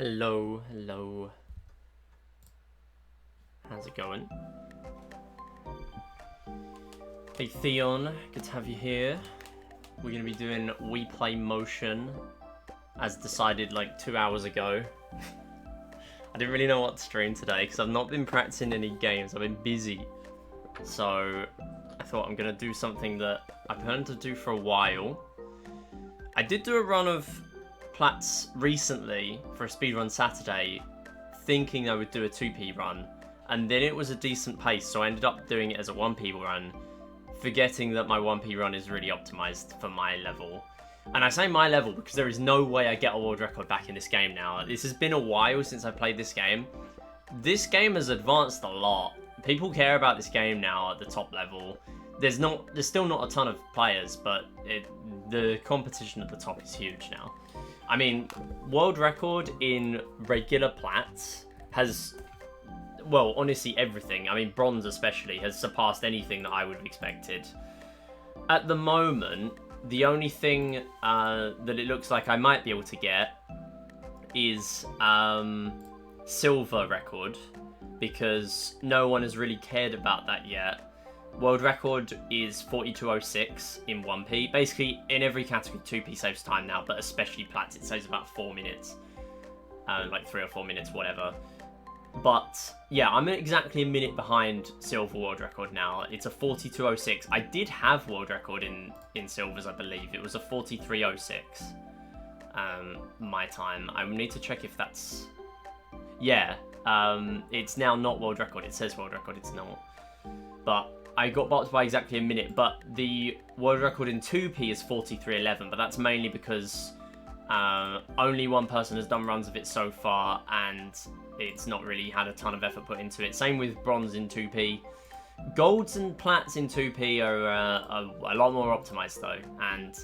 Hello, hello. How's it going? Hey Theon, good to have you here. We're going to be doing Wii Play Motion, as decided like 2 hours ago. I didn't really know what to stream today, because I've not been practicing any games, I've been busy. So, I thought I'm going to do something that I've planned to do for a while. I did do a run of Plats recently for a speedrun Saturday, thinking I would do a 2p run, and then it was a decent pace, so I ended up doing it as a 1p run, forgetting that my 1p run is really optimized for my level. And I say my level because there is no way I get a world record back in this game now. This has been a while since I played this game. This game has advanced a lot. People care about this game now at the top level. There's still not a ton of players, but the competition at the top is huge now. I mean, world record in regular Plats has, well, honestly everything. I mean, bronze especially has surpassed anything that I would have expected. At the moment, the only thing that it looks like I might be able to get is silver record, because no one has really cared about that yet. World record is 42.06 in 1p. Basically, in every category, 2p saves time now, but especially Plats, it saves about 4 minutes. Like 3 or 4 minutes, whatever. But, yeah, I'm exactly a minute behind silver world record now. It's a 42.06. I did have world record in silvers, I believe. It was a 43.06. My time. I need to check if that's... Yeah, it's now not world record. It says world record, it's not. But I got boxed by exactly a minute, but the world record in 2p is 43.11, but that's mainly because only one person has done runs of it so far, and it's not really had a ton of effort put into it. Same with bronze in 2p. Golds and plats in 2p are a lot more optimized though, and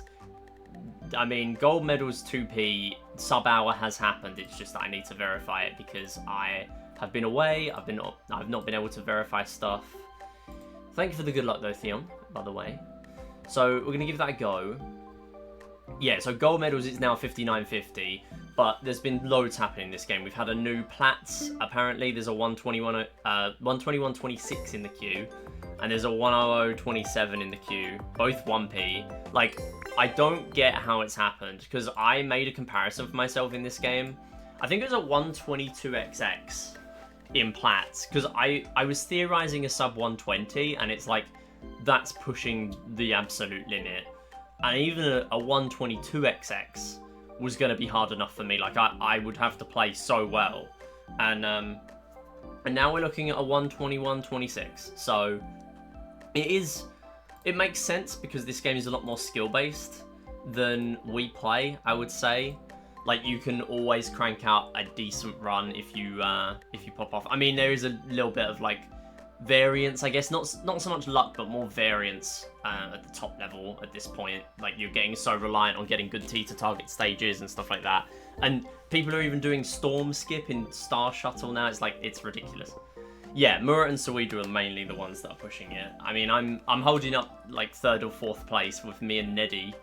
I mean, gold medals 2p, sub-hour has happened, it's just that I need to verify it because I have been away, I've not been able to verify stuff. Thank you for the good luck though, Theon, by the way. So we're going to give that a go. Yeah, so gold medals is now 59.50, but there's been loads happening in this game. We've had a new Plats, apparently. There's a 121.26 in the queue, and there's a 100.27 in the queue, both 1p. Like, I don't get how it's happened, because I made a comparison for myself in this game. I think it was a 122XX. In Plats, because I was theorizing a sub 120, and it's like that's pushing the absolute limit, and even a 122XX was going to be hard enough for me. Like I would have to play so well, and now we're looking at a 121.26. So it makes sense because this game is a lot more skill based than Wii Play, I would say. Like, you can always crank out a decent run if you pop off. I mean, there is a little bit of, like, variance, I guess. Not so much luck, but more variance at the top level at this point. Like, you're getting so reliant on getting good T-to-target stages and stuff like that. And people are even doing Storm Skip in Star Shuttle now. It's like, it's ridiculous. Yeah, Murat and Suidu are mainly the ones that are pushing it. I mean, I'm holding up, like, 3rd or 4th place with me and Neddy,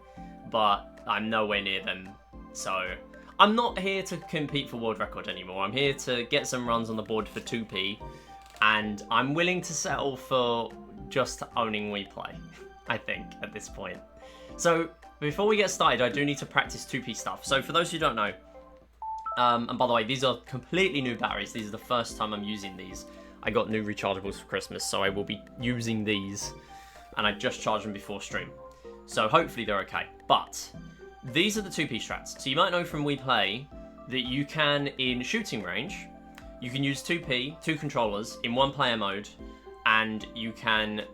but I'm nowhere near them, so... I'm not here to compete for world record anymore. I'm here to get some runs on the board for 2p, and I'm willing to settle for just owning Wii Play, I think, at this point. So, before we get started, I do need to practice 2p stuff. So, for those who don't know, and by the way, these are completely new batteries. These are the first time I'm using these. I got new rechargeables for Christmas, so I will be using these, and I just charged them before stream. So, hopefully they're okay. But... these are the 2p strats. So you might know from Wii Play that you can, in shooting range, you can use 2p, 2 controllers, in 1 player mode, and you can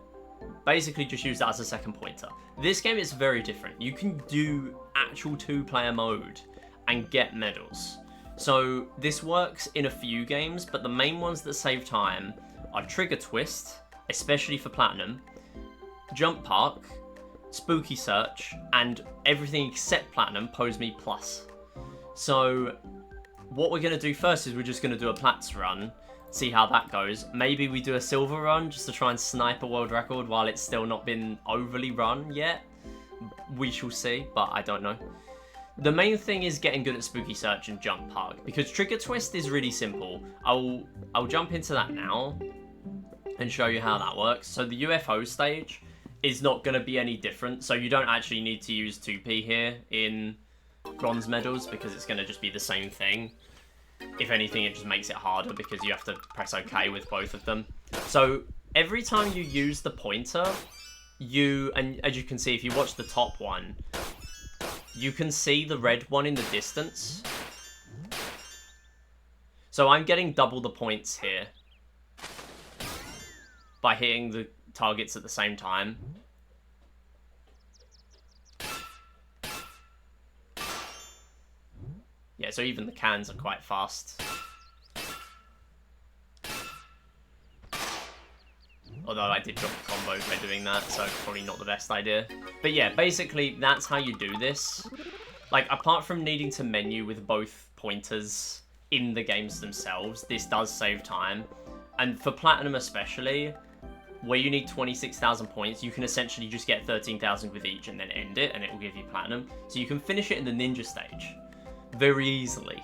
basically just use that as a second pointer. This game is very different. You can do actual 2-player mode and get medals. So this works in a few games, but the main ones that save time are Trigger Twist, especially for Platinum, Jump Park, Spooky Search, and everything except Platinum, Pose Me Plus. So what we're going to do first is we're just going to do a Plats run, see how that goes. Maybe we do a silver run just to try and snipe a world record while it's still not been overly run yet. We shall see, but I don't know. The main thing is getting good at Spooky Search and Jump Park, because Trigger Twist is really simple. I'll jump into that now and show you how that works. So the UFO stage is not going to be any different, so you don't actually need to use 2p here in bronze medals, because it's going to just be the same thing. If anything, it just makes it harder because you have to press OK with both of them. So every time you use the pointer, and as you can see, if you watch the top one, you can see the red one in the distance. So I'm getting double the points here by hitting the targets at the same time. Yeah, so even the cans are quite fast. Although I did drop the combos by doing that, so probably not the best idea. But yeah, basically, that's how you do this. Like, apart from needing to menu with both pointers in the games themselves, this does save time. And for Platinum especially, where you need 26,000 points, you can essentially just get 13,000 with each and then end it, and it will give you Platinum. So you can finish it in the Ninja stage very easily.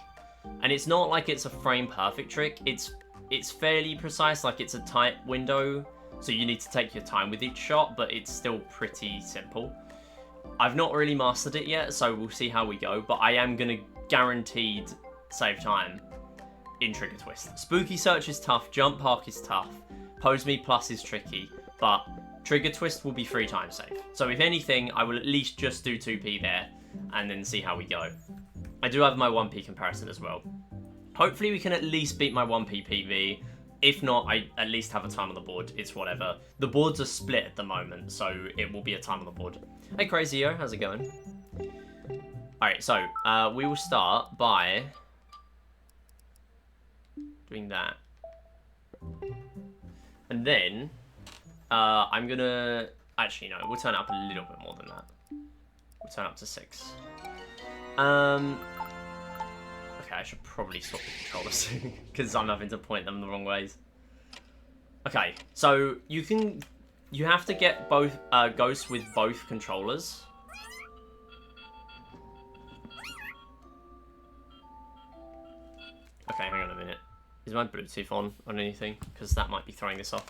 And it's not like it's a frame-perfect trick. It's fairly precise, like it's a tight window, so you need to take your time with each shot, but it's still pretty simple. I've not really mastered it yet, so we'll see how we go, but I am going to guaranteed save time in Trigger Twist. Spooky Search is tough, Jump Park is tough, Pose Me Plus is tricky, but Trigger Twist will be 3 times save. So if anything, I will at least just do 2p there, and then see how we go. I do have my 1p comparison as well. Hopefully we can at least beat my 1p PV. If not, I at least have a time on the board. It's whatever. The boards are split at the moment, so it will be a time on the board. Hey Crazyo, how's it going? Alright, so we will start by doing that. And then I'm gonna... Actually, no, we'll turn it up a little bit more than that. We'll turn it up to 6. Okay, I should probably swap the controllers soon, because I'm having to point them the wrong ways. Okay, so you have to get both ghosts with both controllers. Okay, hang on a minute. Is my Bluetooth on anything? Because that might be throwing this off.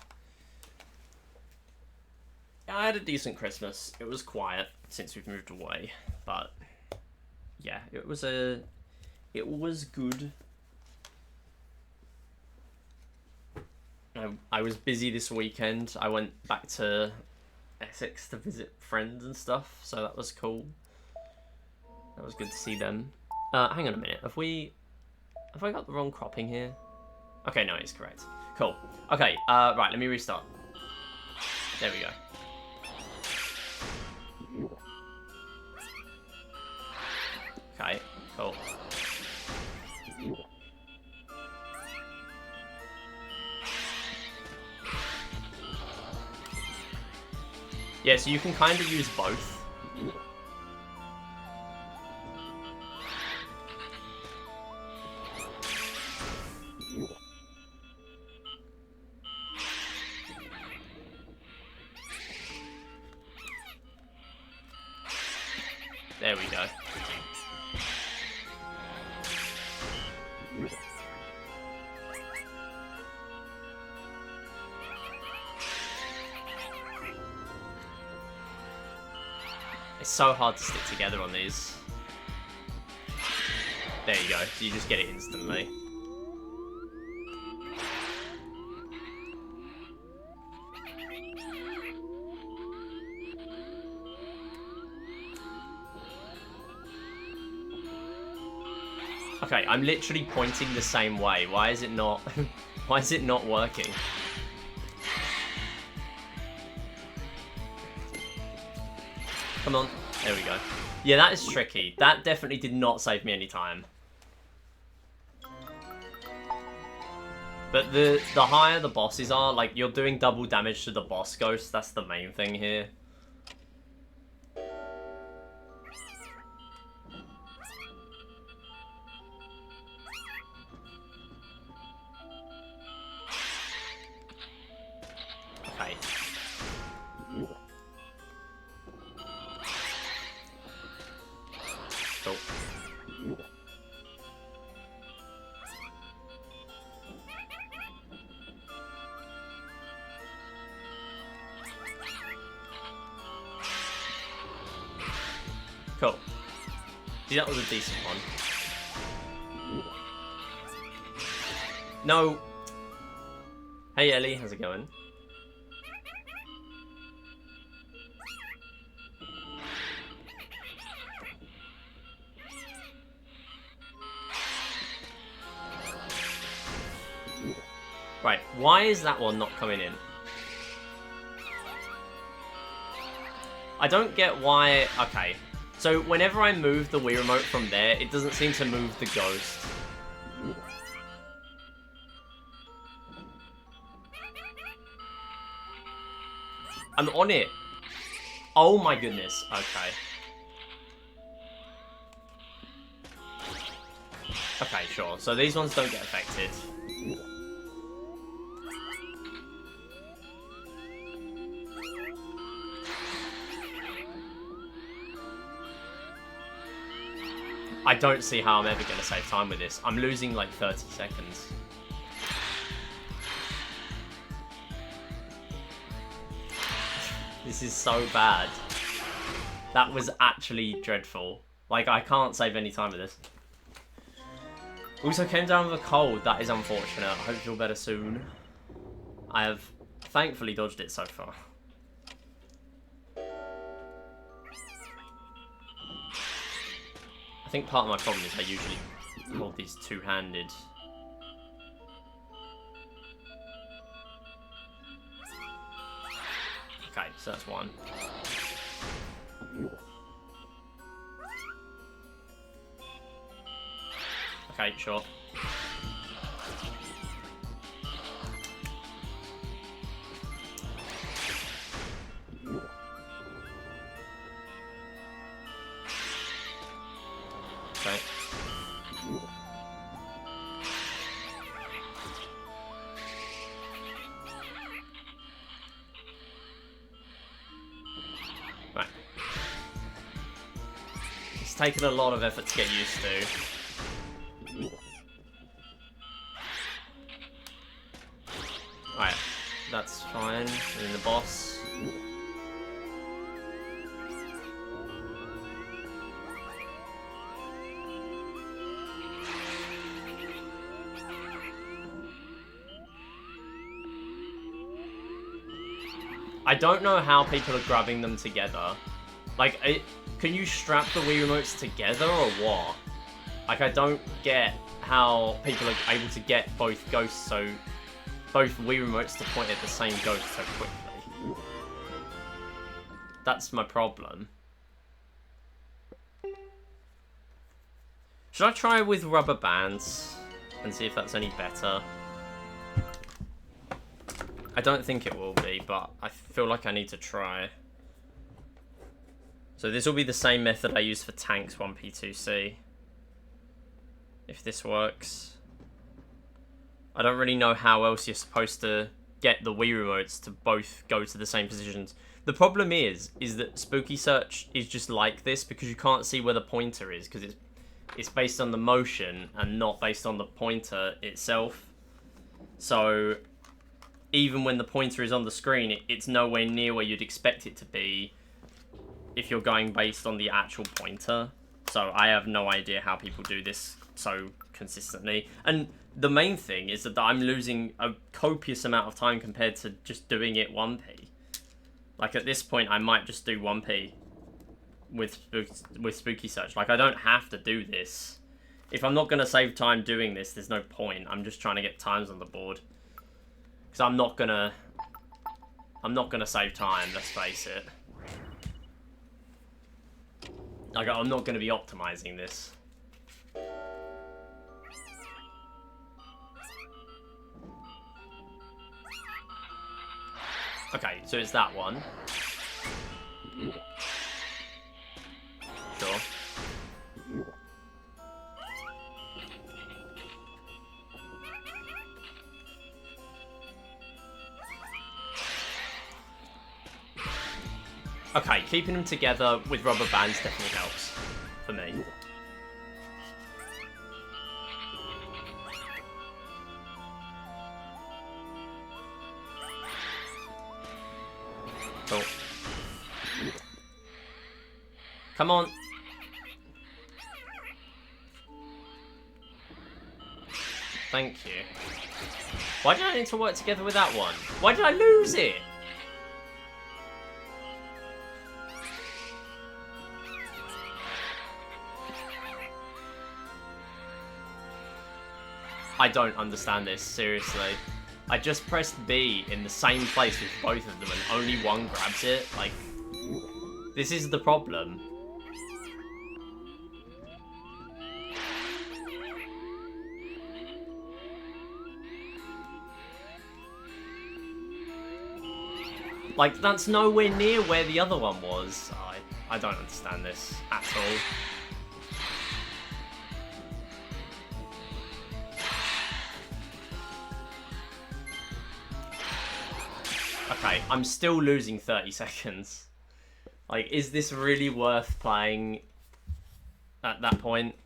Yeah, I had a decent Christmas. It was quiet since we've moved away, but yeah, it was good. I was busy this weekend. I went back to Essex to visit friends and stuff, so that was cool. That was good to see them. Hang on a minute. Have I got the wrong cropping here? Okay, no, it's correct. Cool. Okay, right, let me restart. There we go. Okay, cool. Yeah, so you can kind of use both. There we go. It's so hard to stick together on these. There you go. You just get it instantly. Okay, I'm literally pointing the same way. Why is it not why is it not working? Come on. There we go. Yeah, that is tricky. That definitely did not save me any time. But the higher the bosses are, like, you're doing double damage to the boss ghost. That's the main thing here. Okay. Cool. Cool. See, that was a decent one. No. Hey Ellie, how's it going? Right, why is that one not coming in? I don't get why... Okay, so whenever I move the Wii Remote from there, it doesn't seem to move the ghost. I'm on it. Oh my goodness, okay. Okay, sure, so these ones don't get affected. I don't see how I'm ever going to save time with this. I'm losing like 30 seconds. This is so bad. That was actually dreadful. Like, I can't save any time with this. Also came down with a cold. That is unfortunate. I hope you feel better soon. I have thankfully dodged it so far. I think part of my problem is I usually hold these two-handed. Okay, so that's one. Okay, sure. Okay. Right. It's taken a lot of effort to get used to. Right, that's fine. And then the boss. I don't know how people are grabbing them together. Like, can you strap the Wii Remotes together or what? Like, I don't get how people are able to get both ghosts both Wii Remotes to point at the same ghost so quickly. That's my problem. Should I try with rubber bands and see if that's any better? I don't think it will be, but I feel like I need to try. So this will be the same method I use for tanks 1P2C. If this works. I don't really know how else you're supposed to get the Wii Remotes to both go to the same positions. The problem is that Spooky Search is just like this because you can't see where the pointer is because it's based on the motion and not based on the pointer itself. So even when the pointer is on the screen, it's nowhere near where you'd expect it to be if you're going based on the actual pointer. So I have no idea how people do this so consistently. And the main thing is that I'm losing a copious amount of time compared to just doing it 1P. Like at this point, I might just do 1P with Spooky Search. Like I don't have to do this. If I'm not going to save time doing this, there's no point. I'm just trying to get times on the board. Because I'm not gonna save time, let's face it. Like, I'm not gonna be optimizing this. Okay, so it's that one. Sure. Okay, keeping them together with rubber bands definitely helps for me. Cool. Come on. Thank you. Why did I need to work together with that one? Why did I lose it? I don't understand this, seriously. I just pressed B in the same place with both of them and only one grabs it. Like, this is the problem. Like, that's nowhere near where the other one was. I don't understand this at all. Okay, I'm still losing 30 seconds. Like, is this really worth playing at that point?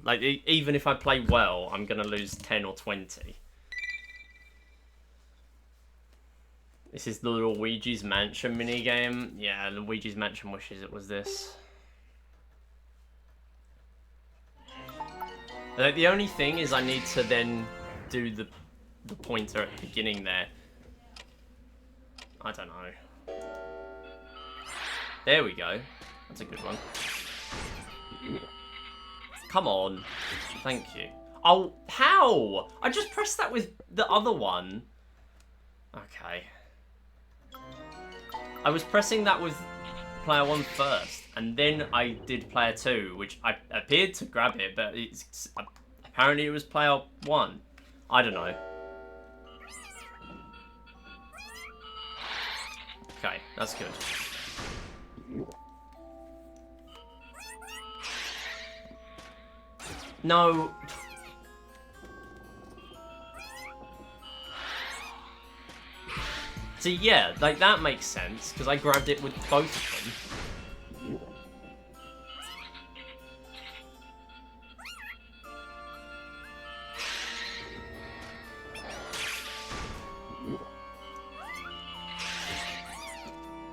Like, even if I play well, I'm gonna lose 10 or 20. This is the Luigi's Mansion minigame. Yeah, Luigi's Mansion wishes it was this. The only thing is I need to then do the pointer at the beginning there. I don't know. There we go. That's a good one. Come on. Thank you. Oh, how? I just pressed that with the other one. Okay. I was pressing that with player 1 first, and then I did player 2, which I appeared to grab it, but it's apparently it was player 1. I don't know. Okay, that's good. No. See, yeah, like that makes sense, because I grabbed it with both of them.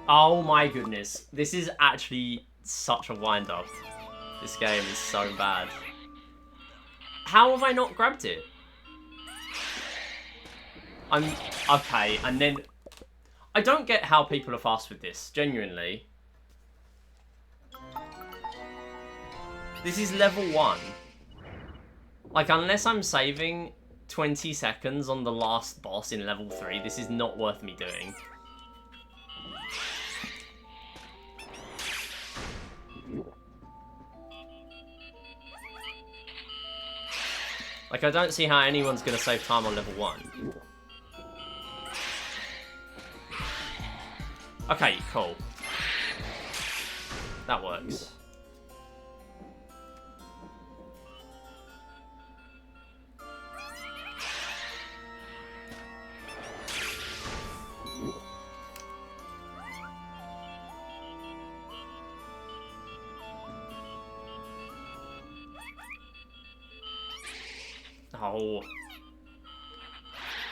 Oh my goodness. This is actually such a wind-up. This game is so bad. How have I not grabbed it? Okay, and then... I don't get how people are fast with this, genuinely. This is level 1. Like, unless I'm saving 20 seconds on the last boss in level 3, this is not worth me doing. Like, I don't see how anyone's going to save time on level 1. Okay, cool. That works. Oh.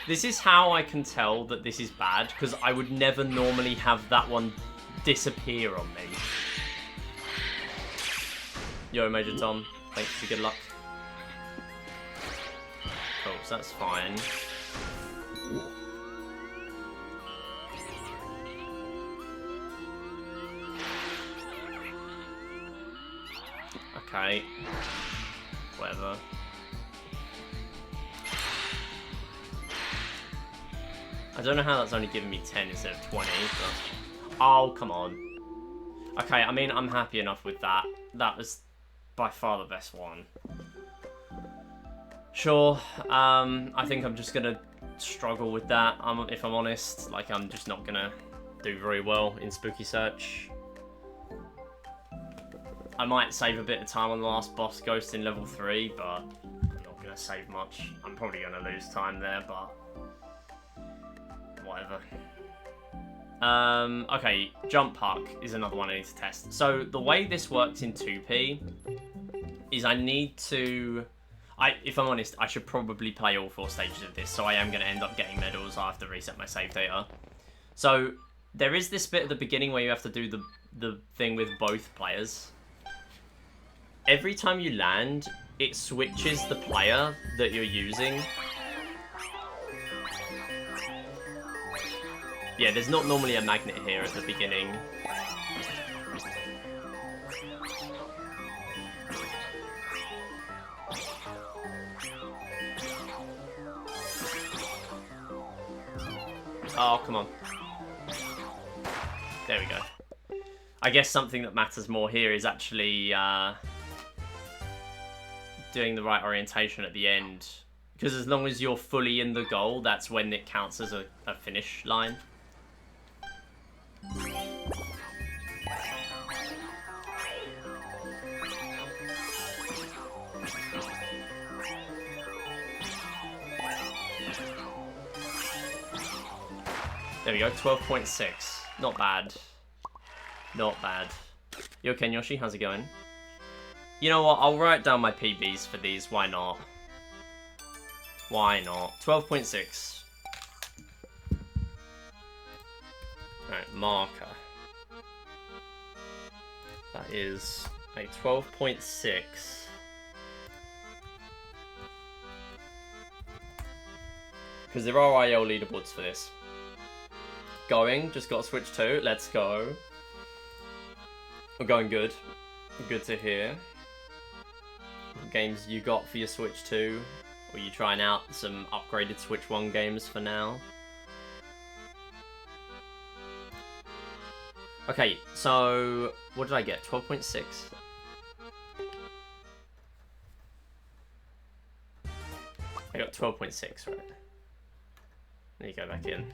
This is how I can tell that this is bad, because I would never normally have that one disappear on me. Yo, Major Tom. Thanks for good luck. Cool, so that's fine. Okay. Whatever. I don't know how that's only giving me 10 instead of 20, but... Oh, come on. Okay, I mean, I'm happy enough with that. That was by far the best one. Sure, I think I'm just gonna struggle with that, if I'm honest. Like, I'm just not gonna do very well in Spooky Search. I might save a bit of time on the last boss ghost in level 3, but I'm not gonna save much. I'm probably gonna lose time there, but... whatever. Okay, Jump Park is another one I need to test. So the way this works in 2P is I need to... if I'm honest, I should probably play all 4 stages of this, so I am going to end up getting medals. I have to reset my save data. So there is this bit at the beginning where you have to do the thing with both players. Every time you land, it switches the player that you're using. Yeah, there's not normally a magnet here at the beginning. Oh, come on. There we go. I guess something that matters more here is actually doing the right orientation at the end. Because as long as you're fully in the goal, that's when it counts as a finish line. There we go, 12.6. Not bad. Not bad. You okay, Yoshi? How's it going? You know what? I'll write down my PBs for these. Why not? Why not? 12.6. Alright, marker. That is a 12.6. Because there are IL leaderboards for this. Going, just got to switch to. Let's go. We're going good. Good to hear. What games you got for your Switch 2? Or you trying out some upgraded Switch 1 games for now? Okay, so what did I get? 12.6? I got 12.6, right? Let me go back in.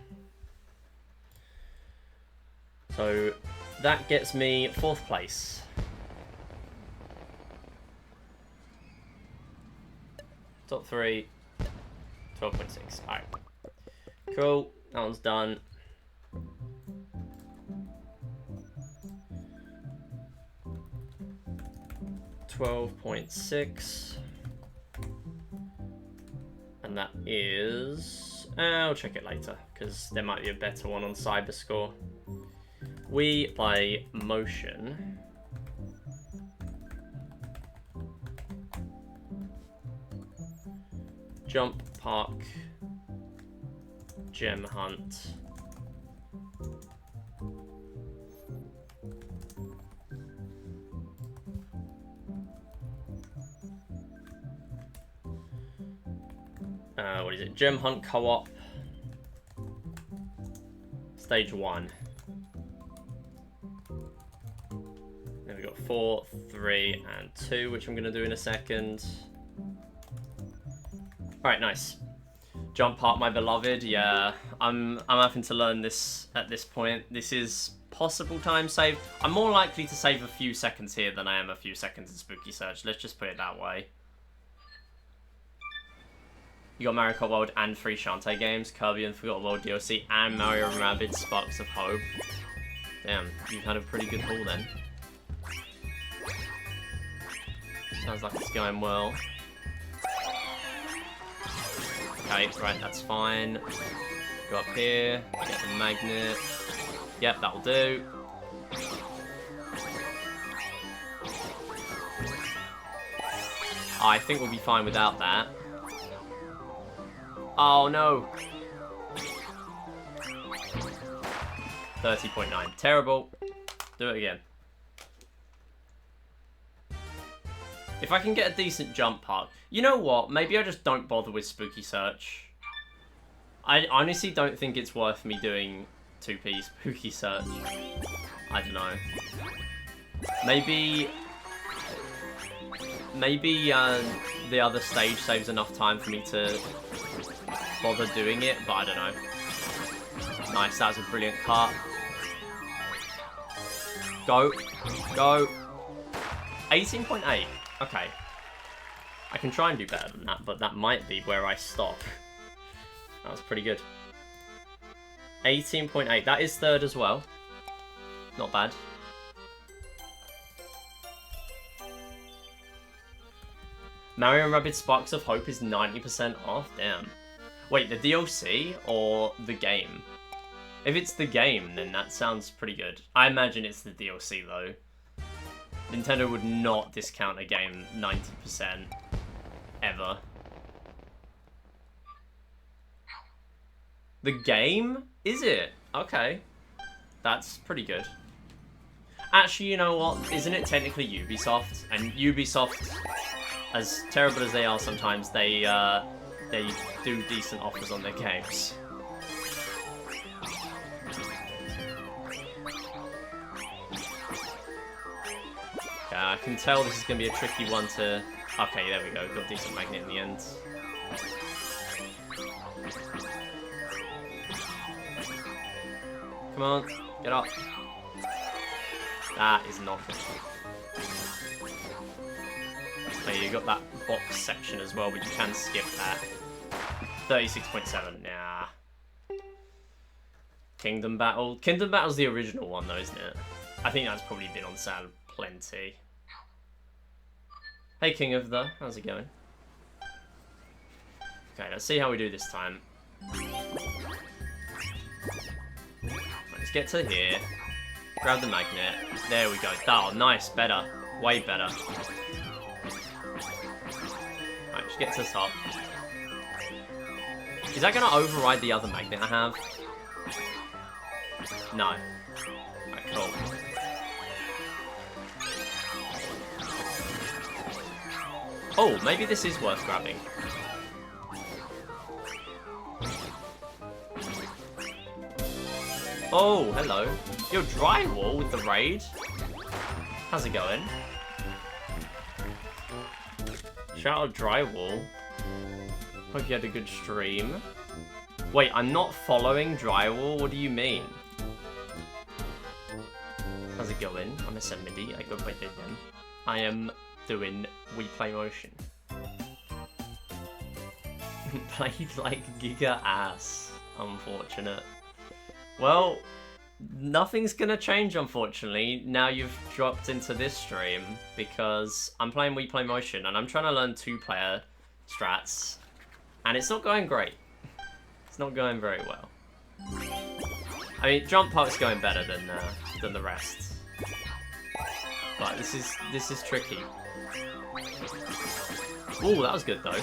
So that gets me 4th place. Top 3, 12.6. Alright. Cool. That one's done. $12.6. And that is... I'll check it later, because there might be a better one on Cyberscore. Wii Play Motion. Jump Park. Gem Hunt. What is it? Gem Hunt Co-op. Stage 1. Then we got 4, 3, and 2, which I'm going to do in a second. Alright, nice. Jump Park, my beloved. Yeah, I'm having to learn this at this point. This is possible time save. I'm more likely to save a few seconds here than I am a few seconds in Spooky Search. Let's just put it that way. You got Mario Kart World and 3 Shantae games, Kirby and Forgotten World DLC, and Mario & Rabbids Sparks of Hope. Damn, you've had a pretty good haul then. Sounds like it's going well. Okay, right, that's fine. Go up here, get the magnet. Yep, that'll do. I think we'll be fine without that. Oh no! 30.9. Terrible. Do it again. If I can get a decent jump park. You know what? Maybe I just don't bother with Spooky Search. I honestly don't think it's worth me doing 2P Spooky Search. I don't know. Maybe the other stage saves enough time for me to bother doing it, but I don't know. Nice, that was a brilliant cut. Go. Go. 18.8. Okay. I can try and do better than that, but that might be where I stop. That was pretty good. 18.8. That is 3rd as well. Not bad. Mario & Rabbids Sparks of Hope is 90% off? Damn. Wait, the DLC or the game? If it's the game, then that sounds pretty good. I imagine it's the DLC, though. Nintendo would not discount a game 90%. ever. The game? Is it? Okay. That's pretty good. Actually, you know what? Isn't it technically Ubisoft? And Ubisoft, as terrible as they are sometimes, they do decent offers on their games. Yeah, I can tell this is going to be a tricky one to... Okay, there we go. Got a decent magnet in the end. Come on, get up. That is not good. Oh, you got that box section as well, but you can skip that. 36.7, nah. Kingdom Battle. Kingdom Battle's the original one though, isn't it? I think that's probably been on sale plenty. Hey King of the, how's it going? Okay, let's see how we do this time. Let's get to here. Grab the magnet. There we go. Oh, nice. Better. Way better. Right, just get to the top. Is that going to override the other magnet I have? No. Right, cool. Oh, maybe this is worth grabbing. Oh, hello. Yo, drywall with the raid. How's it going? Shout out drywall. Hope you had a good stream. Wait, I'm not following drywall? What do you mean? How's it going? I'm a Semidi. I go by them. I am doing Wii Play Motion. Played like giga ass. Unfortunate. Well, nothing's gonna change, unfortunately, now you've dropped into this stream, because I'm playing Wii Play Motion, and I'm trying to learn 2-player strats, and it's not going great. It's not going very well. I mean, jump part's going better than the rest, but this is tricky. Ooh, that was good though.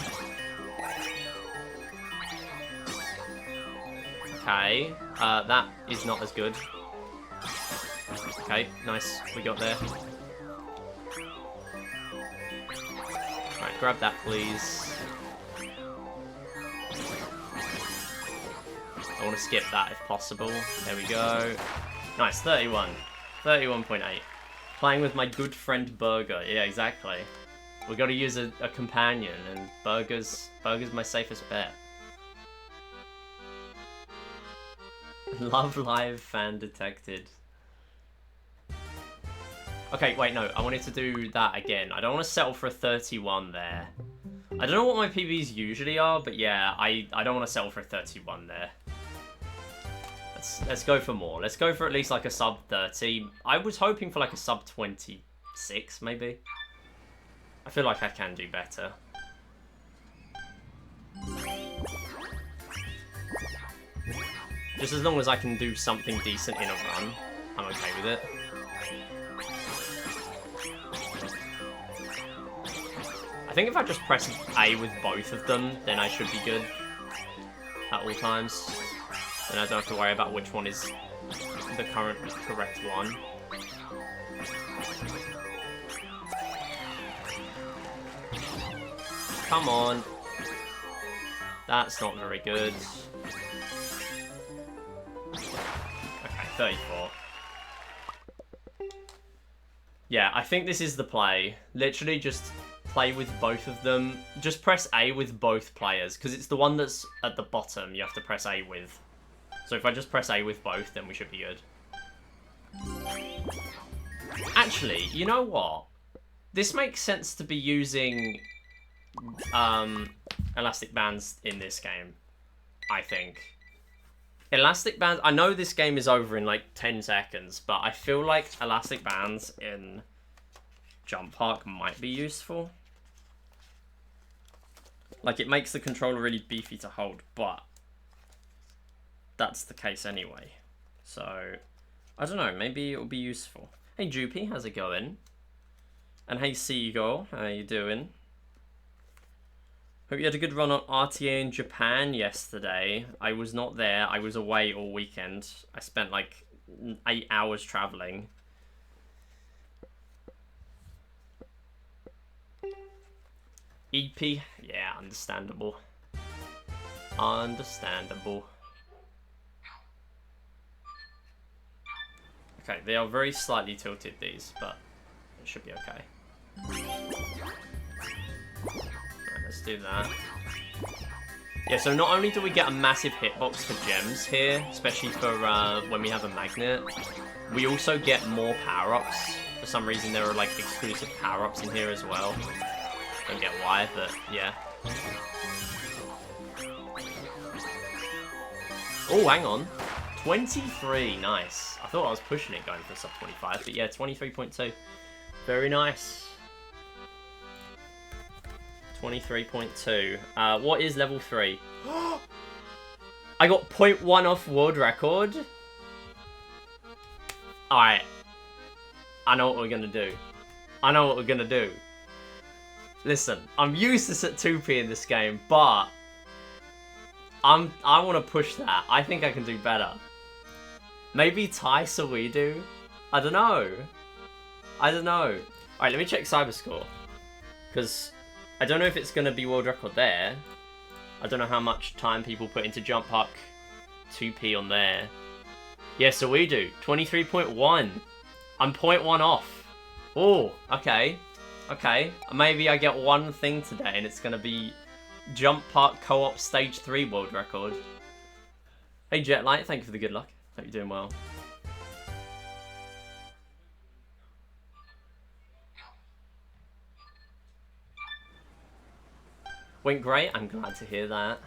Okay, that is not as good. Okay, nice, we got there. Right, grab that please. I want to skip that if possible. There we go. Nice, 31. 31.8. Playing with my good friend Burger. Yeah, exactly. We got to use a companion, and Burger's my safest bet. Love Live fan detected. Okay, wait, no. I wanted to do that again. I don't want to settle for a 31 there. I don't know what my PBs usually are, but yeah, I don't want to settle for a 31 there. Let's go for more. Let's go for at least like a sub 30. I was hoping for like a sub 26, maybe. I feel like I can do better. Just as long as I can do something decent in a run, I'm okay with it. I think if I just press A with both of them, then I should be good at all times. Then I don't have to worry about which one is the correct one. Come on. That's not very good. Okay, 34. Yeah, I think this is the play. Literally just play with both of them. Just press A with both players, because it's the one that's at the bottom you have to press A with. So if I just press A with both, then we should be good. Actually, you know what? This makes sense to be using elastic bands in this game, I think. Elastic bands, I know this game is over in like 10 seconds, but I feel like elastic bands in Jump Park might be useful. Like, it makes the controller really beefy to hold, but that's the case anyway. So, I don't know, maybe it'll be useful. Hey Joopy, how's it going? And hey Seagull, how you doing? Hope you had a good run on RTA in Japan yesterday. I was not there. I was away all weekend. I spent like 8 hours traveling. EP? Yeah, understandable. Understandable. Okay, they are very slightly tilted, these, but it should be okay. Alright, let's do that. Yeah, so not only do we get a massive hitbox for gems here, especially for when we have a magnet, we also get more power-ups. For some reason, there are like exclusive power-ups in here as well. Don't get why, but yeah. Oh, hang on. 23, nice. I thought I was pushing it going for sub 25, but yeah, 23.2. Very nice. 23.2. What is level 3? I got 0.1 off world record. Alright. I know what we're gonna do. I know what we're gonna do. Listen, I'm useless at 2p in this game, but I want to push that. I think I can do better. Maybe tie Saweedu? I don't know. I don't know. Alright, let me check Cyberscore. Because I don't know if it's going to be world record there. I don't know how much time people put into Jump Puck 2p on there. Yeah, Saweedu, 23.1. I'm 0.1 off. Oh, okay. Okay, maybe I get one thing today and it's going to be Jump Park Co-op Stage 3 world record. Hey Jetlight, thank you for the good luck. Hope you're doing well. Went great, I'm glad to hear that.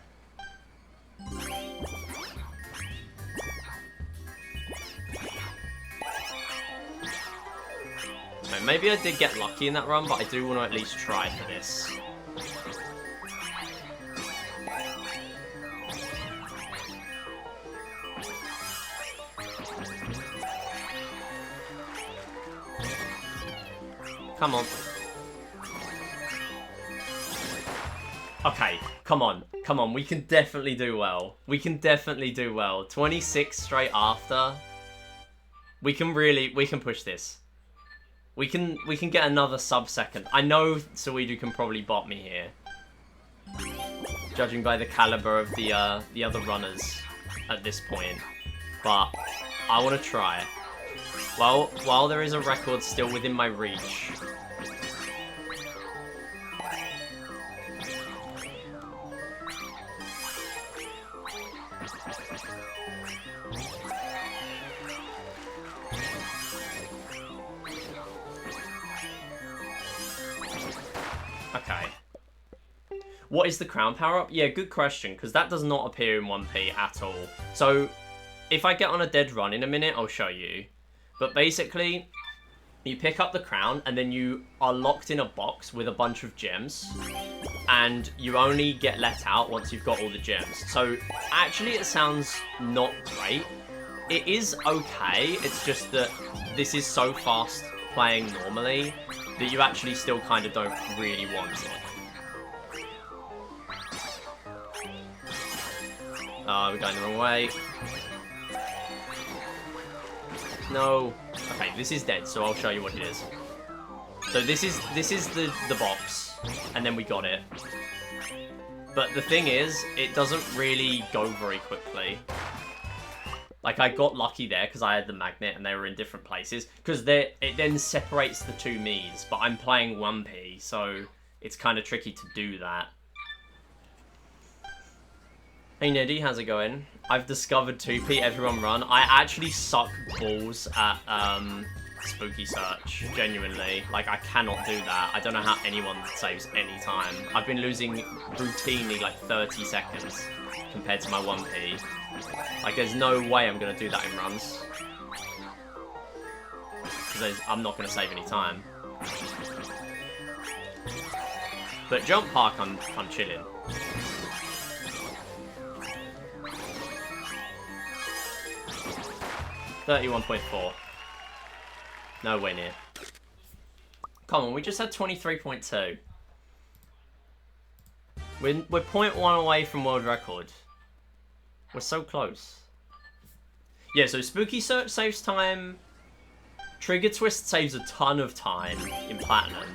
Maybe I did get lucky in that run, but I do want to at least try for this. Come on. Okay, come on. Come on, we can definitely do well. We can definitely do well. 26 straight after. We can push this. We can get another sub-second. I know Saweedu can probably bot me here, judging by the caliber of the other runners at this point. But I want to try. While there is a record still within my reach. Okay. What is the crown power-up? Yeah, good question, because that does not appear in 1p at all. So, if I get on a dead run in a minute, I'll show you. But basically, you pick up the crown, and then you are locked in a box with a bunch of gems. And you only get let out once you've got all the gems. So, actually, it sounds not great. It is okay, it's just that this is so fast playing normally that you actually still kind of don't really want it. Oh, we're going the wrong way. No. Okay, this is dead, so I'll show you what it is. So this is the box, and then we got it. But the thing is, it doesn't really go very quickly. Like, I got lucky there because I had the magnet and they were in different places. Because it then separates the two me's, but I'm playing 1p, so it's kind of tricky to do that. Hey Neddy, how's it going? I've discovered 2p, everyone run. I actually suck balls at spooky search, genuinely. Like, I cannot do that. I don't know how anyone saves any time. I've been losing routinely like 30 seconds compared to my 1p. Like, there's no way I'm going to do that in runs. Because I'm not going to save any time. But Jump Park, I'm chilling. $31.4. Nowhere near. Come on, we just had 23.2. We're 0.1 away from world record. We're so close. Yeah, so Spooky Search saves time. Trigger Twist saves a ton of time in Platinum.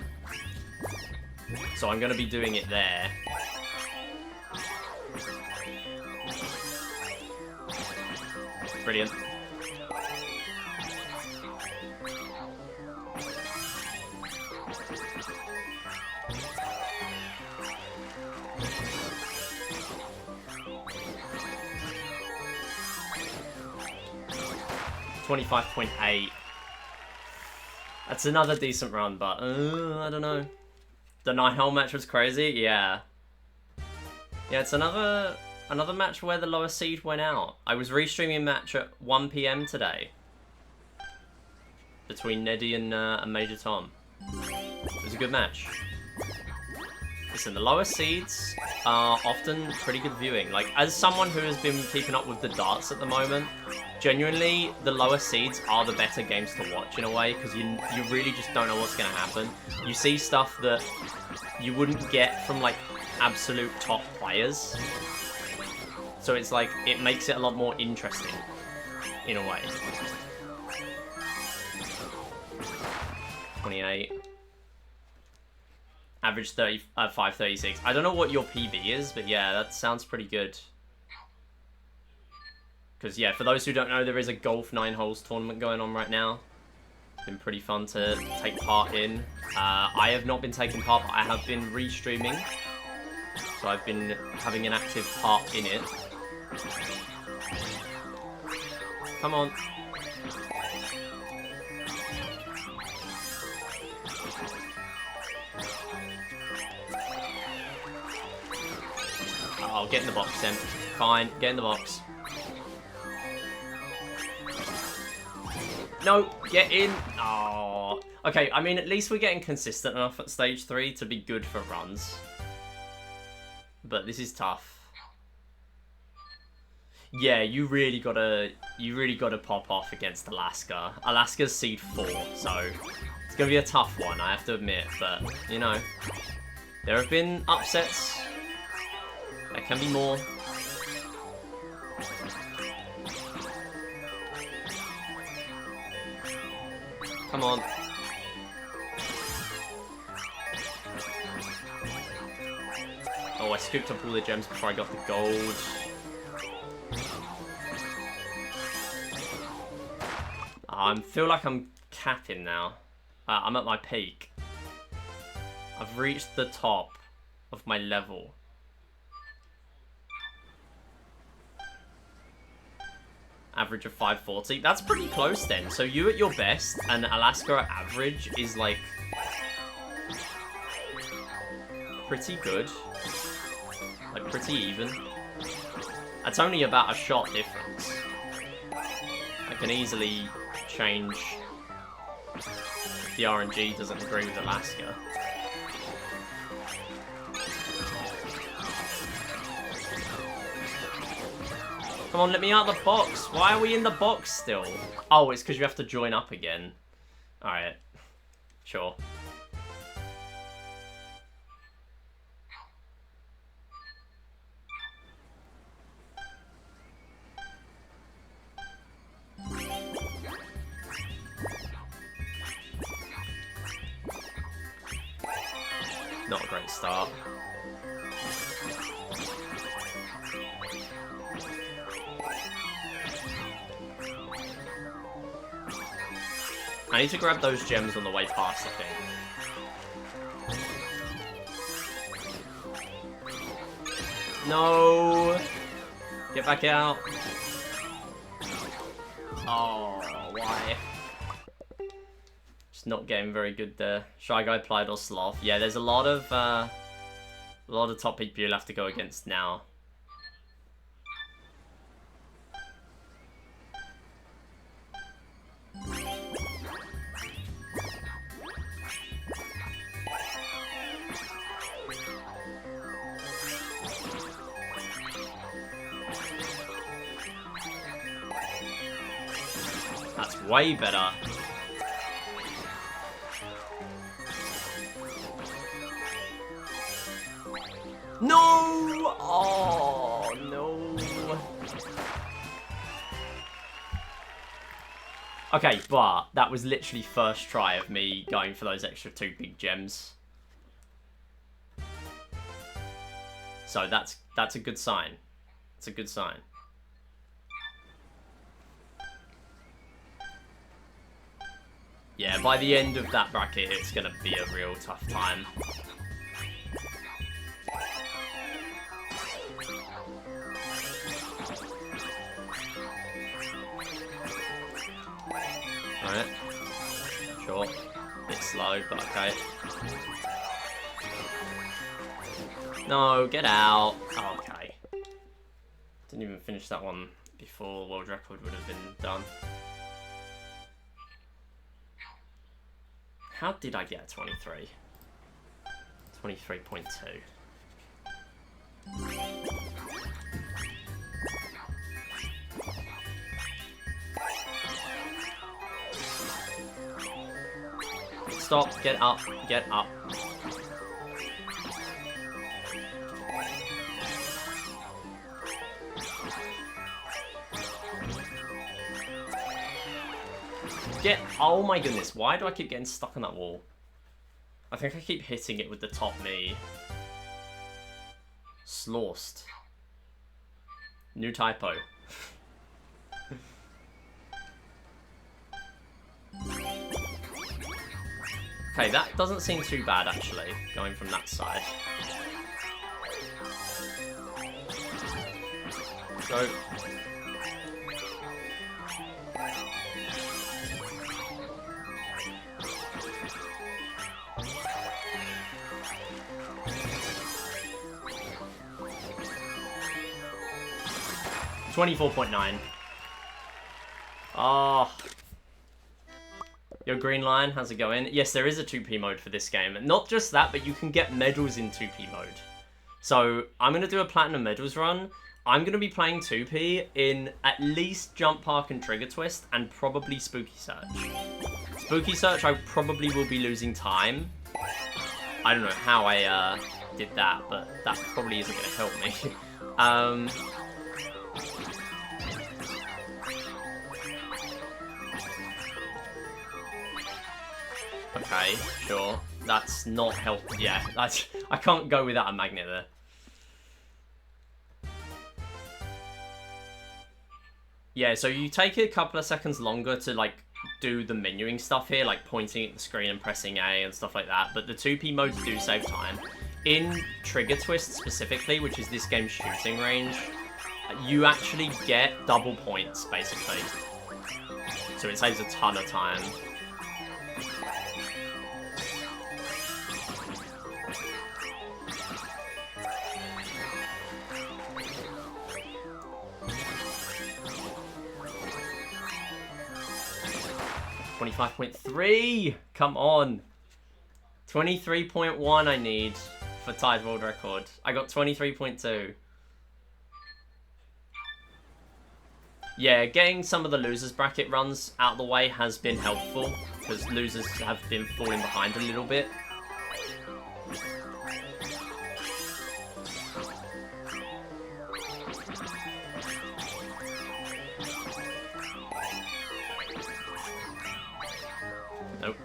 So I'm going to be doing it there. Brilliant. $25.8. That's another decent run, but I don't know. The 9-hole match was crazy, yeah. Yeah, it's another match where the lower seed went out. I was restreaming a match at 1 PM today between Neddy and Major Tom. It was a good match. Listen, the lower seeds are often pretty good viewing. Like, as someone who has been keeping up with the darts at the moment, genuinely, the lower seeds are the better games to watch in a way, because you really just don't know what's going to happen. You see stuff that you wouldn't get from, like, absolute top players. So it's like, it makes it a lot more interesting, in a way. 28. Average 536. I don't know what your PB is, but yeah, that sounds pretty good. Because, yeah, for those who don't know, there is a golf 9 holes tournament going on right now. It's been pretty fun to take part in. I have not been taking part, but I have been restreaming. So I've been having an active part in it. Come on. Oh, get in the box then. Fine, get in the box. No, get in. Oh. Okay, I mean, at least we're getting consistent enough at stage 3 to be good for runs. But this is tough. Yeah, you really gotta pop off against Alaska. Alaska's seed 4, so it's gonna be a tough one, I have to admit. But you know, there have been upsets. There can be more. Come on. Oh, I scooped up all the gems before I got the gold. I feel like I'm capping now. I'm at my peak. I've reached the top of my level. Average of 540. That's pretty close then. So you at your best and Alaska at average is like pretty good. Like pretty even. That's only about a shot difference. I can easily change if the RNG doesn't agree with Alaska. Come on, let me out of the box. Why are we in the box still? Oh, it's because you have to join up again. Alright. Sure. Not a great start. I need to grab those gems on the way past, I think. No! Get back out. Oh, why? Just not getting very good there. Shy Guy, Plied, or Sloth. Yeah, there's a lot of top people you'll have to go against now. That's way better. No! Oh, no. Okay, but that was literally first try of me going for those extra 2 big gems. So that's a good sign. It's a good sign. Yeah, by the end of that bracket, it's going to be a real tough time. Alright. Sure. Bit slow, but okay. No, get out. Oh, okay. Didn't even finish that one before world record would have been done. How did I get a 23? 23.2. Stop, get up, get up. Oh my goodness, why do I keep getting stuck on that wall? I think I keep hitting it with the top knee. Slorst. New typo. Okay, that doesn't seem too bad actually, going from that side. Go. $24.9. Oh. Yo, Green Lion, how's it going? Yes, there is a 2P mode for this game. Not just that, but you can get medals in 2P mode. So, I'm going to do a Platinum Medals run. I'm going to be playing 2P in at least Jump Park and Trigger Twist, and probably Spooky Search. Spooky Search, I probably will be losing time. I don't know how I did that, but that probably isn't going to help me. Okay, sure. That's not helpful. Yeah, I can't go without a magnet there. Yeah, so you take a couple of seconds longer to, like, do the menuing stuff here, like pointing at the screen and pressing A and stuff like that, but the 2P modes do save time. In Trigger Twist specifically, which is this game's shooting range, you actually get double points, basically. So it saves a ton of time. $25.3! Come on! 23.1 I need for tied world record. I got 23.2. Yeah, getting some of the losers bracket runs out of the way has been helpful, because losers have been falling behind a little bit. Nope.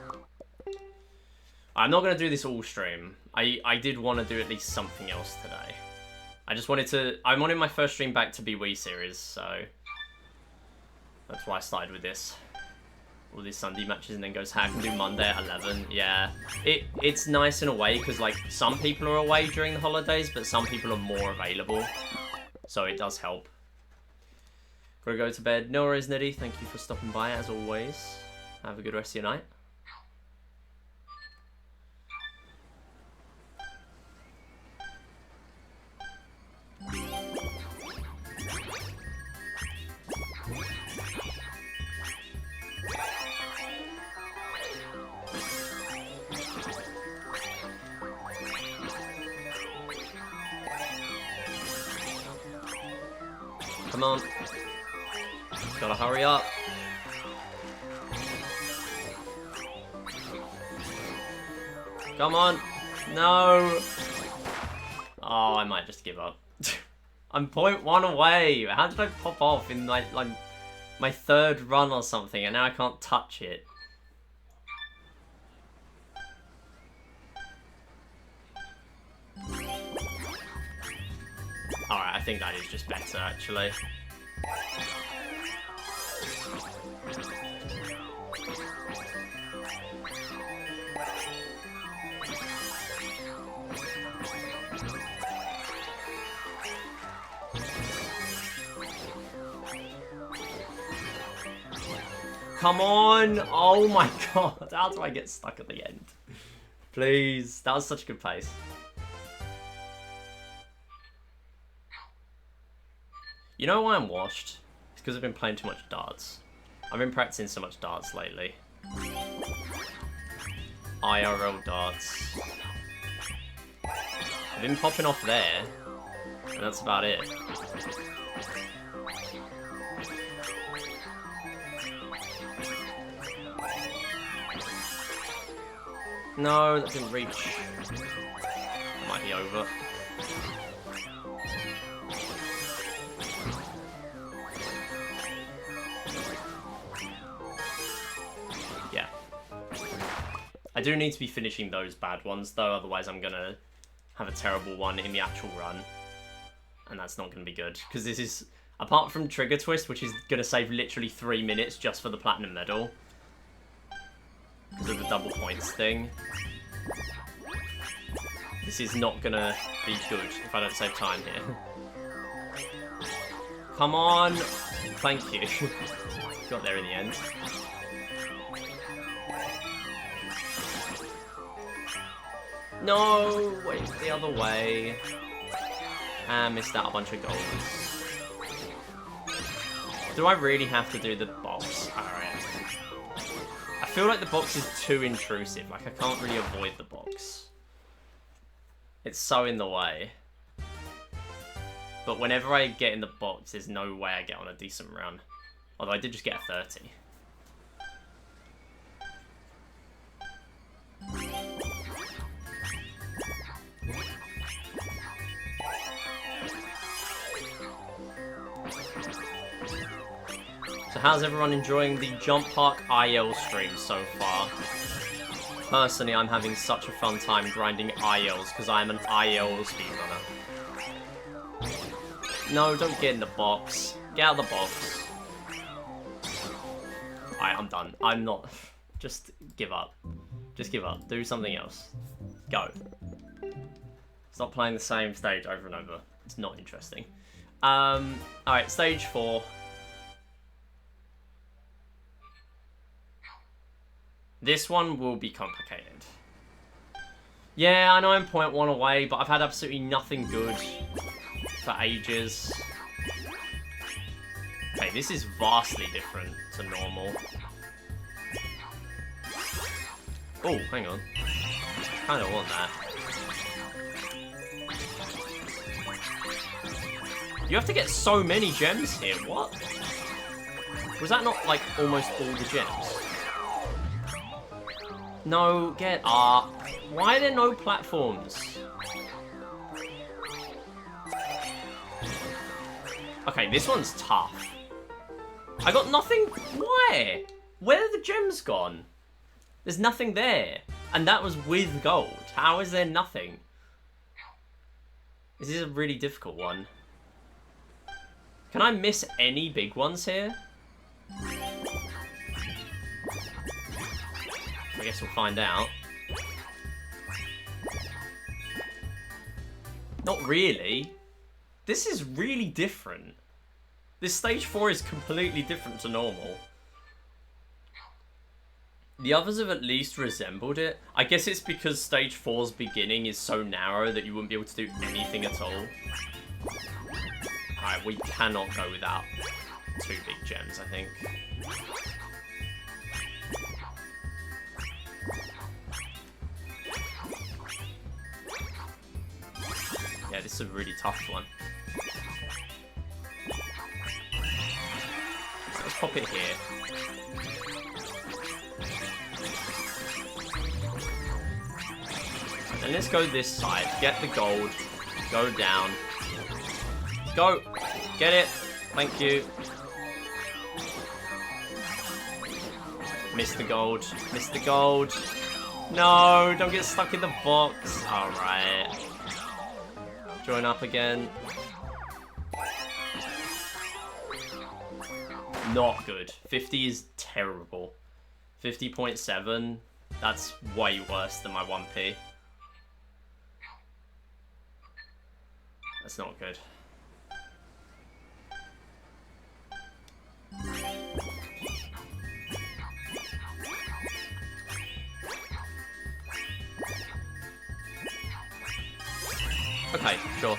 I'm not going to do this all stream. I did want to do at least something else today. I just wanted to... I wanted my first stream back to be Wii series, so... That's why I started with this. All these Sunday matches and then goes, hey, I can do Monday at 11. Yeah. It's nice in a way, because, like, some people are away during the holidays, but some people are more available. So it does help. Gotta go to bed. No worries, Nitty. Thank you for stopping by, as always. Have a good rest of your night. Come on. Gotta hurry up. Come on. No. Oh, Oh, I might just give up. I'm 0.1 away. How did I pop off in like my third run or something, and now I can't touch it? Alright, I think that is just better, actually. Come on! Oh my god, how do I get stuck at the end? Please, that was such a good pace. You know why I'm washed? It's because I've been playing too much darts. I've been practicing so much darts lately. IRL darts. I've been popping off there, and that's about it. No, that didn't reach. That might be over. Yeah. I do need to be finishing those bad ones, though, otherwise I'm gonna have a terrible one in the actual run. And that's not gonna be good. Because this is, apart from Trigger Twist, which is gonna save literally 3 minutes just for the Platinum Medal, because of the double points thing, this is not gonna be good if I don't save time here. Come on! Thank you. Got there in the end. No! Wait, the other way. And missed out a bunch of goals. Do I really have to do the box? Alright. I feel like the box is too intrusive. Like, I can't really avoid the box. It's so in the way. But whenever I get in the box, there's no way I get on a decent run. Although I did just get a 30. So how's everyone enjoying the Jump Park IL stream so far? Personally, I'm having such a fun time grinding ILs because I'm an IL speedrunner. No, don't get in the box. Get out of the box. Alright, I'm done. I'm not... Just give up. Just give up. Do something else. Go. Stop playing the same stage over and over. It's not interesting. Alright, stage 4. This one will be complicated. Yeah, I know I'm 0.1 away, but I've had absolutely nothing good for ages. Okay, this is vastly different to normal. Oh, hang on. I kind of want that. You have to get so many gems here. What? Was that not, like, almost all the gems? No, get up. Why are there no platforms? Okay, this one's tough. I got nothing. Why? Where are the gems gone? There's nothing there. And that was with gold. How is there nothing? This is a really difficult one. Can I miss any big ones here? I guess we'll find out. Not really. This is really different. This stage 4 is completely different to normal. The others have at least resembled it. I guess it's because stage 4's beginning is so narrow that you wouldn't be able to do anything at all. Alright, we cannot go without 2 big gems, I think. Yeah, this is a really tough one. So let's pop it here. And let's go this side, get the gold, Go down. Go! Get it! Thank you. Missed the gold. Missed the gold. No! Don't get stuck in the box. Alright. Join up again. Not good. 50 is terrible. 50.7. That's way worse than my 1p. That's not good. Okay, sure.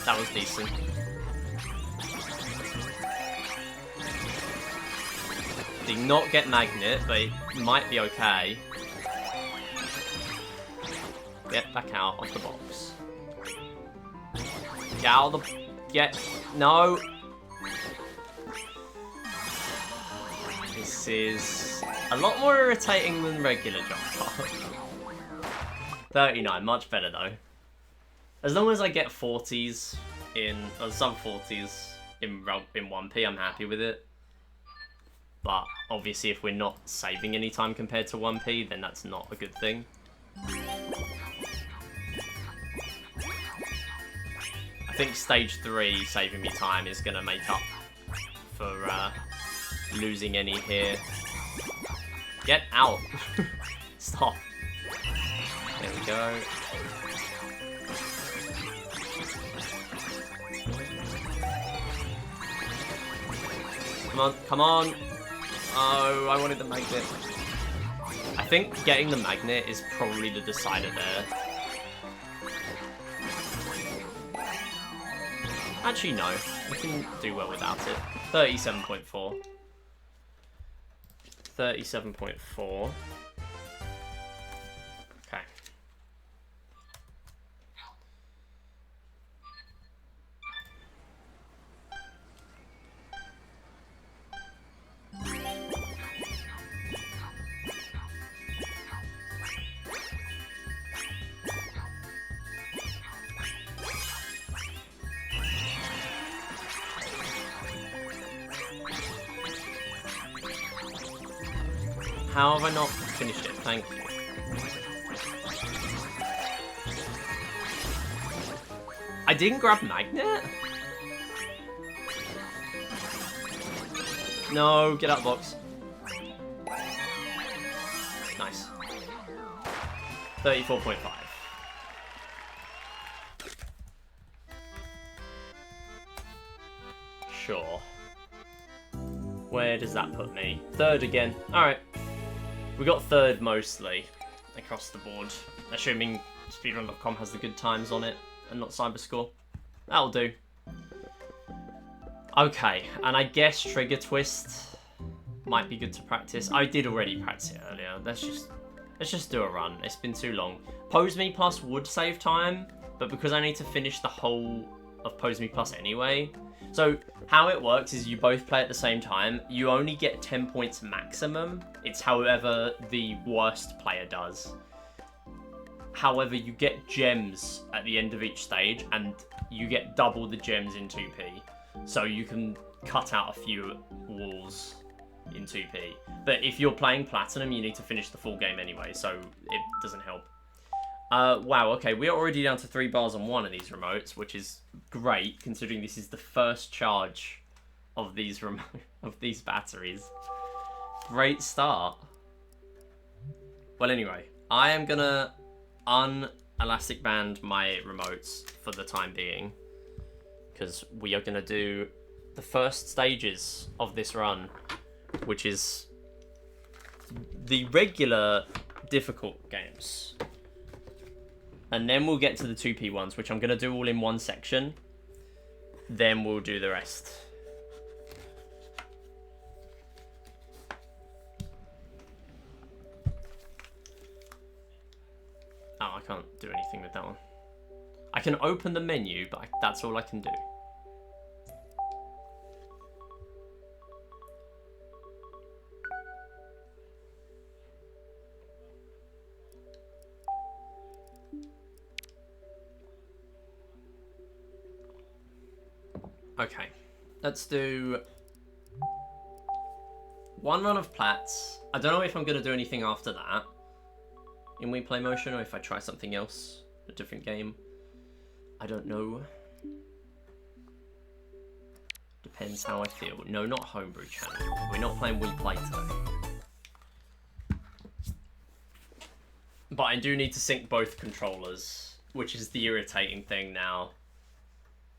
That was decent. Did not get magnet, but it might be okay. Get back out of the box. Get out of the... Get... No! This is a lot more irritating than regular jump part. 39, much better though. As long as I get 40s in... or sub 40s in 1p, I'm happy with it. But obviously if we're not saving any time compared to 1p, then that's not a good thing. I think stage 3 saving me time is going to make up for losing any here. Get out! Stop. There we go. Come on, come on! Oh, I wanted the magnet. I think getting the magnet is probably the decider there. Actually, no. We can do well without it. 37.4. 37.4. Okay. How have I not finished it? Thank you. I didn't grab magnet? No, get out of the box. Nice. 34.5. Sure. Where does that put me? Third again. Alright. We got third mostly across the board, assuming speedrun.com has the good times on it and not Cyberscore. That'll do. Okay, and I guess trigger twist might be good to practice. I did already practice it earlier. Let's just do a run. It's been too long. Pose Me Plus would save time, but because I need to finish the whole of Pose Me Plus anyway. So how it works is you both play at the same time. You only get 10 points maximum. It's however the worst player does. However, you get gems at the end of each stage, and you get double the gems in 2p. So you can cut out a few walls in 2p. But if you're playing Platinum, you need to finish the full game anyway, so it doesn't help. Wow, okay, we're already down to 3 bars on one of these remotes, which is great, considering this is the first charge of these batteries. Great start. Well, anyway, I am gonna unelastic band my remotes for the time being, because we are gonna do the first stages of this run, which is the regular difficult games. And then we'll get to the 2p ones, which I'm going to do all in one section. Then we'll do the rest. Oh, I can't do anything with that one. I can open the menu, but that's all I can do. Okay. Let's do 1 run of Plats. I don't know if I'm going to do anything after that in Wii Play Motion, or if I try something else, a different game. I don't know. Depends how I feel. No, not Homebrew channel. We're not playing Wii Play today. But I do need to sync both controllers, which is the irritating thing now.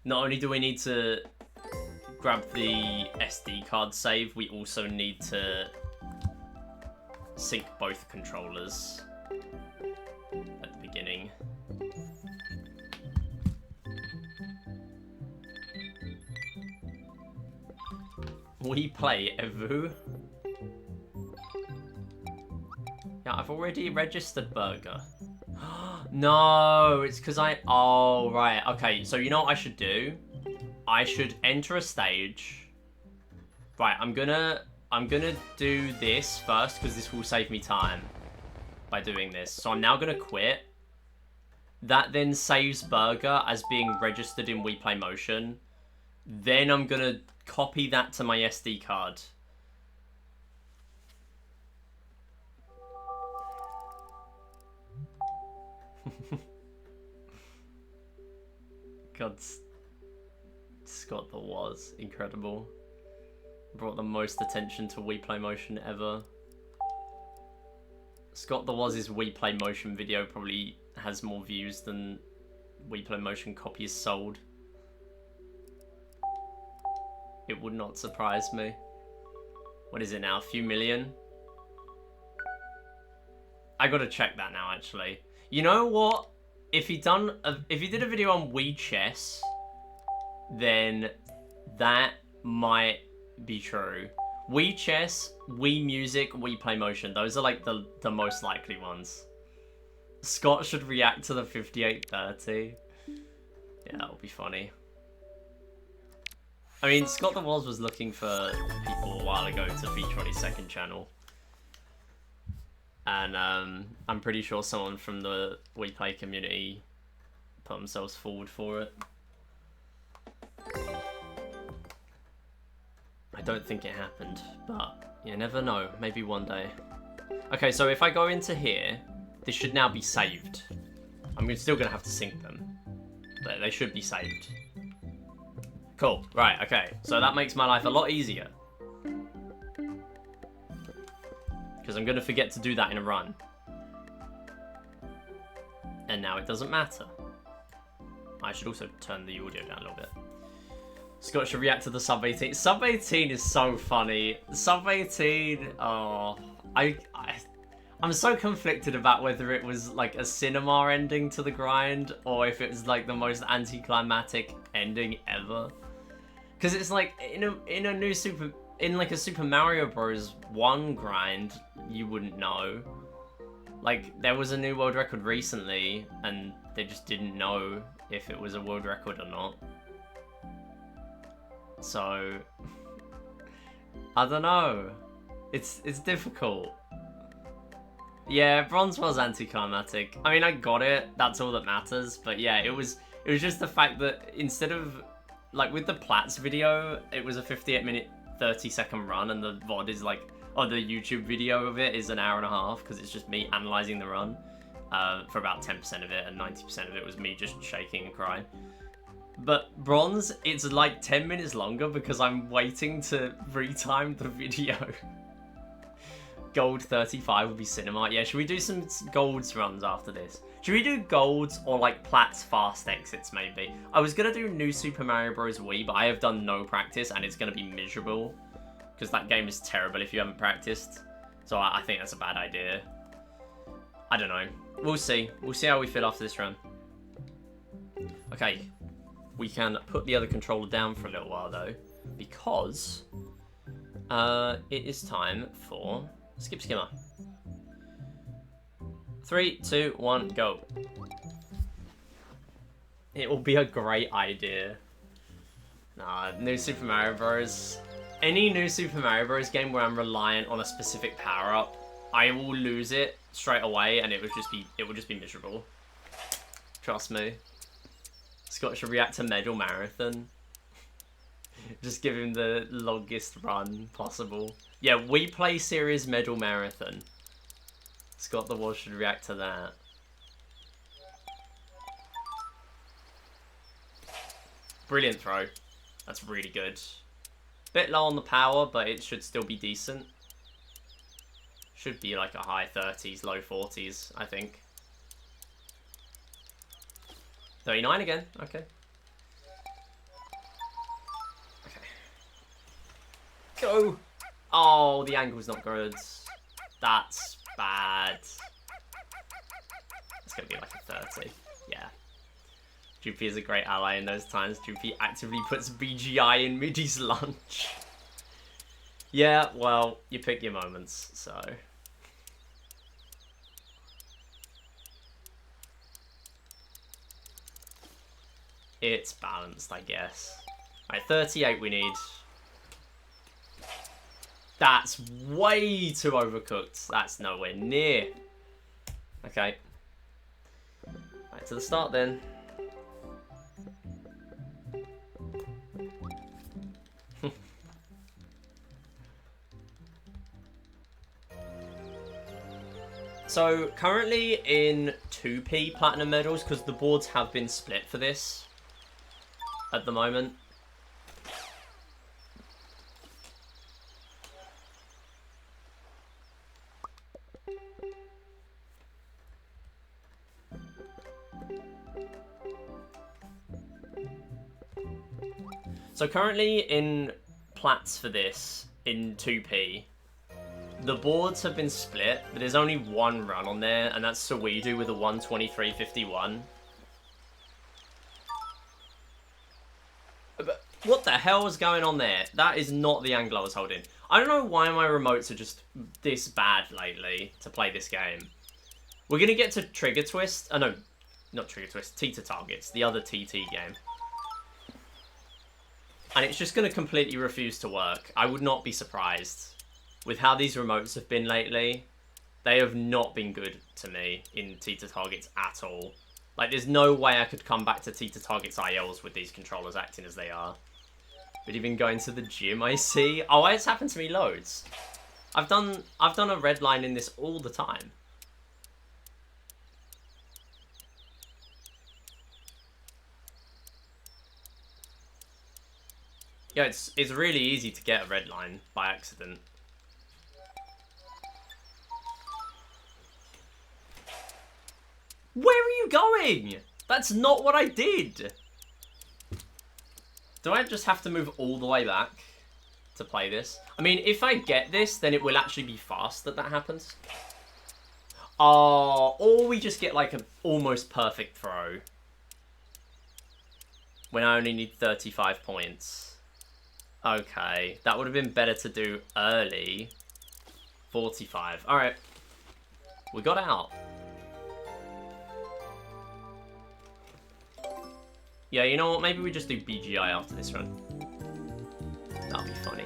Not only do we need to grab the SD card save, we also need to sync both controllers at the beginning. We play Evu. Yeah, I've already registered Burger. No, it's because oh, right. Okay, so you know what I should do? I should enter a stage. Right, I'm gonna do this first because this will save me time by doing this. So I'm now gonna quit. That then saves Burger as being registered in Wii Play Motion. Then I'm gonna copy that to my SD card. God, Scott the Was incredible. Brought the most attention to Wii Play Motion ever. Scott the Was' Wii Play Motion video probably has more views than Wii Play Motion copies sold. It would not surprise me. What is it now? A few million? I gotta check that now, actually. You know what? If he did a video on Wii Chess, then that might be true. Wii Chess, Wii Music, Wii Play Motion. Those are like the most likely ones. Scott should react to the 5830. Yeah, that'll be funny. I mean, Scott the Was was looking for people a while ago to feature on his second channel. And I'm pretty sure someone from the Wii Play community put themselves forward for it. I don't think it happened, but you never know. Maybe one day. Okay, so if I go into here, this should now be saved. I'm still going to have to sync them, but they should be saved. Cool. Right, okay. So that makes my life a lot easier. Because I'm going to forget to do that in a run. And now it doesn't matter. I should also turn the audio down a little bit. Scott should react to the Sub 18. Sub 18 is so funny. Sub 18, oh... I'm so conflicted about whether it was like a cinema ending to the grind or if it was like the most anticlimactic ending ever. Because it's like, in a new Super... In like a Super Mario Bros. 1 grind, you wouldn't know. Like, there was a new world record recently, and they just didn't know if it was a world record or not. So, I don't know. It's difficult. Yeah, bronze was anticlimactic. I mean, I got it. That's all that matters. But yeah, it was just the fact that instead of like with the Plats video, it was a 58-minute 30-second run, and the VOD is like, or the YouTube video of it is an hour and a half because it's just me analyzing the run for about 10% of it, and 90% of it was me just shaking and crying. But bronze, it's like 10 minutes longer because I'm waiting to retime the video. Gold 35 will be cinema. Yeah, should we do some golds runs after this? Should we do golds or like Platts fast exits maybe? I was going to do New Super Mario Bros. Wii, but I have done no practice and it's going to be miserable. Because that game is terrible if you haven't practiced. So I think that's a bad idea. I don't know. We'll see. We'll see how we feel after this run. Okay. We can put the other controller down for a little while though. Because it is time for Skip Skimmer. 3, 2, 1, go. It will be a great idea. Nah, New Super Mario Bros. Any New Super Mario Bros. Game where I'm reliant on a specific power-up, I will lose it straight away, and it would just be miserable. Trust me. Scott should react to Medal Marathon. Just give him the longest run possible. Yeah, Wii Play Series Medal Marathon. Scott the Wall should react to that. Brilliant throw. That's really good. Bit low on the power, but it should still be decent. Should be like a high 30s, low 40s, I think. 39 again, okay. Okay. Go! Oh, the angle's not good. That's bad. It's gonna be like a 30, yeah. Droopy is a great ally in those times. Droopy actively puts BGI in Moody's lunch. Yeah, well, you pick your moments, so... It's balanced, I guess. Alright, 38 we need. That's way too overcooked. That's nowhere near. Okay. Right, to the start then. So, currently in 2p Platinum Medals, because the boards have been split for this at the moment. So currently in Plats for this, in 2p, the boards have been split, but there's only one run on there, and that's Saweedu with a 123.51. But what the hell is going on there? That is not the angle I was holding. I don't know why my remotes are just this bad lately to play this game. We're going to get to Trigger Twist. Oh no, not Trigger Twist, Teeter Targets, the other TT game. And it's just going to completely refuse to work. I would not be surprised. With how these remotes have been lately, they have not been good to me in Teeter Targets at all. Like, there's no way I could come back to Teeter Targets ILs with these controllers acting as they are. But even going to the gym, I see. Oh, it's happened to me loads. I've done a red line in this all the time. Yeah, it's really easy to get a red line by accident. Where are you going? That's not what I did. Do I just have to move all the way back to play this? I mean, if I get this, then it will actually be fast that happens. Oh, or we just get like an almost perfect throw. When I only need 35 points. Okay, that would have been better to do early. 45. Alright. We got out. Yeah, you know what? Maybe we just do BGI after this run. That'll be funny.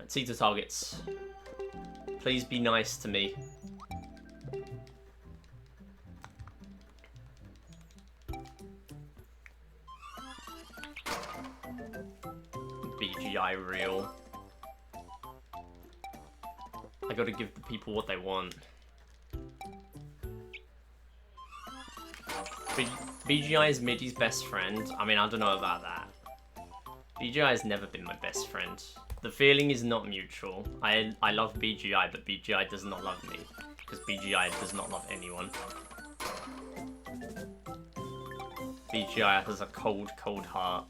Teeter Targets. Please be nice to me. BGI real. I gotta give the people what they want. BGI is Middy's best friend. I mean, I don't know about that. BGI has never been my best friend. The feeling is not mutual. I love BGI, but BGI does not love me. Because BGI does not love anyone. BGI has a cold, cold heart.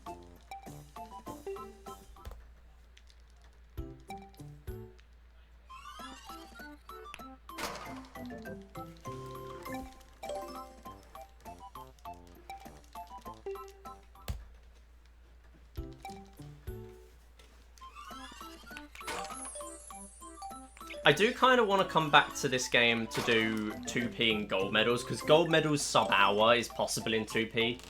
I do kind of want to come back to this game to do 2p and gold medals, because gold medals sub-hour is possible in 2p.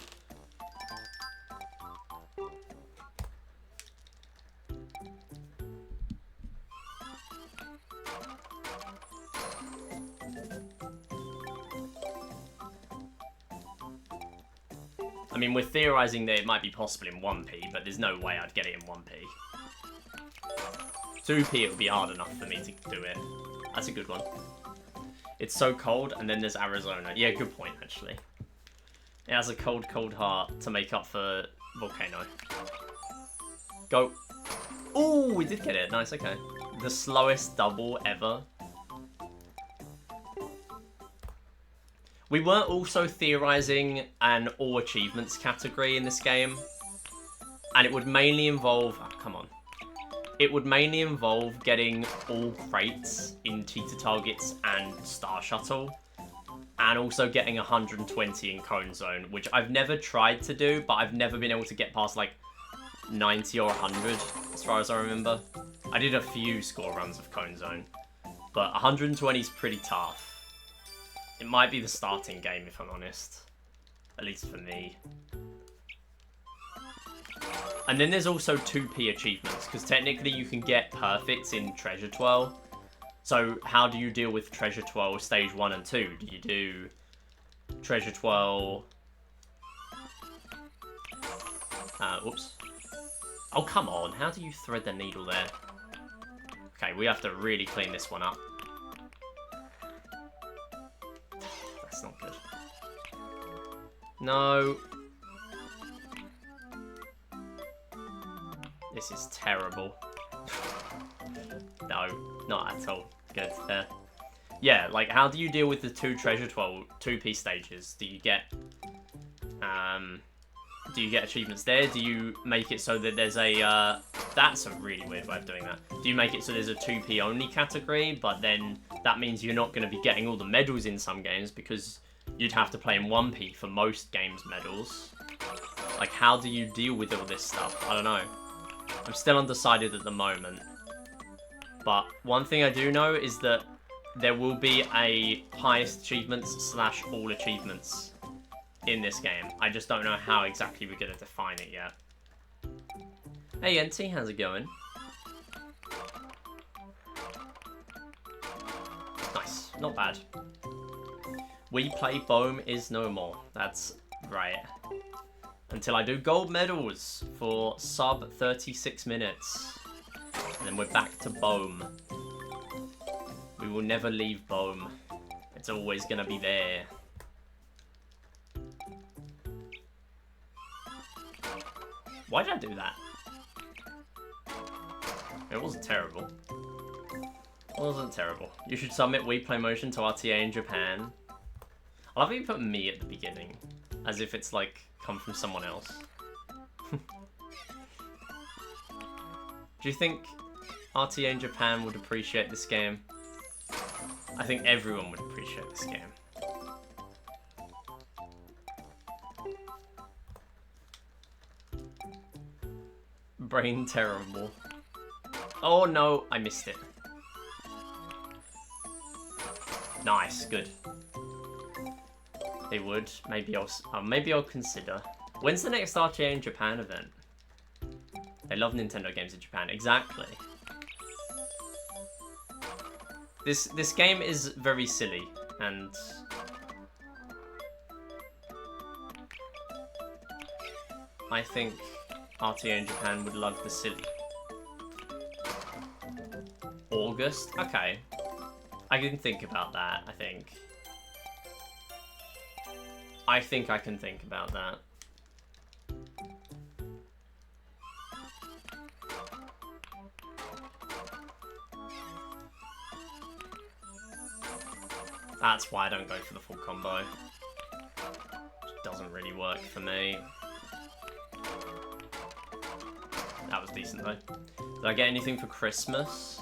I mean, we're theorizing that it might be possible in 1p, but there's no way I'd get it in 1p. 2p, it would be hard enough for me to do it. That's a good one. It's so cold, and then there's Arizona. Yeah, good point, actually. It has a cold, cold heart to make up for Volcano. Go. Ooh, we did get it. Nice, okay. The slowest double ever. We were also theorizing an all achievements category in this game. And it would mainly involve... Oh, come on. It would mainly involve getting all crates in Cheetah Targets and Star Shuttle. And also getting 120 in Cone Zone, which I've never tried to do, but I've never been able to get past, like, 90 or 100, as far as I remember. I did a few score runs of Cone Zone, but 120 is pretty tough. It might be the starting game, if I'm honest. At least for me. And then there's also 2p achievements, because technically you can get perfects in Treasure Twirl. So how do you deal with Treasure Twirl Stage 1 and 2? Do you do Treasure Twirl... Oops. Oh, come on. How do you thread the needle there? Okay, we have to really clean this one up. That's not good. No. This is terrible. No, not at all. Good. Yeah, like, how do you deal with the 2 Treasure Twirl 2p stages? Do you get achievements there? Do you make it so that there's a, that's a really weird way of doing that. Do you make it so there's a 2p only category, but then that means you're not going to be getting all the medals in some games because you'd have to play in 1p for most games medals? Like, how do you deal with all this stuff? I don't know. I'm still undecided at the moment. But one thing I do know is that there will be a highest achievements / all achievements in this game. I just don't know how exactly we're going to define it yet. Hey NT, how's it going? Nice, not bad. Wii Play Boom is no more. That's right. Until I do gold medals for sub 36 minutes. And then we're back to Boom. We will never leave Boom. It's always gonna be there. Why did I do that? It wasn't terrible. It wasn't terrible. You should submit Wii Play Motion to RTA in Japan. I love how you put me at the beginning. As if it's like, come from someone else. Do you think RTA in Japan would appreciate this game? I think everyone would appreciate this game. Brain terrible. Oh no, I missed it. Nice, good. They would. Maybe I'll consider. When's the next RTA in Japan event? They love Nintendo games in Japan. Exactly. This game is very silly, and I think RTA in Japan would love the silly. August? Okay. I can think about that, I think. I think I can think about that. That's why I don't go for the full combo. It doesn't really work for me. That was decent though. Did I get anything for Christmas?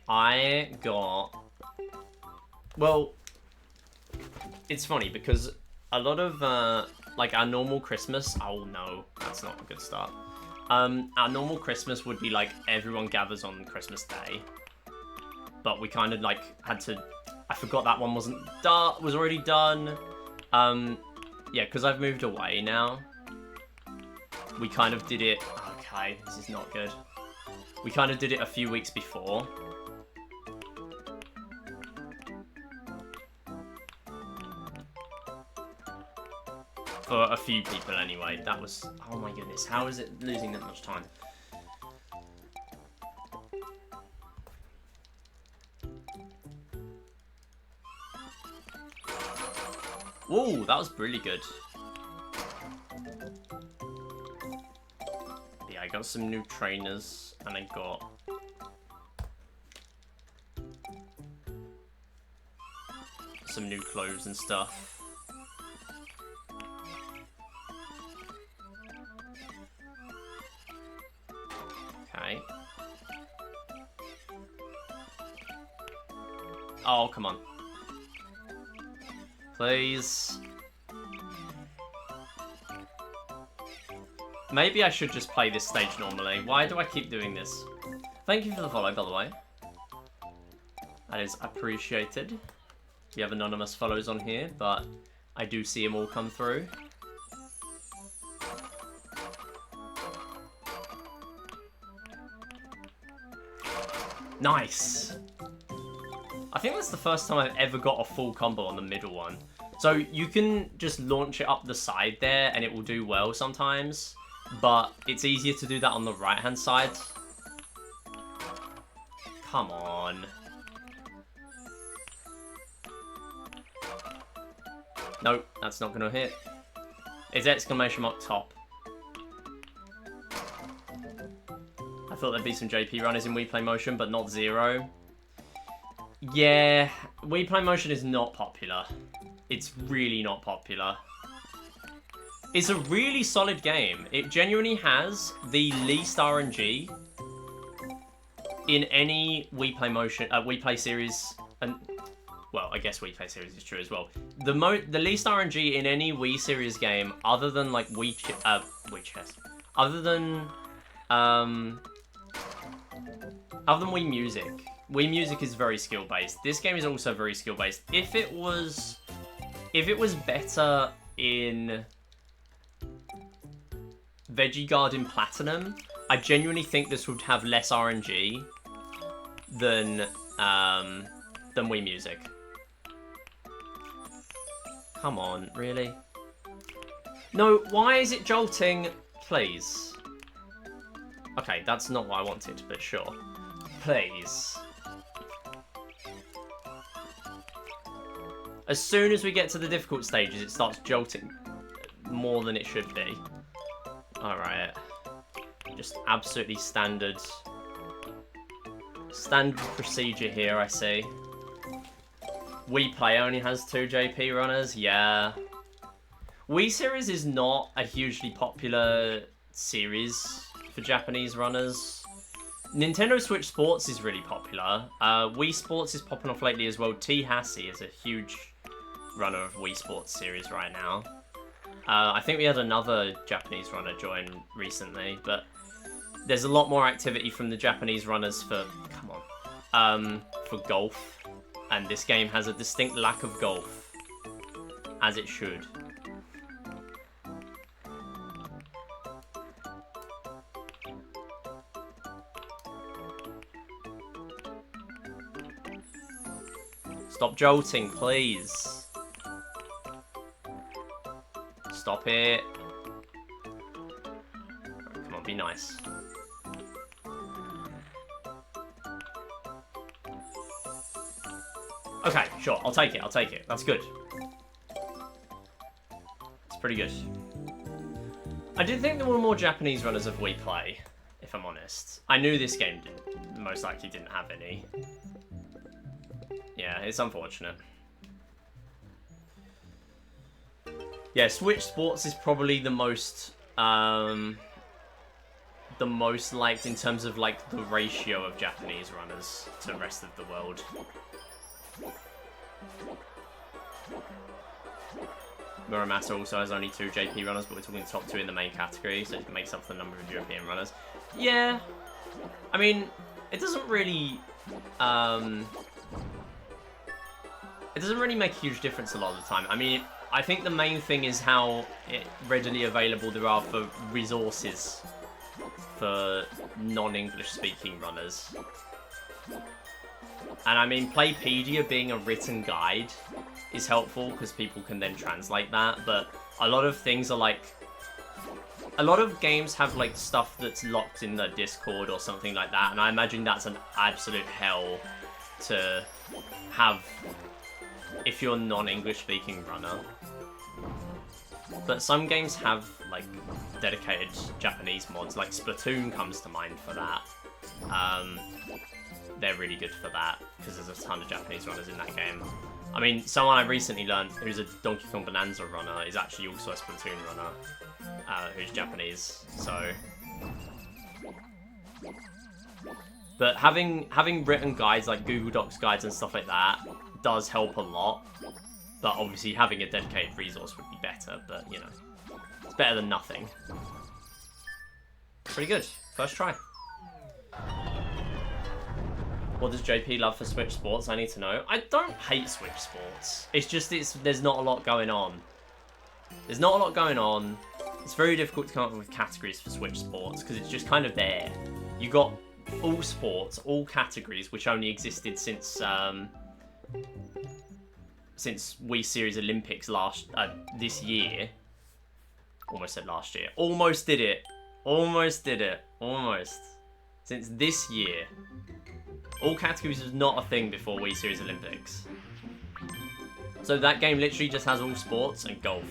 I got... Well, it's funny because a lot of, like our normal Christmas... Oh no, that's not a good start. Our normal Christmas would be like everyone gathers on Christmas Day. But we kind of like had to... I forgot that one was already done. Yeah, because I've moved away now. We kind of did it... Okay, this is not good. We kind of did it a few weeks before. For a few people anyway. That was... Oh my goodness, how is it losing that much time? Whoa, that was really good. Yeah, I got some new trainers, and I got... some new clothes and stuff. Okay. Oh, come on. Please. Maybe I should just play this stage normally. Why do I keep doing this? Thank you for the follow, by the way. That is appreciated. We have anonymous follows on here, but I do see them all come through. Nice! I think that's the first time I've ever got a full combo on the middle one. So you can just launch it up the side there and it will do well sometimes, but it's easier to do that on the right hand side. Come on. Nope, that's not gonna hit. It's exclamation mark top. I thought there'd be some JP runners in Wii Play Motion, but not zero. Yeah, Wii Play Motion is not popular. It's really not popular. It's a really solid game. It genuinely has the least RNG in any Wii Play Motion, Wii Play series, and well, I guess Wii Play series is true as well. The least RNG in any Wii series game, other than like Wii Chess, other than Wii Music. Wii Music is very skill-based. This game is also very skill-based. If it was better in Veggie Garden Platinum, I genuinely think this would have less RNG than Wii Music. Come on, really? No, why is it jolting? Please. Okay, that's not what I wanted, but sure. Please. As soon as we get to the difficult stages, it starts jolting more than it should be. Alright. Just absolutely standard procedure here, I see. Wii Play only has 2 JP runners, yeah. Wii Series is not a hugely popular series for Japanese runners. Nintendo Switch Sports is really popular. Wii Sports is popping off lately as well. T. Hassie is a huge runner of Wii Sports series right now. I think we had another Japanese runner join recently, but there's a lot more activity from the Japanese runners for, come on, for golf. And this game has a distinct lack of golf, as it should. Stop jolting, please. Stop it. Come on, be nice. Okay, sure, I'll take it, I'll take it. That's good. It's pretty good. I did think there were more Japanese runners of Wii Play, if I'm honest. I knew this game most likely didn't have any. Yeah, it's unfortunate. Yeah, Switch Sports is probably the most liked in terms of like the ratio of Japanese runners to the rest of the world. Muramasa also has only 2 JP runners, but we're talking the top 2 in the main category, so it makes up the number of European runners. Yeah, I mean, it doesn't really make a huge difference a lot of the time. I mean, I think the main thing is how readily available there are for resources for non-English speaking runners. And I mean, Playpedia being a written guide is helpful because people can then translate that, but a lot of things are like... A lot of games have like stuff that's locked in the Discord or something like that, and I imagine that's an absolute hell to have if you're a non-English speaking runner. But some games have like dedicated Japanese mods, like Splatoon comes to mind for that. They're really good for that because there's a ton of Japanese runners in that game. I mean, someone I recently learned who's a Donkey Kong Bonanza runner is actually also a Splatoon runner, who's Japanese, so... But having written guides, like Google Docs guides and stuff like that, does help a lot. But obviously having a dedicated resource would be better, but, you know, it's better than nothing. Pretty good. First try. What does JP love for Switch Sports? I need to know. I don't hate Switch Sports. It's just there's not a lot going on. There's not a lot going on. It's very difficult to come up with categories for Switch Sports because it's just kind of there. You got all sports, all categories, which only existed since Wii Series Olympics this year. Almost said last year. Almost did it. Almost did it. Almost. Since this year. All categories was not a thing before Wii Series Olympics. So that game literally just has all sports and golf.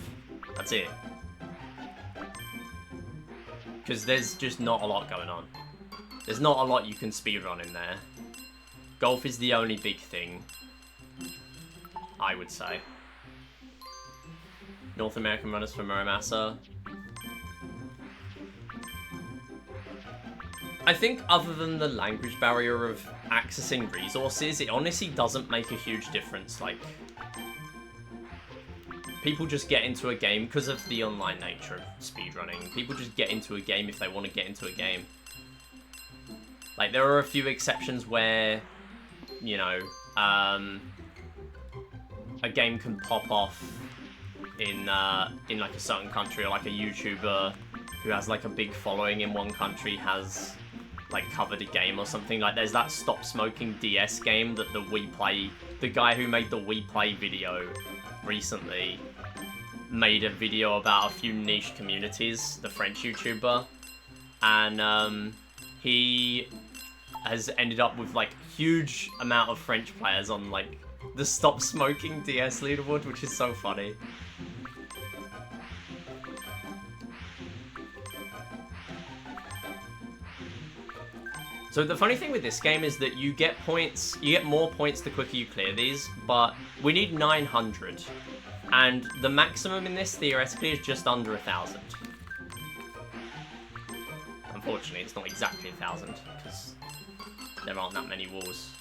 That's it. Because there's just not a lot going on. There's not a lot you can speedrun in there. Golf is the only big thing, I would say. North American runners for Muramasa. I think other than the language barrier of accessing resources, it honestly doesn't make a huge difference. Like, people just get into a game because of the online nature of speedrunning. People just get into a game if they want to get into a game. Like, there are a few exceptions where, you know, a game can pop off in like a certain country, or like a YouTuber who has like a big following in one country has like covered a game or something. Like there's that Stop Smoking DS game that the guy who made the Wii Play video recently made a video about a few niche communities, the French YouTuber, and he has ended up with like huge amount of French players on like the Stop Smoking DS leaderboard, which is so funny. So the funny thing with this game is that you get more points the quicker you clear these, but we need 900. And the maximum in this, theoretically, is just under 1,000. Unfortunately, it's not exactly 1,000, because there aren't that many walls.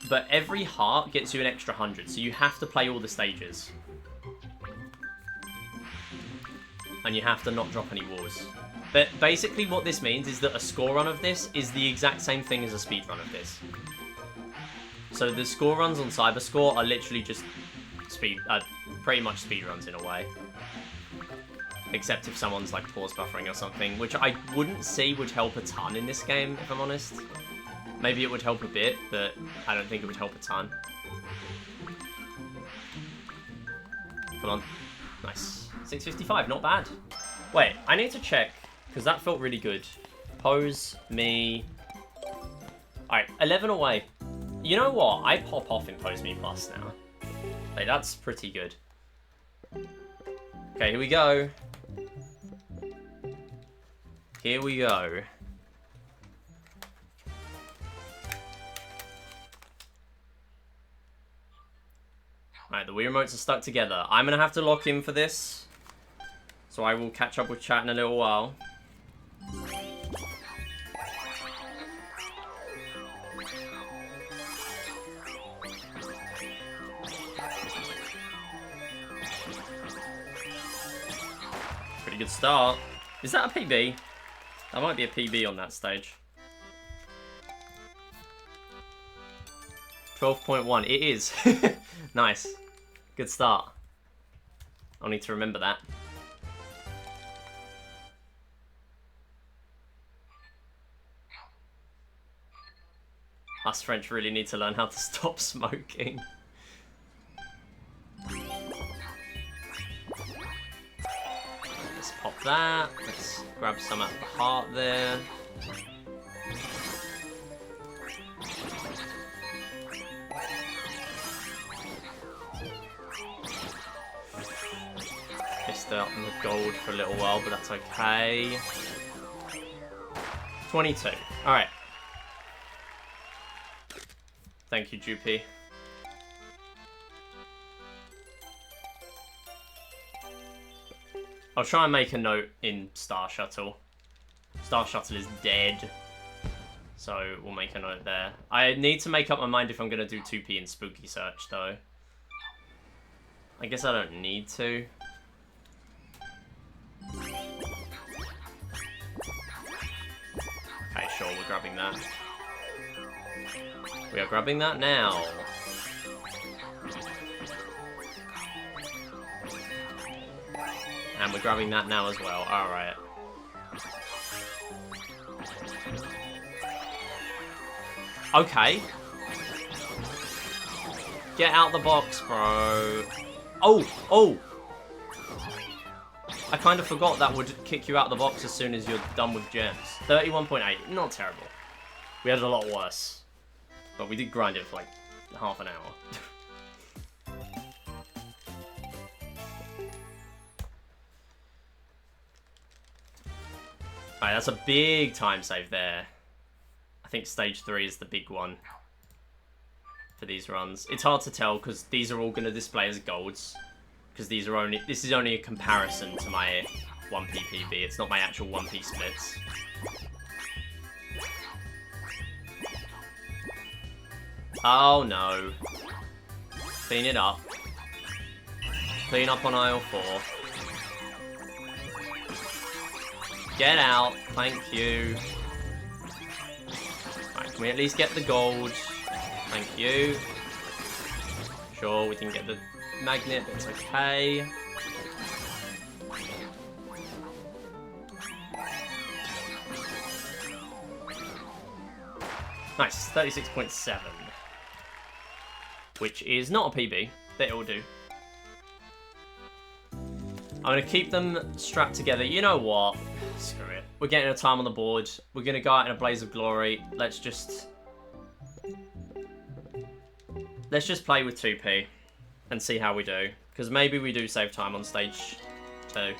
But every heart gets you an extra 100, so you have to play all the stages. And you have to not drop any walls. But basically what this means is that a score run of this is the exact same thing as a speed run of this. So the score runs on Cyberscore are literally just pretty much speed runs in a way. Except if someone's like pause buffering or something, which I wouldn't say would help a ton in this game, if I'm honest. Maybe it would help a bit, but I don't think it would help a ton. Come on. Nice. 655, not bad. Wait, I need to check, because that felt really good. Pose, me... Alright, 11 away. You know what? I pop off in Pose Me Plus now. Like, that's pretty good. Okay, here we go. Here we go. Alright, the Wii remotes are stuck together. I'm going to have to lock in for this. So I will catch up with chat in a little while. Pretty good start. Is that a PB? That might be a PB on that stage. 12.1. It is. Nice. Good start. I'll need to remember that. Us French really need to learn how to stop smoking. Let's pop that. Let's grab some out of the heart there. Missed out on the gold for a little while, but that's okay. 22. Alright. Thank you, Jupi. I'll try and make a note in Star Shuttle. Star Shuttle is dead. So we'll make a note there. I need to make up my mind if I'm going to do 2P in Spooky Search, though. I guess I don't need to. Okay, sure, we're grabbing that. We are grabbing that now. And we're grabbing that now as well. Alright. Okay. Get out the box, bro. Oh! Oh! I kind of forgot that would kick you out of the box as soon as you're done with gems. 31.8. Not terrible. We had a lot worse. But we did grind it for like half an hour. Alright, that's a big time save there. I think stage 3 is the big one for these runs. It's hard to tell because these are all going to display as golds. Because this is only a comparison to my 1P PB. It's not my actual 1P splits. Oh no. Clean it up. Clean up on aisle 4. Get out. Thank you. Right, can we at least get the gold? Thank you. Sure, we didn't get the magnet, but it's okay. Nice, 36.7. Which is not a PB, but it will do. I'm going to keep them strapped together. You know what? Screw it. We're getting a time on the board. We're going to go out in a blaze of glory. Let's just play with 2P and see how we do. Because maybe we do save time on stage 2. Okay,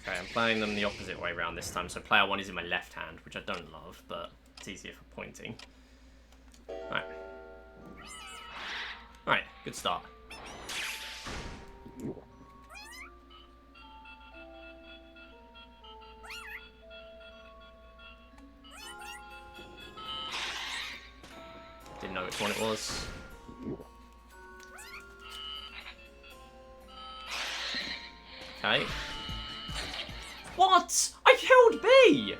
I'm playing them the opposite way around this time. So player 1 is in my left hand, which I don't love, but it's easier for pointing. Alright. Alright, good start. Didn't know which one it was. Okay. What? I held B!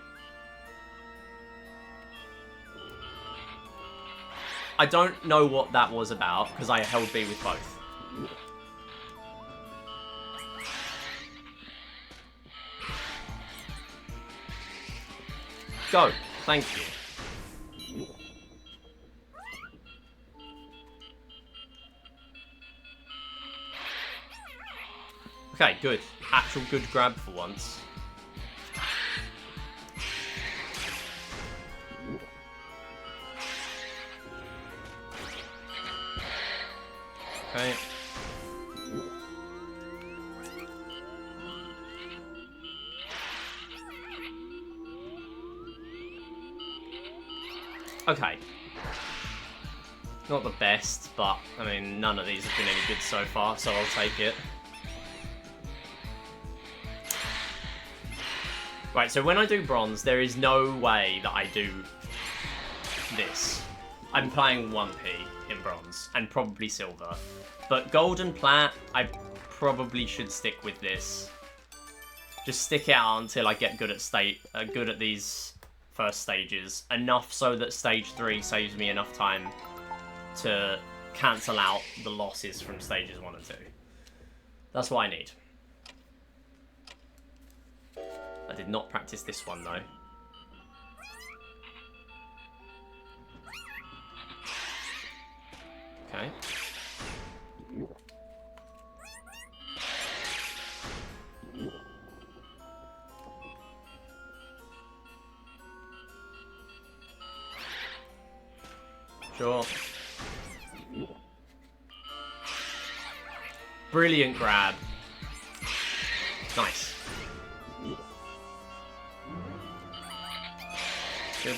I don't know what that was about, because I held B with both. Go. Thank you. Okay, good. Actual good grab for once. Okay. Okay. Not the best, but, I mean, none of these have been any good so far, so I'll take it. Right, so when I do bronze, there is no way that I do this. I'm playing 1P in bronze, and probably silver. But gold and plat, I probably should stick with this. Just stick it out until I get good at these first stages. Enough so that stage 3 saves me enough time to cancel out the losses from stages 1 and 2. That's what I need. I did not practice this one, though. Okay. Sure. Brilliant grab. Nice. Good.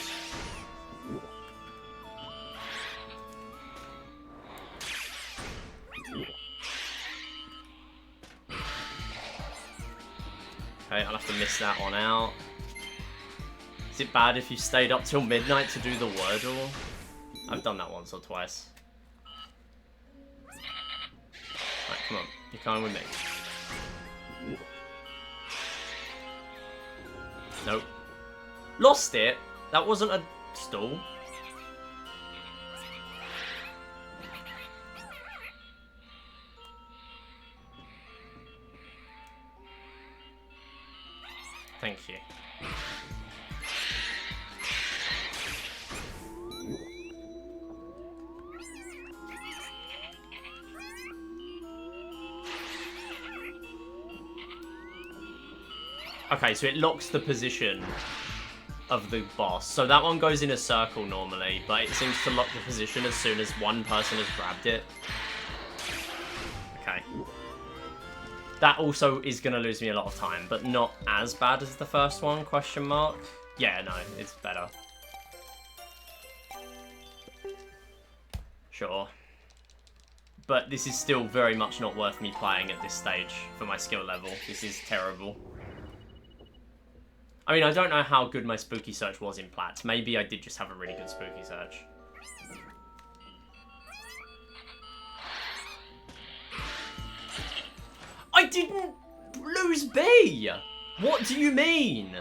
Okay, I'll have to miss that one out. Is it bad if you stayed up till midnight to do the Wordle? I've done that once or twice. Right, come on. You're coming with me. Nope. Lost it? That wasn't a stall. Thank you. Okay, so it locks the position of the boss. So that one goes in a circle normally, but it seems to lock the position as soon as one person has grabbed it. Okay. That also is going to lose me a lot of time, but not as bad as the first one, question mark. Yeah, no, it's better. Sure. But this is still very much not worth me playing at this stage for my skill level. This is terrible. I mean, I don't know how good my spooky search was in Plats. Maybe I did just have a really good spooky search. I didn't lose B! What do you mean?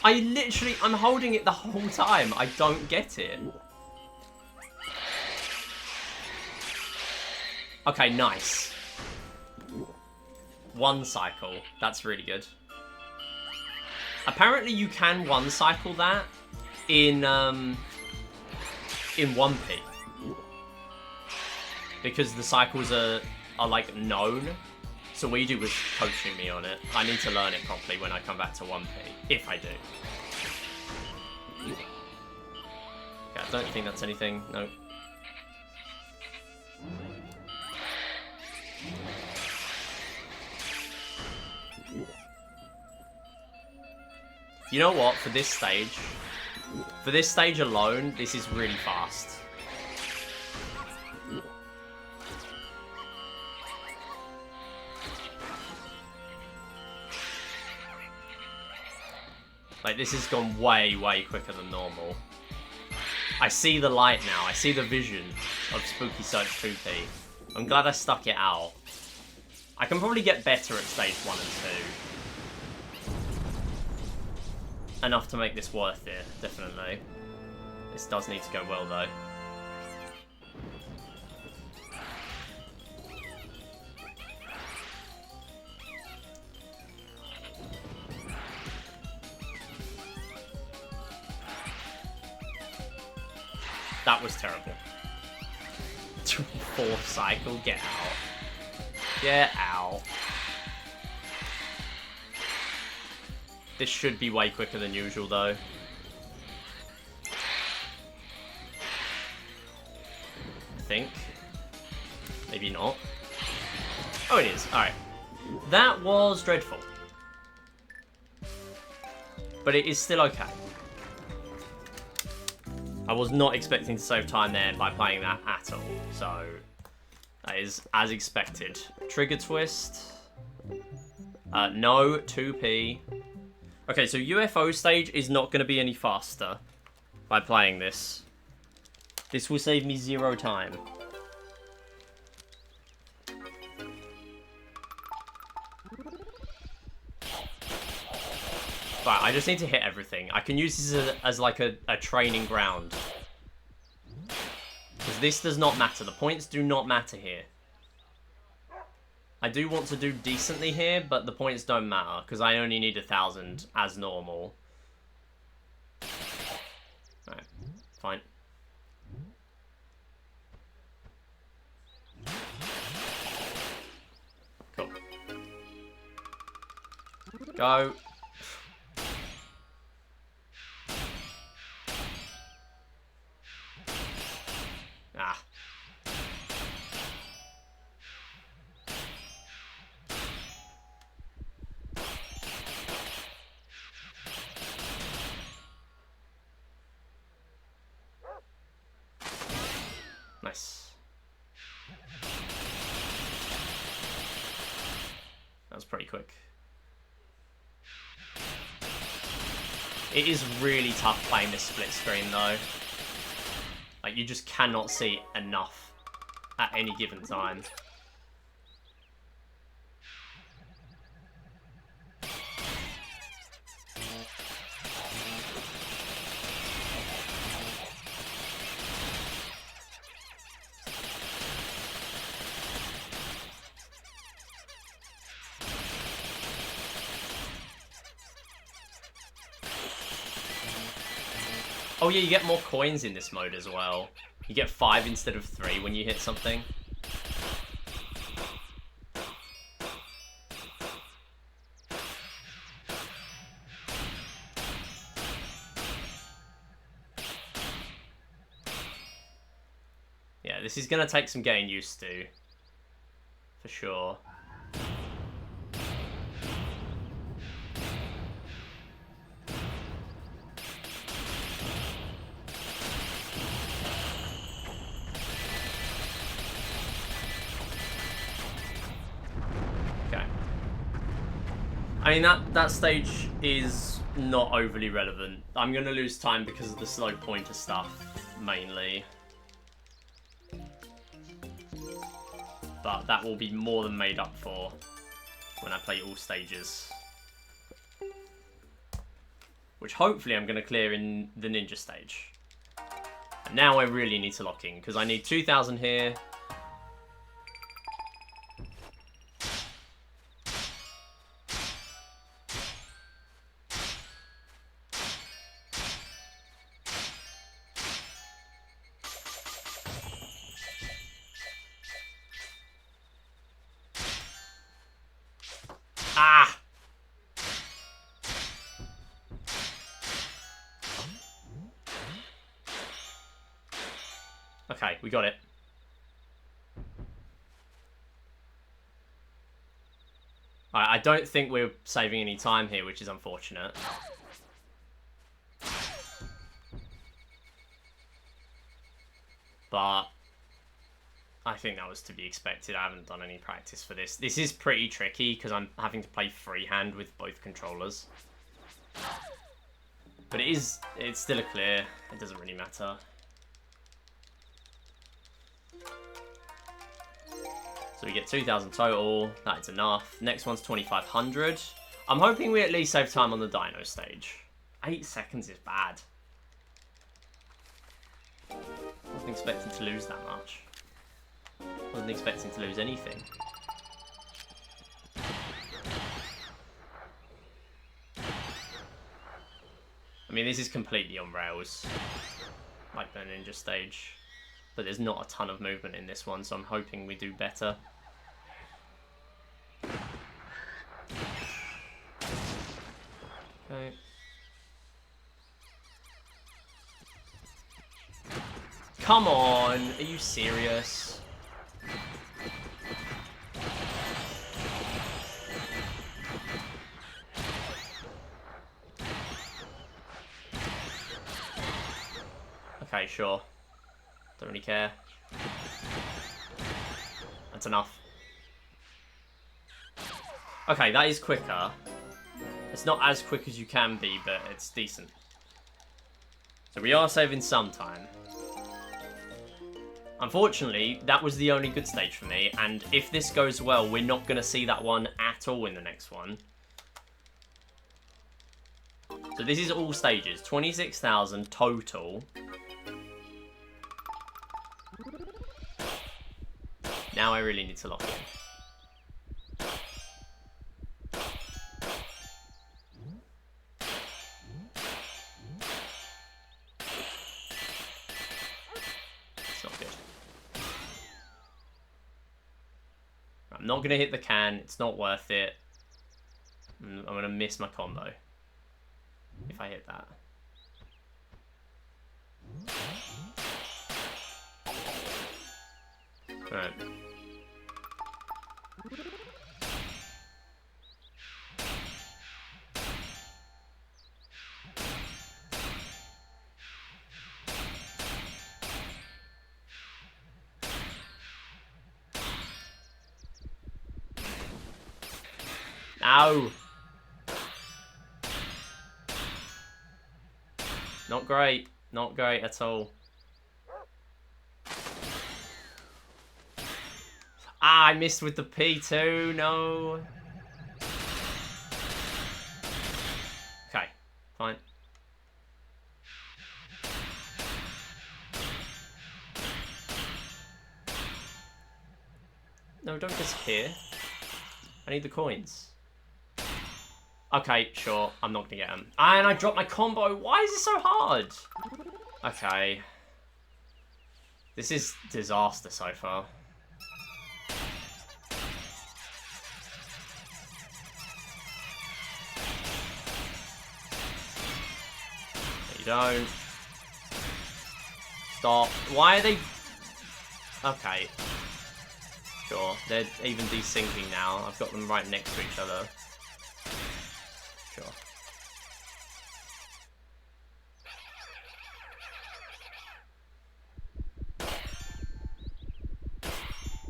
I'm holding it the whole time. I don't get it. Okay, nice. One cycle. That's really good. Apparently you can one cycle that in 1P. Because the cycles are like known. So Weedu was coaching me on it. I need to learn it properly when I come back to 1P. If I do. Okay, I don't think that's anything. No. You know what? For this stage alone, this is really fast. Like, this has gone way, way quicker than normal. I see the light now. I see the vision of Spooky Search 2P. I'm glad I stuck it out. I can probably get better at stage 1 and 2. Enough to make this worth it, definitely. This does need to go well, though. That was terrible. Fourth cycle, get out. Get out. This should be way quicker than usual, though. I think. Maybe not. Oh, it is. Alright. That was dreadful. But it is still okay. I was not expecting to save time there by playing that at all. So, that is as expected. Trigger twist. No, 2P. Okay, so UFO stage is not going to be any faster by playing this. This will save me 0 time. Right, I just need to hit everything. I can use this as like a training ground. Because this does not matter. The points do not matter here. I do want to do decently here, but the points don't matter, because I only need 1,000 as normal. Alright, fine. Go. Ah. Nice. That was pretty quick. It is really tough playing this split screen though. Like, you just cannot see enough at any given time. Oh yeah, you get more coins in this mode as well. You get 5 instead of 3 when you hit something. Yeah, this is going to take some getting used to. For sure. I mean, that stage is not overly relevant. I'm going to lose time because of the slow pointer stuff, mainly. But that will be more than made up for when I play all stages. Which hopefully I'm going to clear in the ninja stage. And now I really need to lock in, because I need 2,000 here. Ah! Okay, we got it. Alright, I don't think we're saving any time here, which is unfortunate. But I think that was to be expected. I haven't done any practice for this. This is pretty tricky because I'm having to play freehand with both controllers. But it's still a clear. It doesn't really matter. So we get 2,000 total. That is enough. Next one's 2,500. I'm hoping we at least save time on the dino stage. 8 seconds is bad. I wasn't expecting to lose that much. I wasn't expecting to lose anything. I mean, this is completely on rails, like the ninja stage. But there's not a ton of movement in this one, so I'm hoping we do better. Okay. Come on, are you serious? Okay, sure. Don't really care. That's enough. Okay, that is quicker. It's not as quick as you can be, but it's decent. So we are saving some time. Unfortunately, that was the only good stage for me, and if this goes well, we're not going to see that one at all in the next one. So this is all stages. 26,000 total. Now I really need to lock in. It's not good. I'm not going to hit the can. It's not worth it. I'm going to miss my combo if I hit that. Alright. Ow! Not great. Not great at all. Ah, I missed with the P2. No. Okay, fine. No, don't disappear. I need the coins. Okay, sure. I'm not gonna get them. And I dropped my combo. Why is it so hard? Okay. This is disaster so far. You don't. Stop. Why are they... Okay. Sure. They're even desyncing now. I've got them right next to each other. Sure.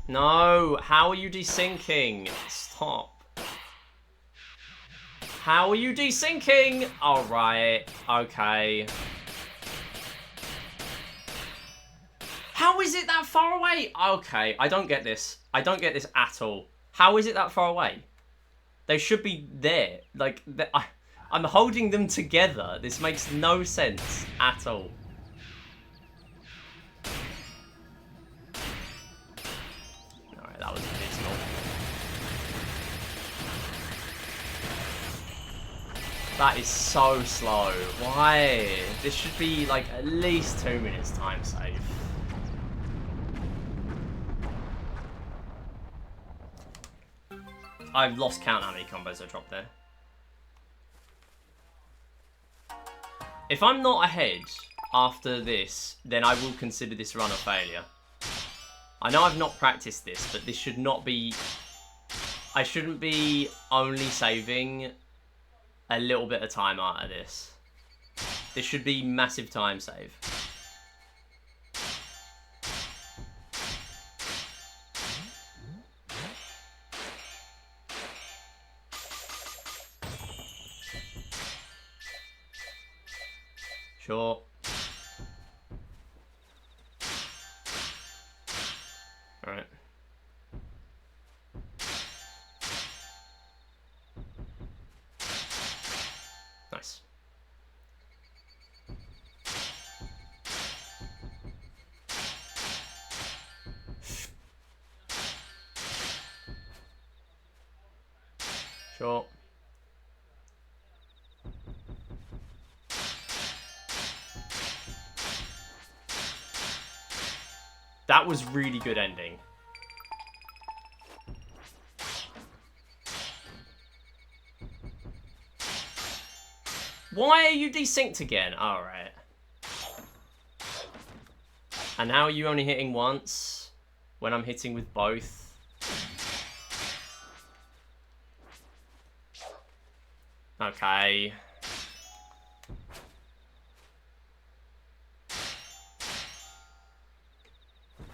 No! How are you desyncing? Stop. How are you desyncing? Alright. Okay. How is it that far away? Okay, I don't get this. I don't get this at all. How is it that far away? They should be there. Like, I'm holding them together. This makes no sense at all. Alright, that was abysmal. That is so slow. Why? This should be, like, at least 2 minutes time save. I've lost count how many combos I dropped there. If I'm not ahead after this, then I will consider this run a failure. I know I've not practiced this, but this should not be... I shouldn't be only saving a little bit of time out of this. This should be massive time save. Sure. Alright. Nice. Sure. That was really good ending. Why are you desynced again? Alright. And how are you only hitting once when I'm hitting with both? Okay.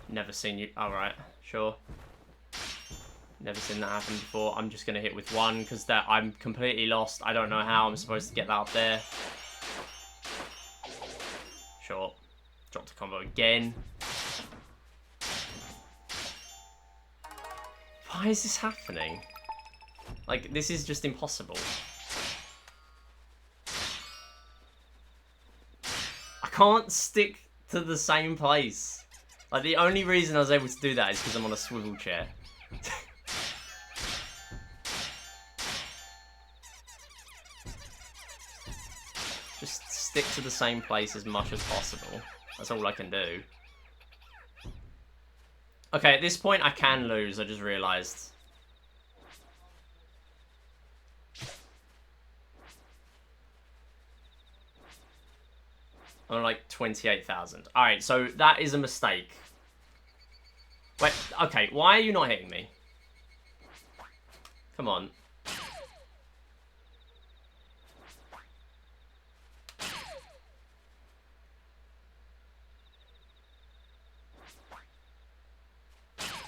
Never seen you. Alright, sure. Never seen that happen before. I'm just going to hit with one because I'm completely lost. I don't know how I'm supposed to get that up there. Sure. Dropped a combo again. Why is this happening? Like, this is just impossible. I can't stick to the same place. Like, the only reason I was able to do that is because I'm on a swivel chair. Just stick to the same place as much as possible. That's all I can do. Okay, at this point I can lose, I just realised. I'm like 28,000. Alright, so that is a mistake. Wait, okay, why are you not hitting me? Come on.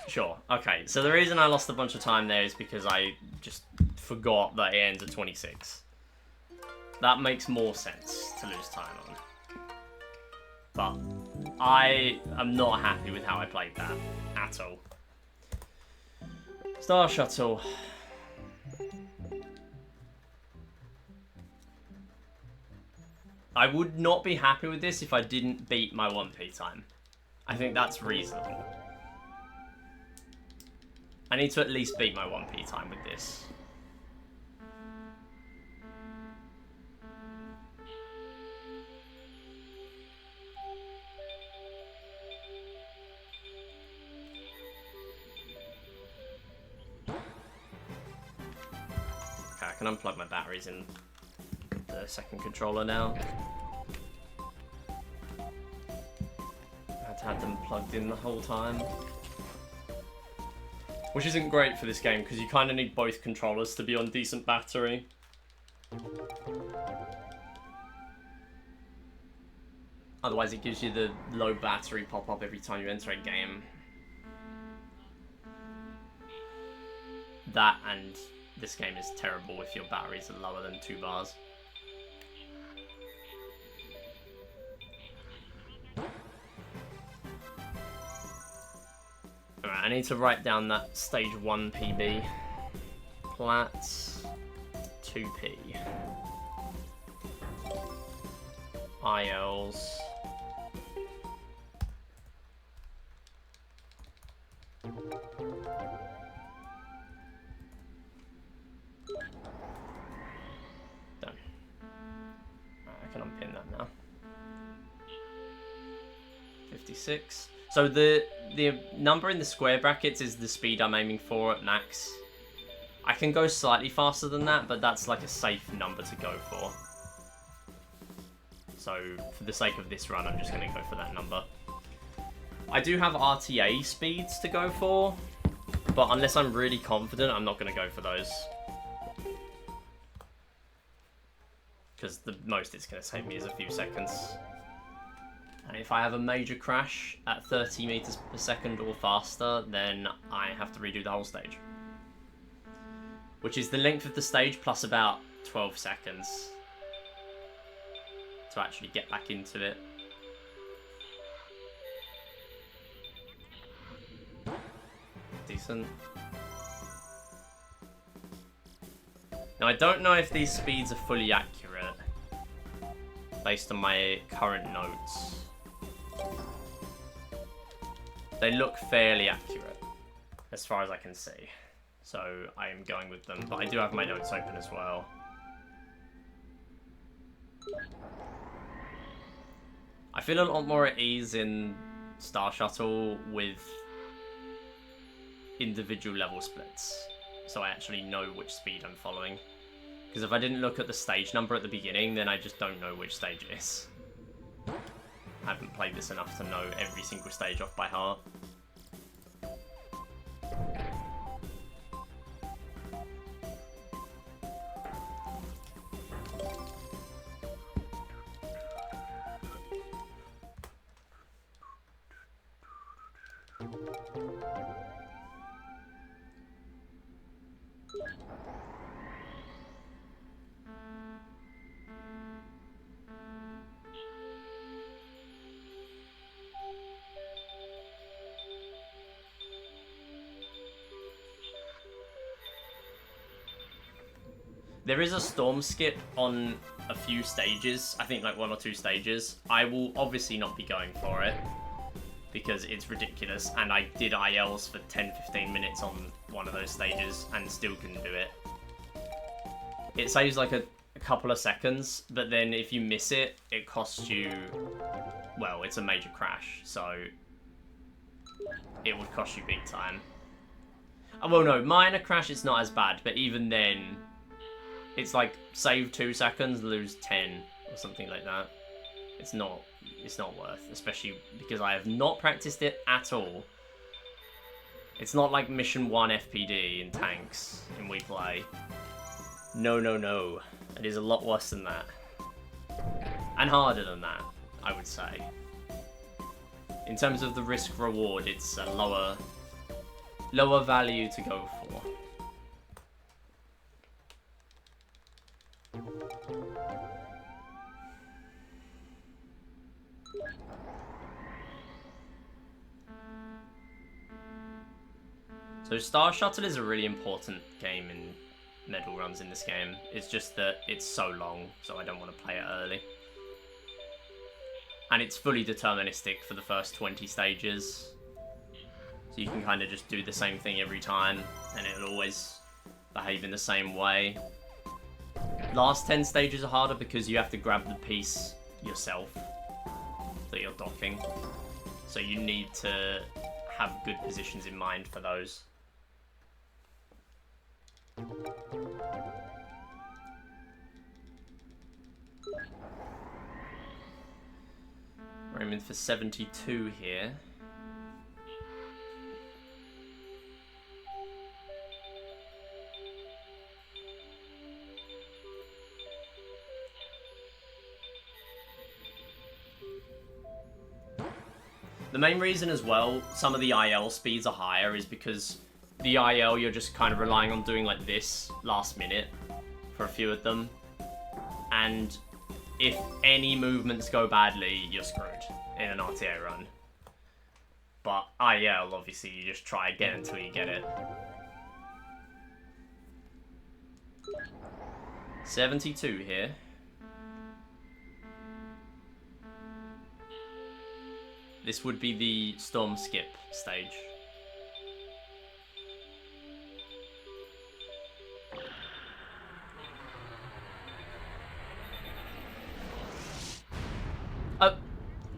Sure, okay. So the reason I lost a bunch of time there is because I just forgot that it ends at 26. That makes more sense to lose time on. But I am not happy with how I played that at all. Star Shuttle. I would not be happy with this if I didn't beat my 1p time. I think that's reasonable. I need to at least beat my 1p time with this. Okay, I can unplug my batteries in the second controller now. I had to have them plugged in the whole time. Which isn't great for this game, because you kind of need both controllers to be on decent battery. Otherwise it gives you the low battery pop-up every time you enter a game. That and this game is terrible if your batteries are lower than 2 bars. Alright, I need to write down that stage 1 PB. Plats 2P. ILs. Done. I can unpin that now. 56. So the number in the square brackets is the speed I'm aiming for at max. I can go slightly faster than that, but that's like a safe number to go for. So for the sake of this run, I'm just going to go for that number. I do have RTA speeds to go for, but unless I'm really confident, I'm not going to go for those. Because the most it's going to take me is a few seconds. And if I have a major crash at 30 meters per second or faster, then I have to redo the whole stage. Which is the length of the stage plus about 12 seconds to actually get back into it. Decent. Now I don't know if these speeds are fully accurate based on my current notes. They look fairly accurate as far as I can see. So I am going with them, but I do have my notes open as well. I feel a lot more at ease in Star Shuttle with individual level splits, so I actually know which speed I'm following. Because if I didn't look at the stage number at the beginning, then I just don't know which stage it is. I haven't played this enough to know every single stage off by heart. There is a storm skip on a few stages, I think like 1 or 2 stages. I will obviously not be going for it because it's ridiculous, and I did ILs for 10-15 minutes on one of those stages and still couldn't do it. It saves like a couple of seconds, but then if you miss it, it costs you, well, it's a major crash, so it would cost you big time. Well, no, minor crash it's not as bad, but even then, it's like save 2 seconds, lose 10 or something like that. It's not worth, especially because I have not practiced it at all. It's not like Mission 1 FPD in tanks in Wii Play. No, no, no. It is a lot worse than that. And harder than that, I would say. In terms of the risk-reward, it's a lower value to go for. So Star Shuttle is a really important game in medal runs in this game. It's just that it's so long, so I don't want to play it early. And it's fully deterministic for the first 20 stages. So you can kind of just do the same thing every time, and it'll always behave in the same way. Last 10 stages are harder because you have to grab the piece yourself that you're docking. So you need to have good positions in mind for those. We're aiming for 72 here. The main reason as well, some of the IL speeds are higher is because the IL you're just kind of relying on doing like this last minute for a few of them. And if any movements go badly, you're screwed in an RTA run. But IL, obviously, you just try again until you get it. 72 here. This would be the Storm Skip stage.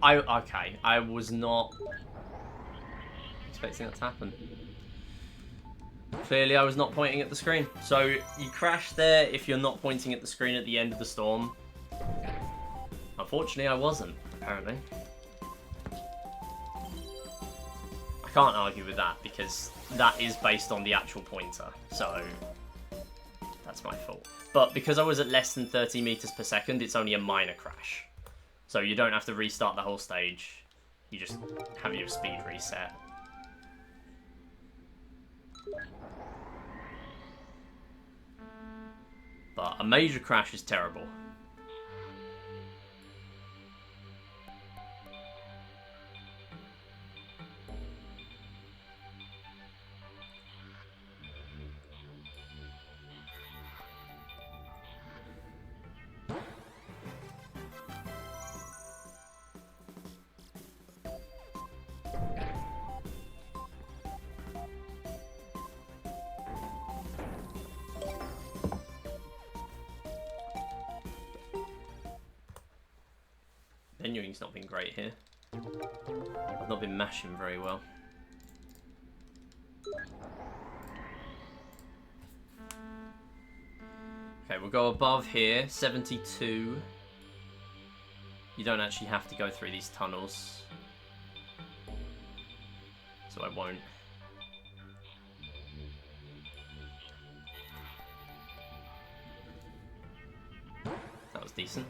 Okay, I was not expecting that to happen. Clearly I was not pointing at the screen. So you crash there if you're not pointing at the screen at the end of the storm. Unfortunately I wasn't, apparently. I can't argue with that because that is based on the actual pointer, so that's my fault. But because I was at less than 30 meters per second, it's only a minor crash. So you don't have to restart the whole stage. You just have your speed reset. But a major crash is terrible. Menuing's not been great here. I've not been mashing very well. Okay, we'll go above here, 72. You don't actually have to go through these tunnels. So I won't. That was decent.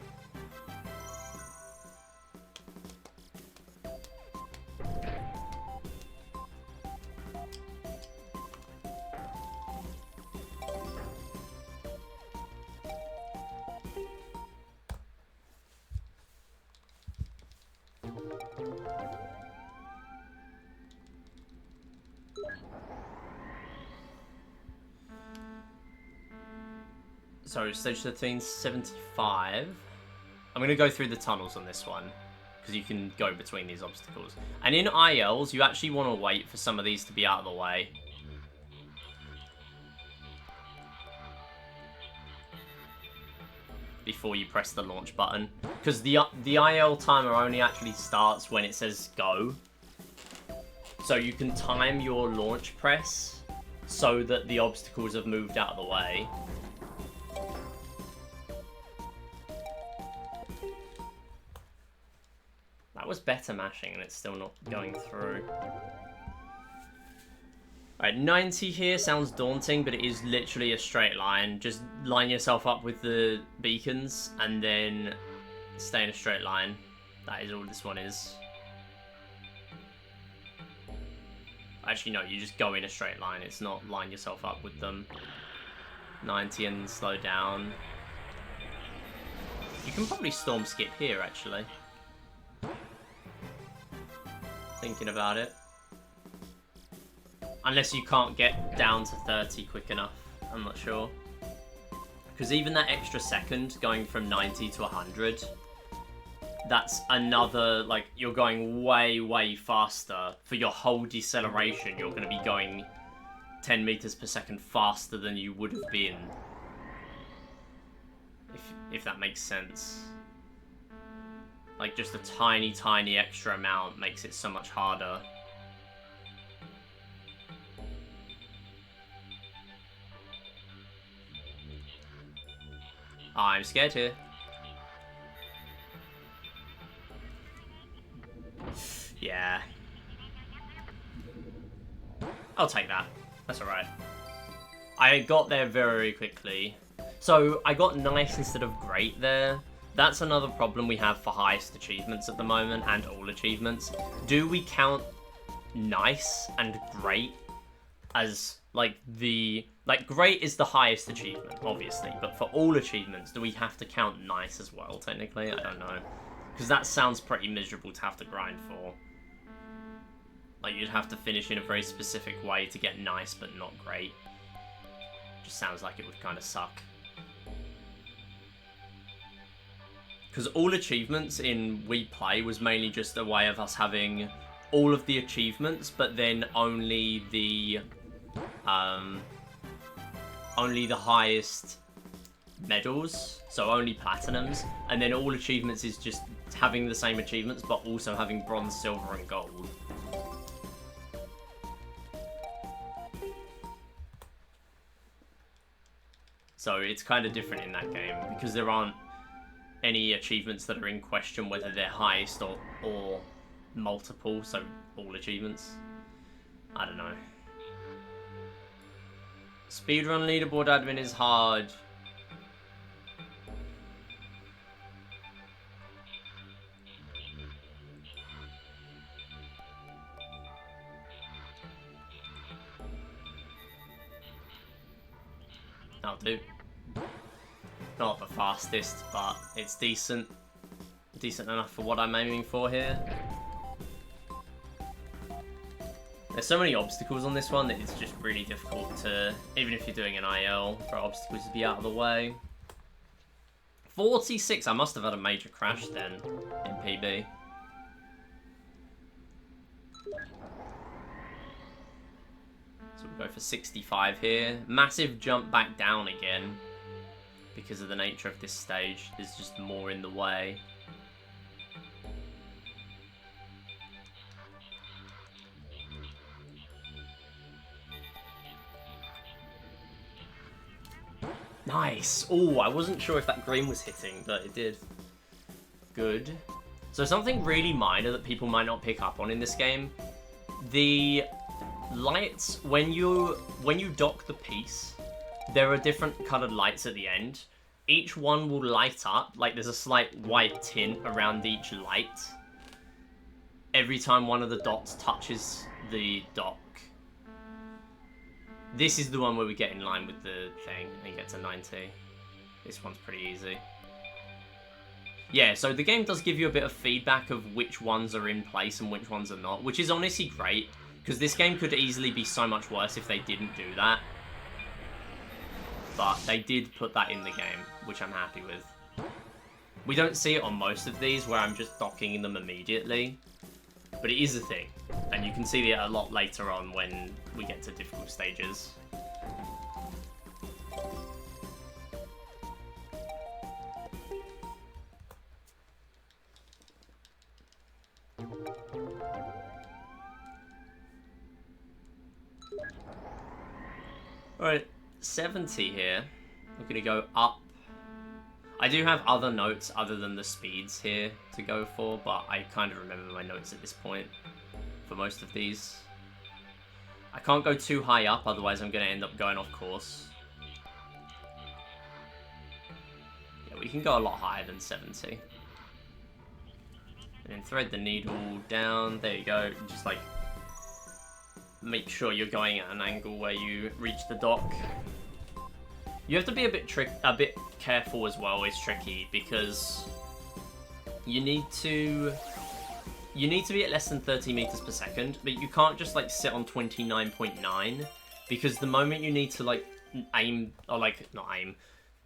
So stage 13, 75. I'm going to go through the tunnels on this one, because you can go between these obstacles. And in ILs, you actually want to wait for some of these to be out of the way. Before you press the launch button. Because the IL timer only actually starts when it says go. So you can time your launch press so that the obstacles have moved out of the way. That was better mashing, and it's still not going through. Alright, 90 here sounds daunting, but it is literally a straight line. Just line yourself up with the beacons, and then stay in a straight line. That is all this one is. Actually, no, you just go in a straight line. It's not line yourself up with them. 90 and slow down. You can probably storm skip here, actually. Thinking about it. Unless you can't get down to 30 quick enough. I'm not sure. Because even that extra second going from 90 to 100, that's another, like, you're going way, way faster. For your whole deceleration, you're going to be going 10 meters per second faster than you would have been. If that makes sense. Like, just a tiny, tiny extra amount makes it so much harder. I'm scared here. Yeah. I'll take that. That's alright. I got there very quickly. So, I got nice instead of great there. That's another problem we have for highest achievements at the moment, and all achievements. Do we count nice and great as, like, the... Like, great is the highest achievement, obviously, but for all achievements, do we have to count nice as well, technically? I don't know. Because that sounds pretty miserable to have to grind for. Like, you'd have to finish in a very specific way to get nice, but not great. Just sounds like it would kind of suck. Because all achievements in Wii Play was mainly just a way of us having all of the achievements, but then only the highest medals, so only platinums, and then all achievements is just having the same achievements, but also having bronze, silver, and gold. So it's kind of different in that game, because there aren't any achievements that are in question, whether they're highest or multiple, so all achievements. I don't know. Speedrun leaderboard admin is hard. That'll do. Not the fastest, but it's decent. Decent enough for what I'm aiming for here. There's so many obstacles on this one that it's just really difficult to, even if you're doing an IL, for obstacles to be out of the way. 46, I must have had a major crash then in PB. So we'll go for 65 here. Massive jump back down again. Because of the nature of this stage, there's just more in the way. Nice! Oh, I wasn't sure if that green was hitting, but it did. Good. So something really minor that people might not pick up on in this game. The lights, when you dock the piece, there are different coloured lights at the end. Each one will light up, like there's a slight white tint around each light. Every time one of the dots touches the dock. This is the one where we get in line with the thing and get to 90. This one's pretty easy. Yeah, so the game does give you a bit of feedback of which ones are in place and which ones are not, which is honestly great, because this game could easily be so much worse if they didn't do that. But they did put that in the game, which I'm happy with. We don't see it on most of these, where I'm just docking them immediately. But it is a thing, and you can see it a lot later on when we get to difficult stages. Alright, 70 here. We're going to go up. I do have other notes other than the speeds here to go for, but I kind of remember my notes at this point for most of these. I can't go too high up, otherwise I'm going to end up going off course. Yeah, we can go a lot higher than 70. And then thread the needle down. There you go. Just like make sure you're going at an angle where you reach the dock. You have to be a bit careful as well. It's tricky because you need to be at less than 30 meters per second, but you can't just like sit on 29.9 because the moment you need to like aim, or like not aim,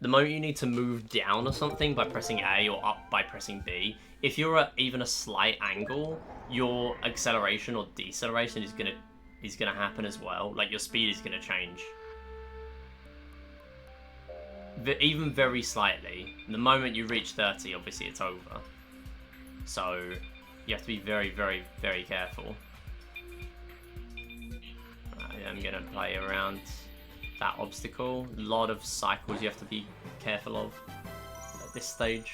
the moment you need to move down or something by pressing A or up by pressing B, if you're at even a slight angle, your acceleration or deceleration is gonna happen as well. Like your speed is gonna change. Even very slightly. The moment you reach 30, obviously it's over. So you have to be very, very, very careful. I'm gonna play around that obstacle. A lot of cycles you have to be careful of at this stage.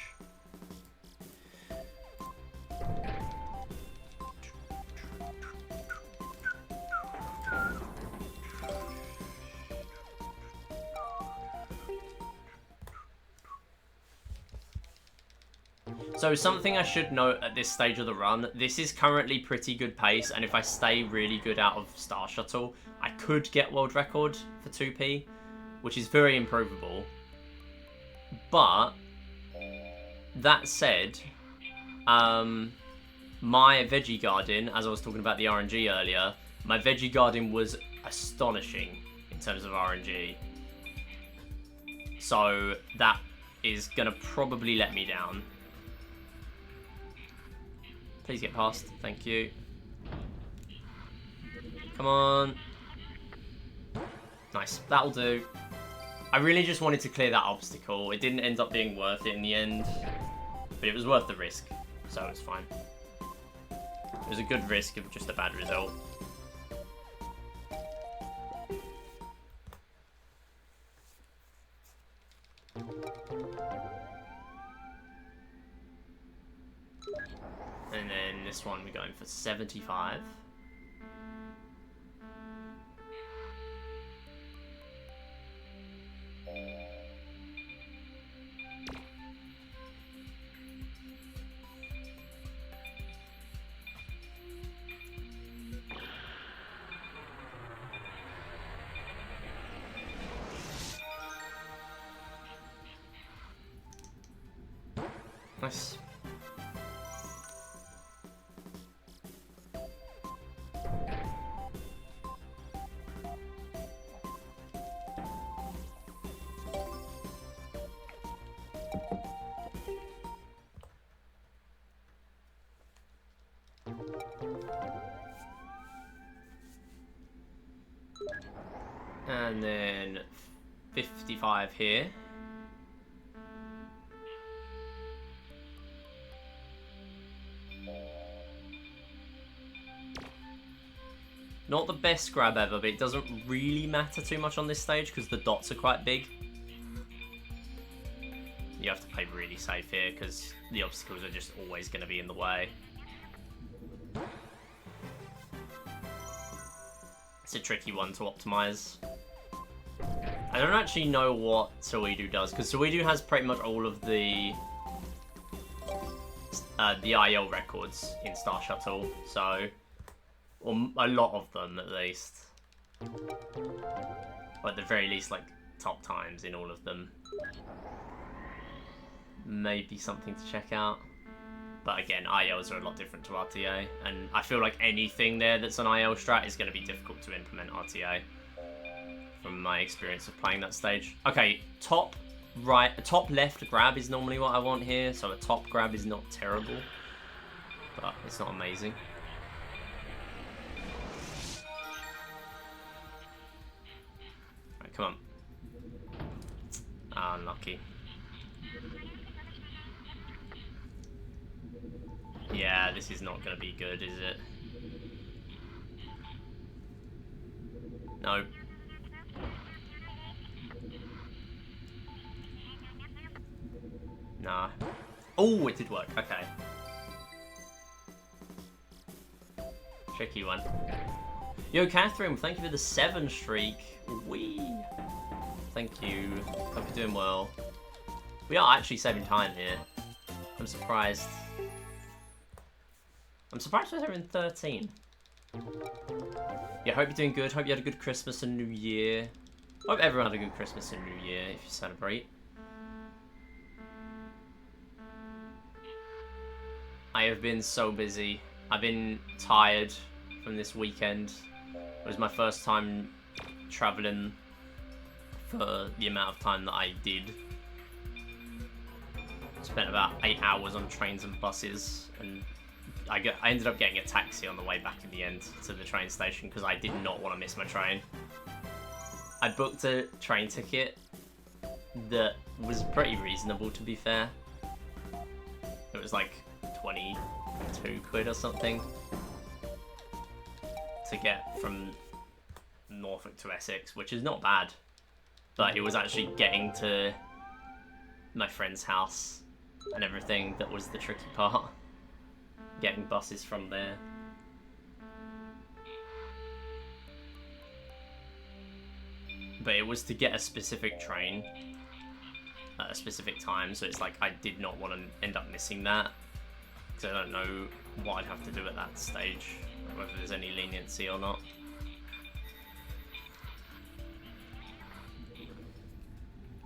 So something I should note at this stage of the run, this is currently pretty good pace, and if I stay really good out of Star Shuttle, I could get world record for 2P, which is very improvable. But, that said, my Veggie Garden, as I was talking about the RNG earlier, my Veggie Garden was astonishing in terms of RNG. So that is going to probably let me down. Please get past. Thank you. Come on. Nice. That'll do. I really just wanted to clear that obstacle. It didn't end up being worth it in the end, but it was worth the risk, so it's fine. It was a good risk of just a bad result. And then this one we're going for 75. Nice. And then 55 here. Not the best grab ever, but it doesn't really matter too much on this stage because the dots are quite big. You have to play really safe here because the obstacles are just always going to be in the way. It's a tricky one to optimize. I don't actually know what Suidu does, because Suidu has pretty much all of the IL records in Star Shuttle, so, or a lot of them at least. Or at the very least, like, top times in all of them. Maybe something to check out. But again, ILs are a lot different to RTA, and I feel like anything there that's an IL strat is going to be difficult to implement RTA from my experience of playing that stage. Okay, top left grab is normally what I want here, so a top grab is not terrible, but it's not amazing. Alright, come on. Ah, unlucky. Yeah, this is not going to be good, is it? No. Nah. Oh, it did work. Okay. Tricky one. Yo, Catherine, thank you for the 7 streak. Wee. Thank you. Hope you're doing well. We are actually saving time here. I'm surprised. I'm surprised we're in 13. Yeah, hope you're doing good. Hope you had a good Christmas and New Year. Hope everyone had a good Christmas and New Year if you celebrate. I have been so busy. I've been tired from this weekend. It was my first time traveling for the amount of time that I did. Spent about 8 hours on trains and buses, and I ended up getting a taxi on the way back in the end to the train station because I did not want to miss my train. I booked a train ticket that was pretty reasonable, to be fair. It was like 22 quid or something to get from Norfolk to Essex, which is not bad. But it was actually getting to my friend's house and everything that was the tricky part. Getting buses from there. But it was to get a specific train at a specific time, so it's like I did not want to end up missing that. Because I don't know what I'd have to do at that stage, or whether there's any leniency or not.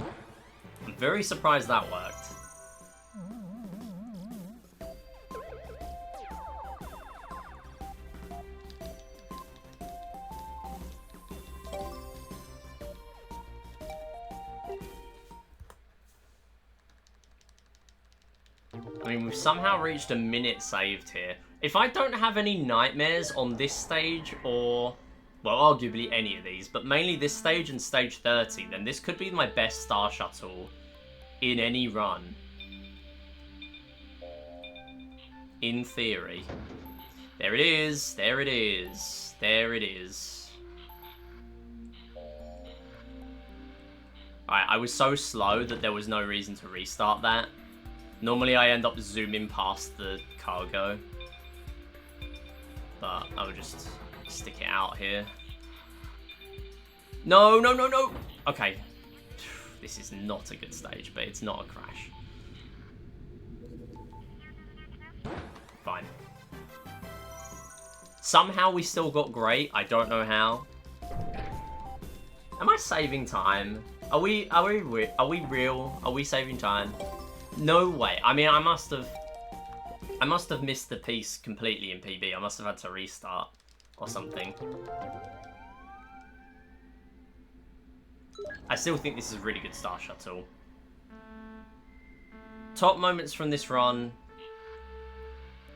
I'm very surprised that worked. I mean, we've somehow reached a minute saved here. If I don't have any nightmares on this stage, or, well, arguably any of these, but mainly this stage and stage 30, then this could be my best Star Shuttle in any run. In theory. There it is, there it is, there it is. Alright, I was so slow that there was no reason to restart that. Normally I end up zooming past the cargo, but I would just stick it out here. No, no, no, no! Okay. This is not a good stage, but it's not a crash. Fine. Somehow we still got great. I don't know how. Am I saving time? Are we real? Are we saving time? No way. I mean, I must have missed the piece completely in PB. I must have had to restart or something. I still think this is a really good Star Shuttle. Top moments from this run.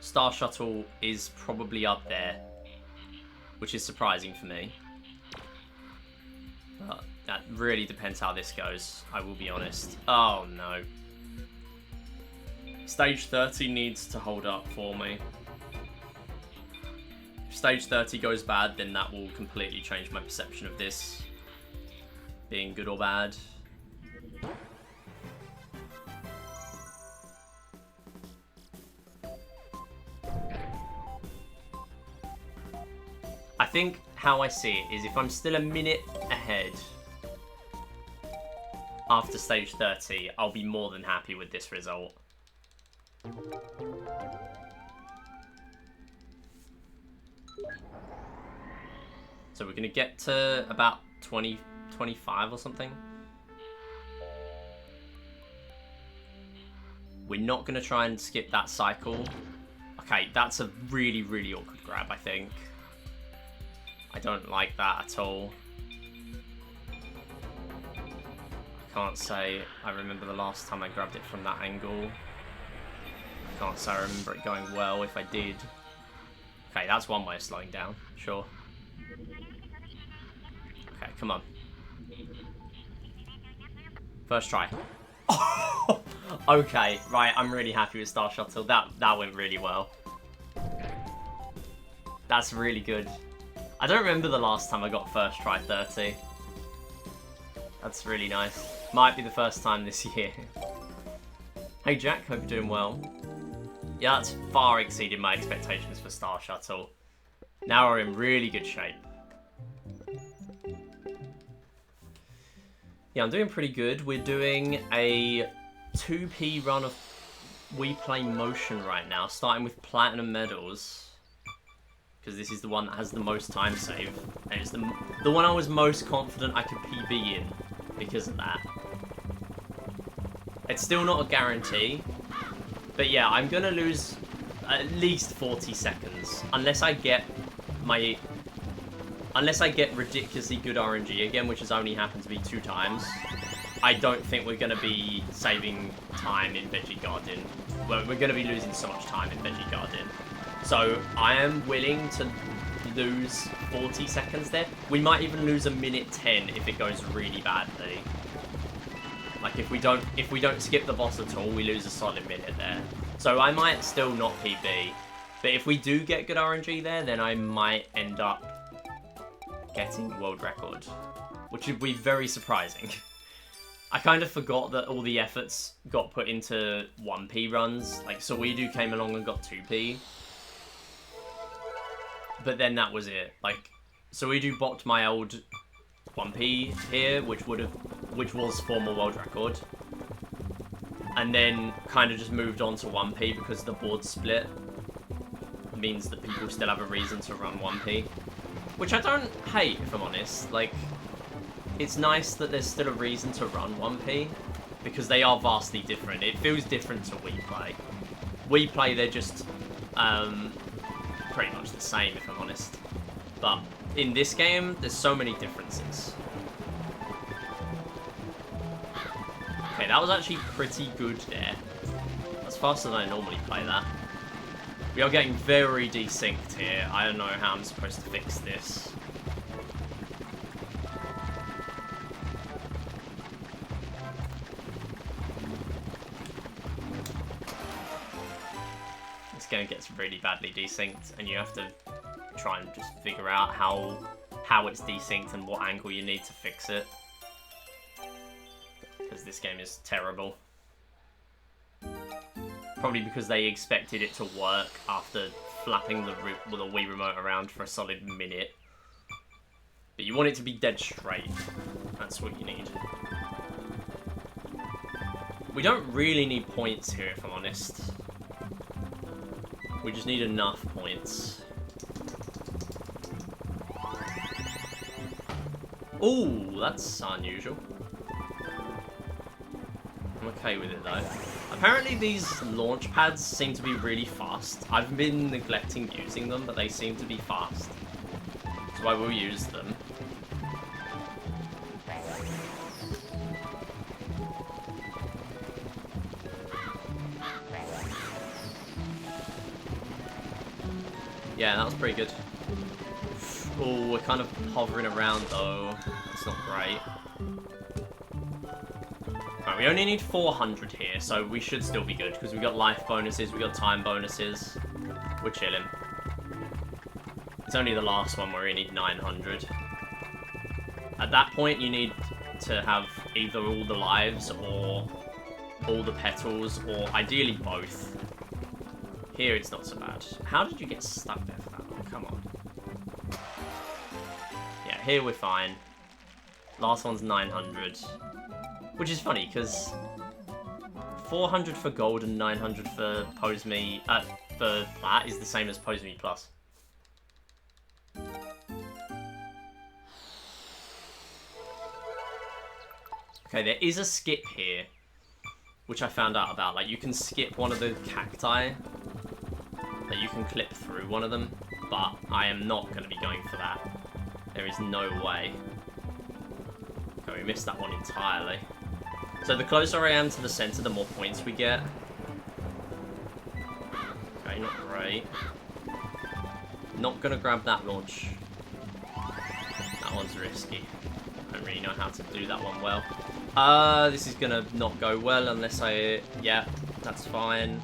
Star Shuttle is probably up there, which is surprising for me. But that really depends how this goes, I will be honest. Oh no. Stage 30 needs to hold up for me. If stage 30 goes bad, then that will completely change my perception of this being good or bad. I think how I see it is if I'm still a minute ahead after stage 30, I'll be more than happy with this result. So we're gonna get to about 20, 25 or something. We're not gonna try and skip that cycle. Okay, that's a really, really awkward grab, I think. I don't like that at all. I can't say I remember the last time I grabbed it from that angle. I can't say I remember it going well if I did. Okay, that's one way of slowing down, sure. Okay, come on. First try. Okay, right, I'm really happy with Star Shuttle. That went really well. That's really good. I don't remember the last time I got first try 30. That's really nice. Might be the first time this year. Hey Jack, hope you're doing well. Yeah, that's far exceeded my expectations for Star Shuttle. Now we're in really good shape. Yeah, I'm doing pretty good. We're doing a 2p run of Wii Play Motion right now, starting with Platinum Medals. Because this is the one that has the most time save. And it's the one I was most confident I could PB in because of that. It's still not a guarantee. But yeah, I'm going to lose at least 40 seconds. Unless I get ridiculously good RNG again, which has only happened to me 2 times. I don't think we're going to be saving time in Veggie Garden. Well, we're going to be losing so much time in Veggie Garden. So I am willing to lose 40 seconds there. We might even lose a minute 10 if it goes really badly. Like if we don't skip the boss at all, we lose a solid minute there. So I might still not PB. But if we do get good RNG there, then I might end up getting world record, which would be very surprising. I kind of forgot that all the efforts got put into 1p runs. Like Saweedu came along and got 2p. But then that was it. Like Saweedu bopped my old 1p here, which was former world record. And then kind of just moved on to 1p because the board split means that people still have a reason to run 1p. Which I don't hate, if I'm honest. Like, it's nice that there's still a reason to run 1p, because they are vastly different. It feels different to Wii Play. Wii Play, they're just pretty much the same, if I'm honest. But in this game, there's so many differences. Okay, that was actually pretty good there. That's faster than I normally play that. We are getting very desynced here. I don't know how I'm supposed to fix this. This game gets really badly desynced, and you have to try and just figure out how it's desynced and what angle you need to fix it. Because this game is terrible. Probably because they expected it to work after flapping the Wii remote around for a solid minute. But you want it to be dead straight. That's what you need. We don't really need points here, if I'm honest. We just need enough points. Ooh, that's unusual. I'm okay with it though. Apparently these launch pads seem to be really fast. I've been neglecting using them, but they seem to be fast. So I will use them. Yeah, that was pretty good. Oh, we're kind of hovering around though. That's not great. Right, we only need 400 here, so we should still be good, because we got life bonuses, we got time bonuses. We're chilling. It's only the last one where we need 900. At that point, you need to have either all the lives or all the petals, or ideally both. Here, it's not so bad. How did you get stuck there for that long? Come on. Yeah, here we're fine. Last one's 900. Which is funny, because 400 for gold and 900 for Pose Me, for Plat is the same as Pose Me Plus. Okay, there is a skip here, which I found out about. Like, you can skip one of the cacti, that you can clip through one of them, but I am not going to be going for that. There is no way. Okay, we missed that one entirely. So the closer I am to the center, the more points we get. Okay, not great. Not gonna grab that launch. That one's risky. I don't really know how to do that one well. This is gonna not go well unless I... Yeah, that's fine.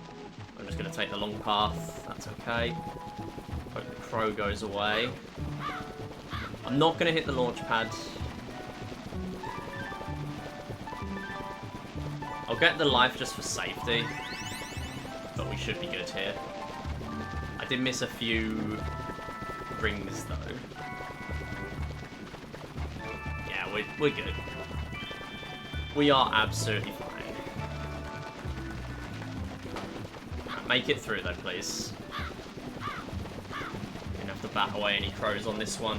I'm just gonna take the long path. That's okay. Hope the crow goes away. I'm not gonna hit the launch pad. I'll get the life just for safety, but we should be good here. I did miss a few rings though. Yeah, we're good. We are absolutely fine. Make it through though, please. We're gonna have to bat away any crows on this one.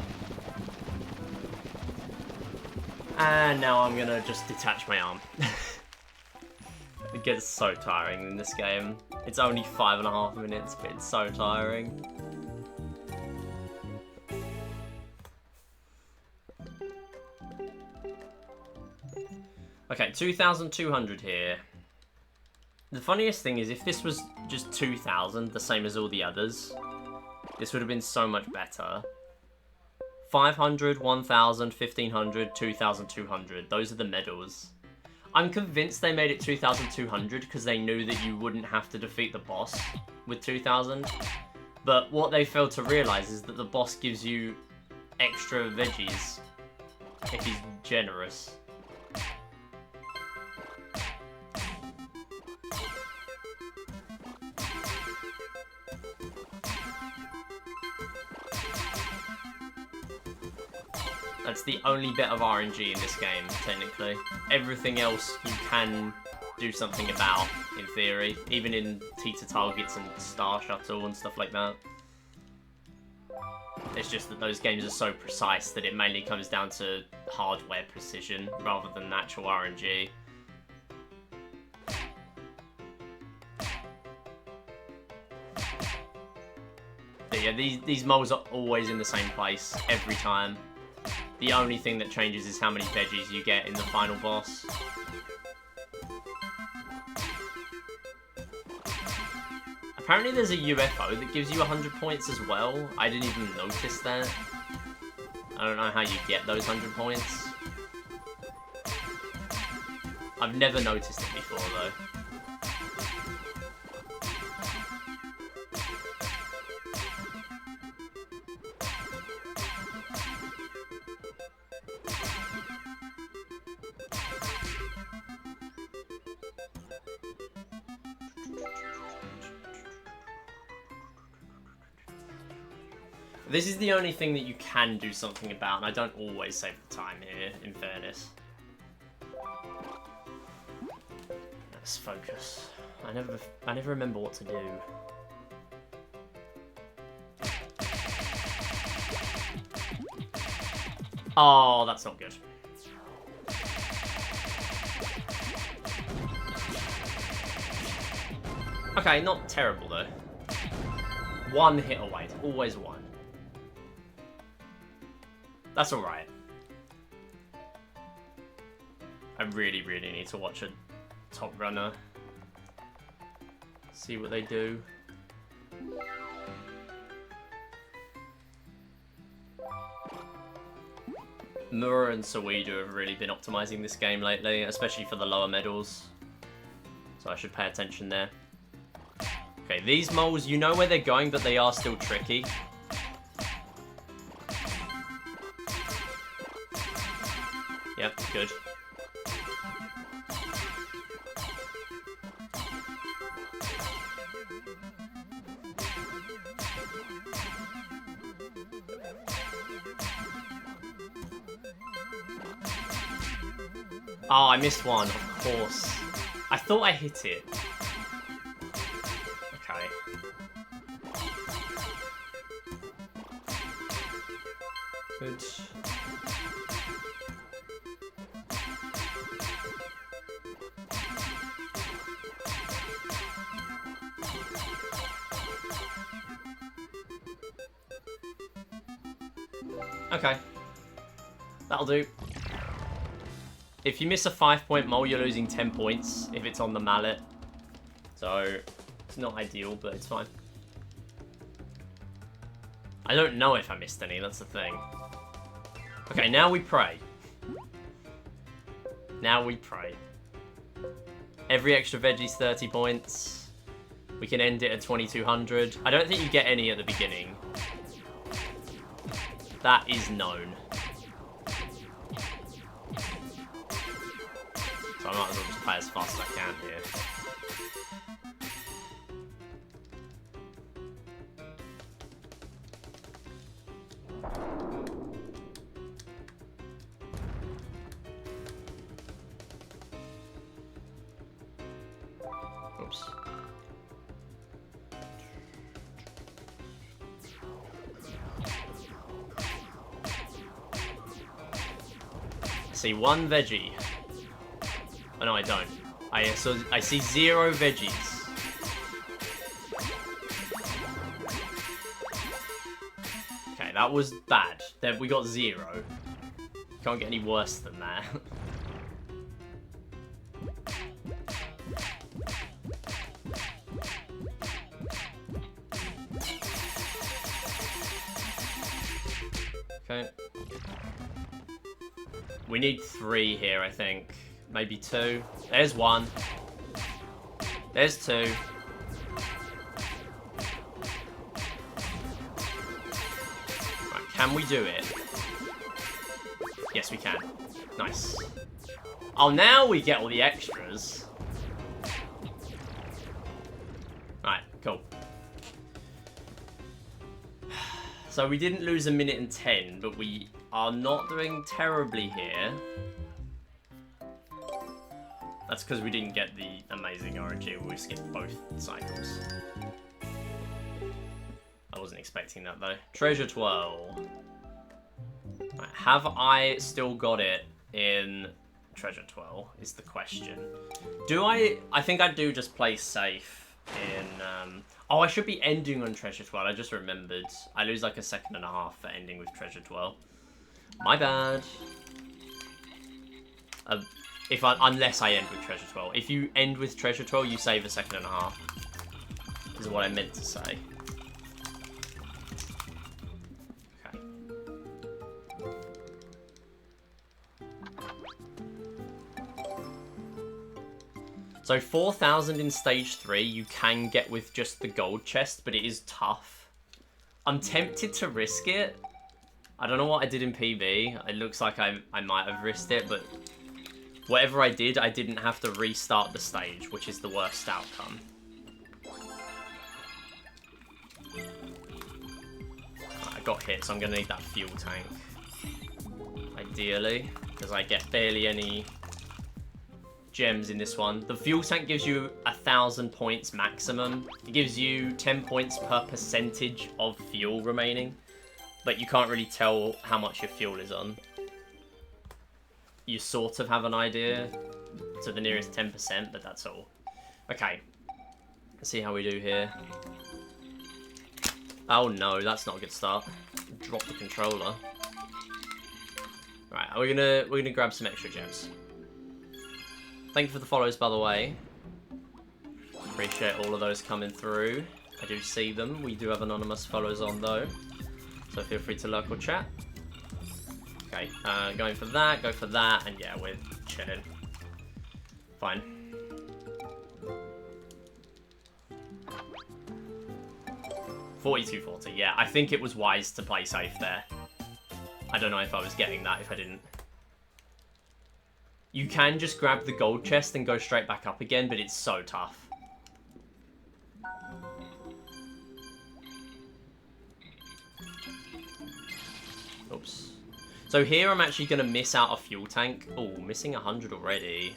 And now I'm gonna just detach my arm. It gets so tiring in this game. It's only 5.5 minutes, but it's so tiring. Okay, 2,200 here. The funniest thing is, if this was just 2,000, the same as all the others, this would have been so much better. 500, 1,000, 1,500, 2,200. Those are the medals. I'm convinced they made it 2,200 because they knew that you wouldn't have to defeat the boss with 2,000. But what they failed to realise is that the boss gives you extra veggies if he's generous. That's the only bit of RNG in this game, technically. Everything else you can do something about, in theory. Even in Teeter Targets and Star Shuttle and stuff like that. It's just that those games are so precise that it mainly comes down to hardware precision rather than actual RNG. But yeah, these moles are always in the same place, every time. The only thing that changes is how many veggies you get in the final boss. Apparently there's a UFO that gives you 100 points as well. I didn't even notice that. I don't know how you get those 100 points. I've never noticed it before though. This is the only thing that you can do something about, and I don't always save the time here, in fairness. Let's focus. I never remember what to do. Oh, that's not good. Okay, not terrible though. One hit away, always one. That's alright. I really, really need to watch a top runner. See what they do. Mura and Suidu have really been optimizing this game lately, especially for the lower medals. So I should pay attention there. Okay, these moles, you know where they're going, but they are still tricky. Yep, good. Oh, I missed one, of course. I thought I hit it. Okay. Good. Okay. That'll do. If you miss a 5-point mole, you're losing 10 points if it's on the mallet. So, it's not ideal, but it's fine. I don't know if I missed any, that's the thing. Okay, now we pray. Now we pray. Every extra veggie's 30 points. We can end it at 2,200. I don't think you get any at the beginning. That is known. So I might as well just play as fast as I can here. Oops. See one veggie. Oh no, I don't. I see 0 veggies. Okay, that was bad. Then we got 0. Can't get any worse than that. Okay. We need 3 here, I think. Maybe 2. There's 1. There's 2. Right, can we do it? Yes, we can. Nice. Oh, now we get all the extras. Right, cool. So we didn't lose 1 minute and 10, but we are not doing terribly here. That's because we didn't get the amazing RNG. We skipped both cycles. I wasn't expecting that though. Treasure 12. Right, have I still got it in Treasure 12 is the question. Do I think I do just play safe in... Oh, I should be ending on Treasure 12. I just remembered. I lose like 1.5 seconds for ending with Treasure 12. My bad. Unless I end with Treasure 12. If you end with Treasure 12, you save 1.5 seconds. Is what I meant to say. Okay. So 4,000 in stage 3 you can get with just the gold chest, but it is tough. I'm tempted to risk it. I don't know what I did in PB. It looks like I might have risked it, but whatever I did, I didn't have to restart the stage, which is the worst outcome. I got hit, so I'm going to need that fuel tank. Ideally, because I get barely any gems in this one. The fuel tank gives you 1,000 points maximum. It gives you 10 points per percentage of fuel remaining, but you can't really tell how much your fuel is on. You sort of have an idea to the nearest 10%, but that's all. Okay, let's see how we do here. Oh no, that's not a good start. Drop the controller. Right, we're gonna grab some extra gems. Thank you for the follows, by the way. Appreciate all of those coming through. I do see them. We do have anonymous follows on though, so feel free to lurk or chat. Okay, going for that, go for that, and yeah, we're chilling. Fine. $42.40, yeah, I think it was wise to play safe there. I don't know if I was getting that if I didn't. You can just grab the gold chest and go straight back up again, but it's so tough. Oops. So here I'm actually going to miss out a fuel tank. Oh, missing 100 already.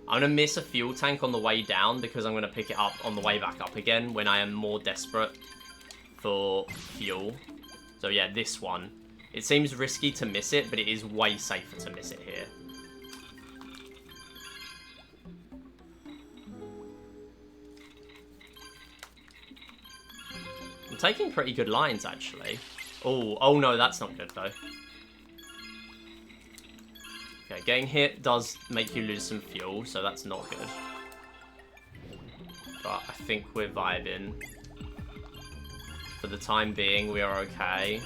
I'm going to miss a fuel tank on the way down because I'm going to pick it up on the way back up again when I am more desperate for fuel. So yeah, this one. It seems risky to miss it, but it is way safer to miss it here. I'm taking pretty good lines, actually. Oh no, that's not good, though. Okay, getting hit does make you lose some fuel, so that's not good. But I think we're vibing. For the time being, we are okay.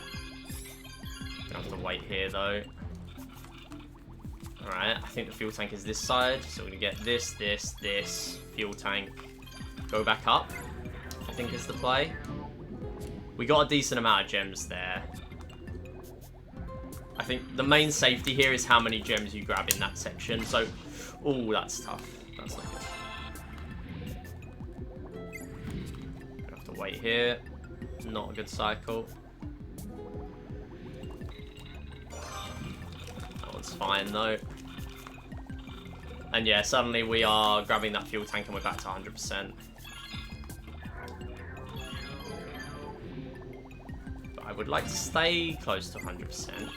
Gonna have to wait here, though. Alright, I think the fuel tank is this side, so we're gonna get this, fuel tank. Go back up, I think is the play. We got a decent amount of gems there. I think the main safety here is how many gems you grab in that section. So, oh, that's tough. That's not good. Gonna have to wait here. Not a good cycle. That one's fine though. And yeah, suddenly we are grabbing that fuel tank and we're back to 100%. But I would like to stay close to 100%,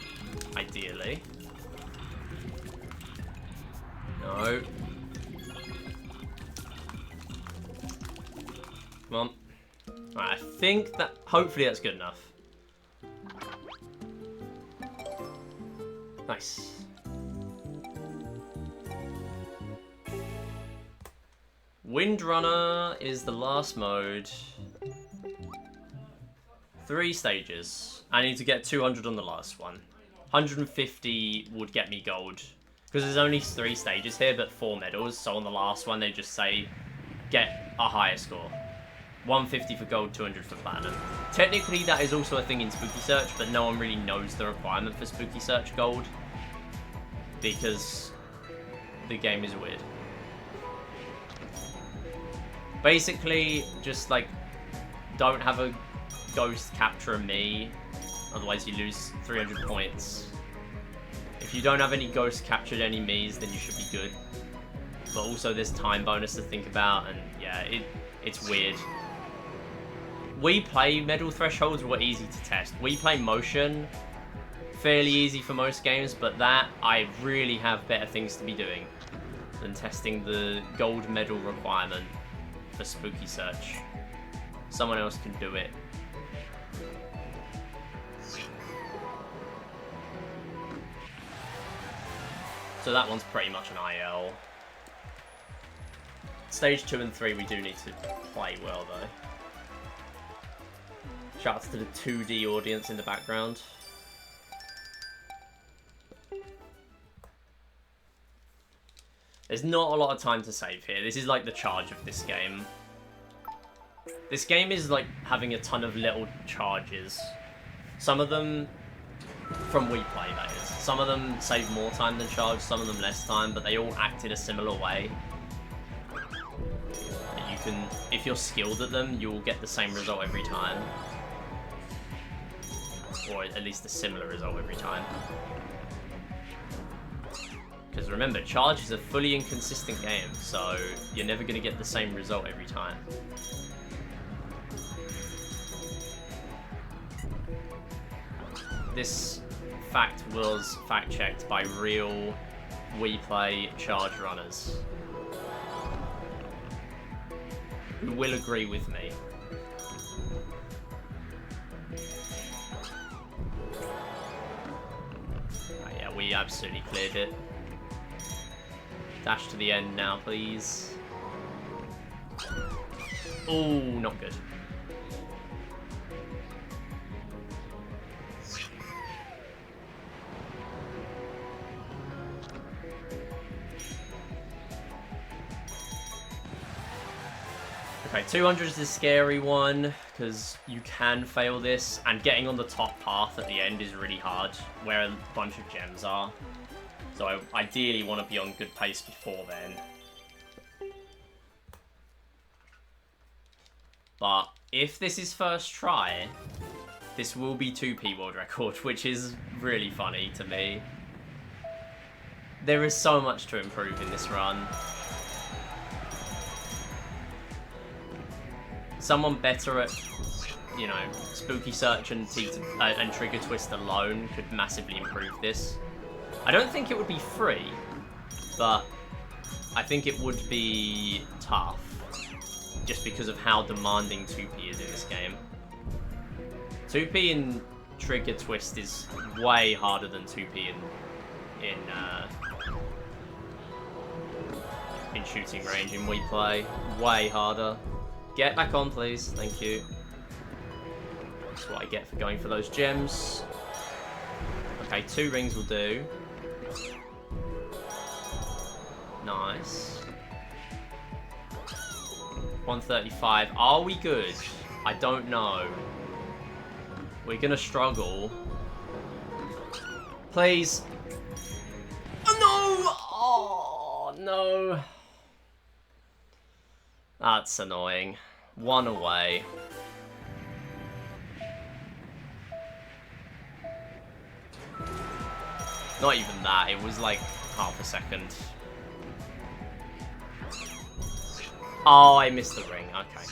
ideally. No. Come on. Right, I think that, hopefully that's good enough. Nice. Windrunner is the last mode. 3 stages. I need to get 200 on the last one. 150 would get me gold. Because there's only 3 stages here, but 4 medals. So on the last one, they just say, get a higher score. 150 for gold, 200 for platinum. Technically, that is also a thing in Spooky Search, but no one really knows the requirement for Spooky Search gold. Because the game is weird. Basically, just like, don't have a ghost capture me, otherwise you lose 300 points. If you don't have any ghost captured enemies, then you should be good. But also there's time bonus to think about, and yeah, it's weird. Wii Play medal thresholds were easy to test. Wii Play Motion, fairly easy for most games, but that, I really have better things to be doing than testing the gold medal requirement for Spooky Search. Someone else can do it. So that one's pretty much an IL. Stage 2 and 3 we do need to play well though. Shouts to the 2D audience in the background. There's not a lot of time to save here. This is like the charge of this game. This game is like having a ton of little charges. Some of them from Wii Play, that is. Some of them save more time than charge, some of them less time, but they all act in a similar way. You can, if you're skilled at them, you will get the same result every time. Or at least a similar result every time. Because remember, charge is a fully inconsistent game, so you're never going to get the same result every time. This fact was fact-checked by real Wii Play charge runners, who will agree with me. Oh, yeah, we absolutely cleared it. Dash to the end now, please. Oh, not good. Okay, 200 is the scary one, because you can fail this, and getting on the top path at the end is really hard, where a bunch of gems are. So I ideally want to be on good pace before then. But if this is first try, this will be 2P world record, which is really funny to me. There is so much to improve in this run. Someone better at, you know, Spooky Search and Trigger Twist alone could massively improve this. I don't think it would be free, but I think it would be tough, just because of how demanding 2P is in this game. 2P in Trigger Twist is way harder than 2P in Shooting Range in Wii Play. Way harder. Get back on, please. Thank you. That's what I get for going for those gems. Okay, 2 rings will do. Nice. 135. Are we good? I don't know. We're gonna struggle. Please. Oh, no! Oh, no. That's annoying. One away. Not even that, it was like half a second. Oh, I missed the ring, okay.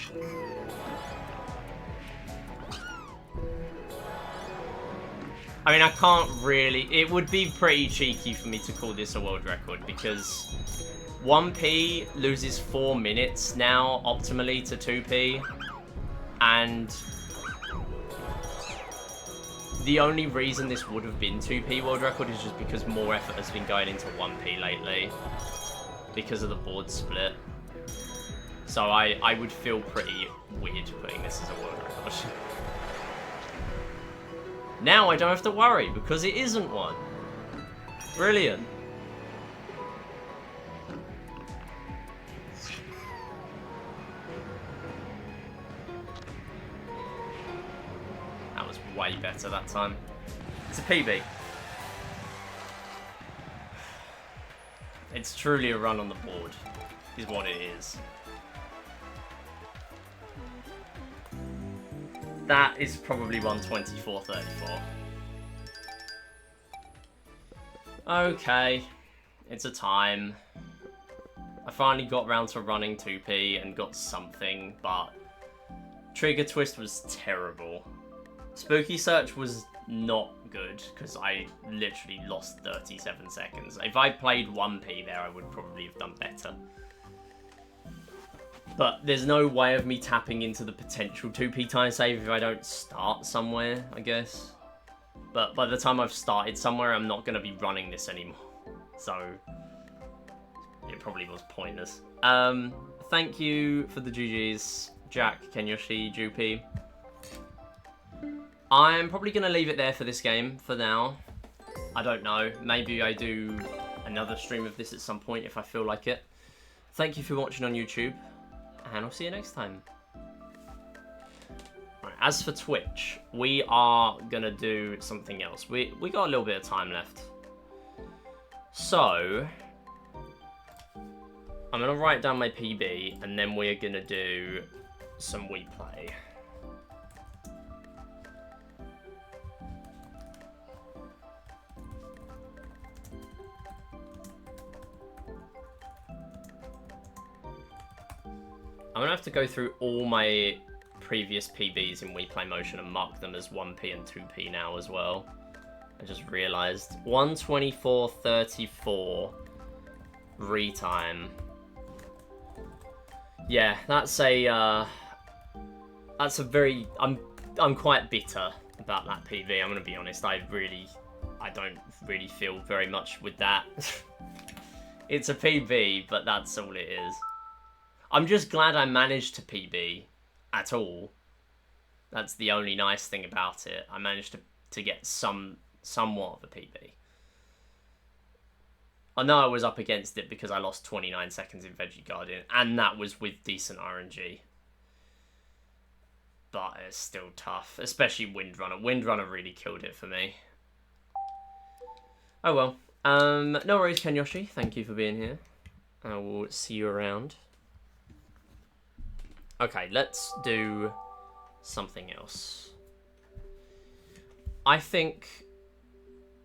I mean, I can't really... It would be pretty cheeky for me to call this a world record, because 1p loses 4 minutes now, optimally, to 2p. And the only reason this would have been 2p world record is just because more effort has been going into 1p lately, because of the board split. So I would feel pretty weird putting this as a world record. Now I don't have to worry, because it isn't one. Brilliant. That was way better that time. It's a PB. It's truly a run on the board, is what it is. That is probably 124.34. Okay, it's a time. I finally got round to running 2p and got something, but Trigger Twist was terrible. Spooky Search was not good, because I literally lost 37 seconds. If I played 1p there, I would probably have done better. But there's no way of me tapping into the potential 2p time save if I don't start somewhere, I guess. But by the time I've started somewhere, I'm not going to be running this anymore. So it probably was pointless. Thank you for the GGs, Jack, Kenyoshi, Jupi. I'm probably going to leave it there for this game for now. I don't know. Maybe I do another stream of this at some point if I feel like it. Thank you for watching on YouTube. And I'll see you next time. Right, as for Twitch, we are gonna do something else. We got a little bit of time left. So I'm gonna write down my PB, and then we're gonna do some Wii Play. I'm going to have to go through all my previous PBs in Wii Play Motion and mark them as 1p and 2p now as well. I just realised. 124.34 retime. Yeah, that's a very... I'm quite bitter about that PB, I'm going to be honest. I don't really feel very much with that. It's a PB, but that's all it is. I'm just glad I managed to PB at all. That's the only nice thing about it. I managed to get somewhat of a PB. I know I was up against it because I lost 29 seconds in Veggie Guardian, and that was with decent RNG. But it's still tough, especially Windrunner. Windrunner really killed it for me. Oh well. No worries, Kenyoshi. Thank you for being here. I will see you around. Okay, let's do something else. I think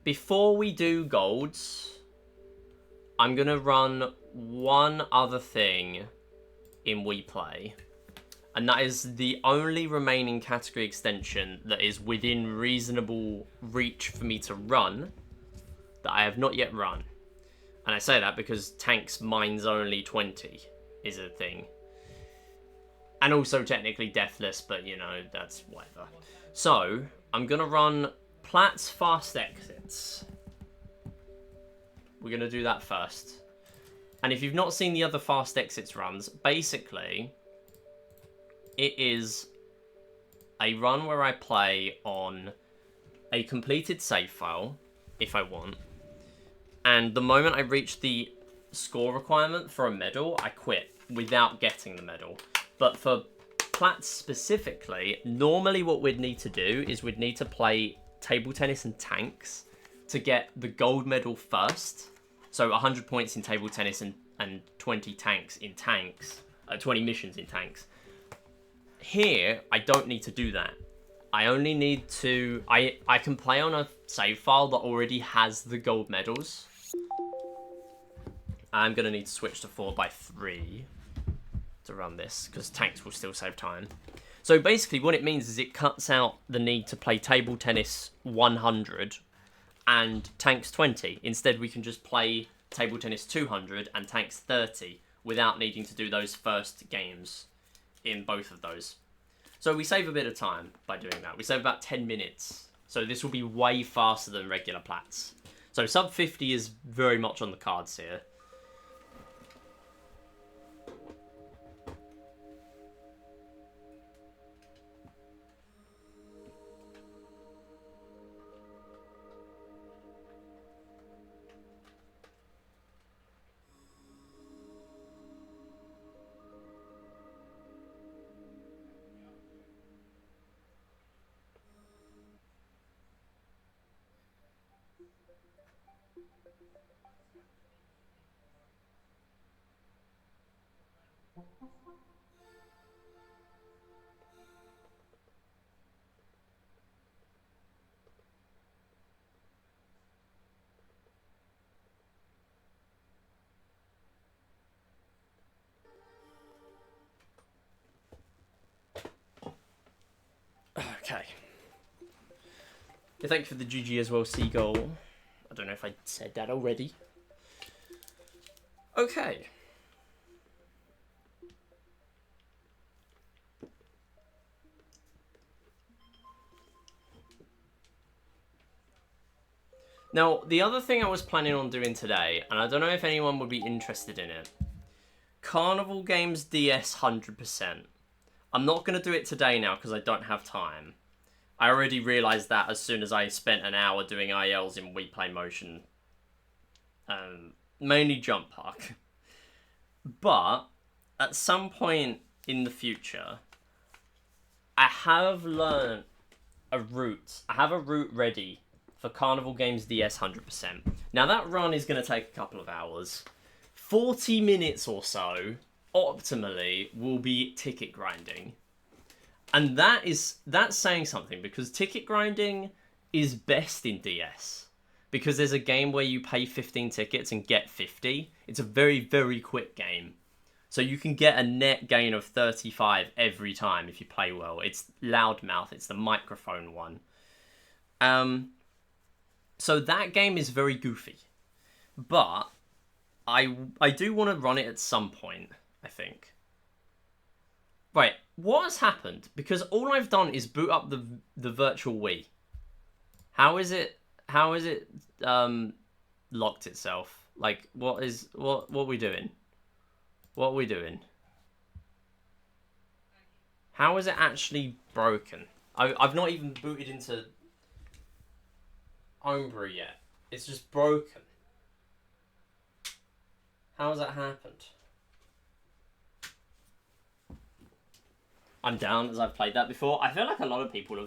before we do golds, I'm going to run one other thing in Wii Play. And that is the only remaining category extension that is within reasonable reach for me to run that I have not yet run. And I say that because Tank's Mine's Only 20 is a thing. And also technically Deathless, but you know, that's whatever. So, I'm going to run Plats Fast Exits. We're going to do that first. And if you've not seen the other Fast Exits runs, basically, it is a run where I play on a completed save file, if I want. And the moment I reach the score requirement for a medal, I quit without getting the medal. But for Plats specifically, normally what we'd need to do is we'd need to play table tennis and tanks to get the gold medal first. So 100 points in table tennis and 20 tanks in tanks. 20 missions in tanks. Here, I don't need to do that. I only need to... I can play on a save file that already has the gold medals. I'm going to need to switch to 4x3 to run this, because tanks will still save time. So basically what it means is it cuts out the need to play table tennis 100 and tanks 20. Instead, we can just play table tennis 200 and tanks 30 without needing to do those first games in both of those. So we save a bit of time by doing that. We save about 10 minutes. So this will be way faster than regular plats. So sub 50 is very much on the cards here. Okay. Yeah, thank you for the GG as well, Seagull. I don't know if I said that already. Okay. Now, the other thing I was planning on doing today, and I don't know if anyone would be interested in it, Carnival Games DS 100%. I'm not going to do it today now because I don't have time. I already realised that as soon as I spent an hour doing ILs in Wii Play Motion. Mainly Jump Park. But, at some point in the future, I have learned a route. I have a route ready for Carnival Games DS 100%. Now that run is going to take a couple of hours. 40 minutes or so, optimally, will be ticket grinding. And that's saying something, because ticket grinding is best in DS. Because there's a game where you pay 15 tickets and get 50. It's a very, very quick game. So you can get a net gain of 35 every time if you play well. It's Loudmouth, it's the microphone one. So that game is very goofy. But I do want to run it at some point, I think. Right, what has happened? Because all I've done is boot up the virtual Wii. How is it locked itself? Like, what are we doing? What are we doing? How is it actually broken? I've not even booted into Homebrew yet. It's just broken. How has that happened? I'm down, as I've played that before. I feel like a lot of people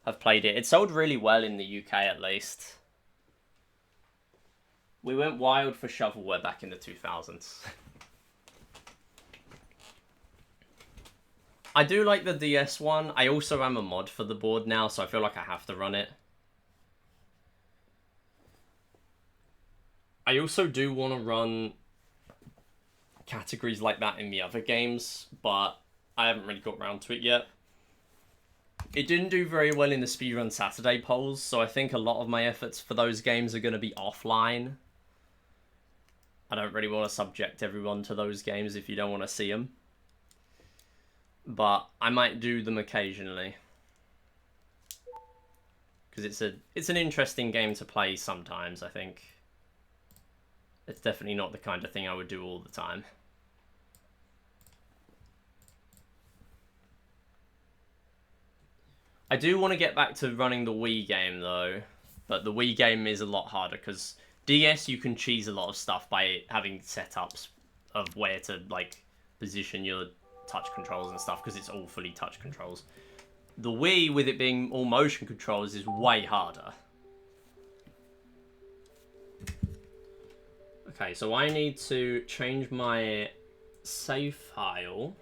have played it. It sold really well in the UK, at least. We went wild for shovelware back in the 2000s. I do like the DS one. I also am a mod for the board now, so I feel like I have to run it. I also do want to run categories like that in the other games, but I haven't really got around to it yet. It didn't do very well in the Speedrun Saturday polls, so I think a lot of my efforts for those games are going to be offline. I don't really want to subject everyone to those games if you don't want to see them. But I might do them occasionally. Because it's an interesting game to play sometimes, I think. It's definitely not the kind of thing I would do all the time. I do want to get back to running the Wii game, though. But the Wii game is a lot harder, because DS, you can cheese a lot of stuff by having setups of where to, like, position your touch controls and stuff, because it's all fully touch controls. The Wii, with it being all motion controls, is way harder. Okay, so I need to change my save file.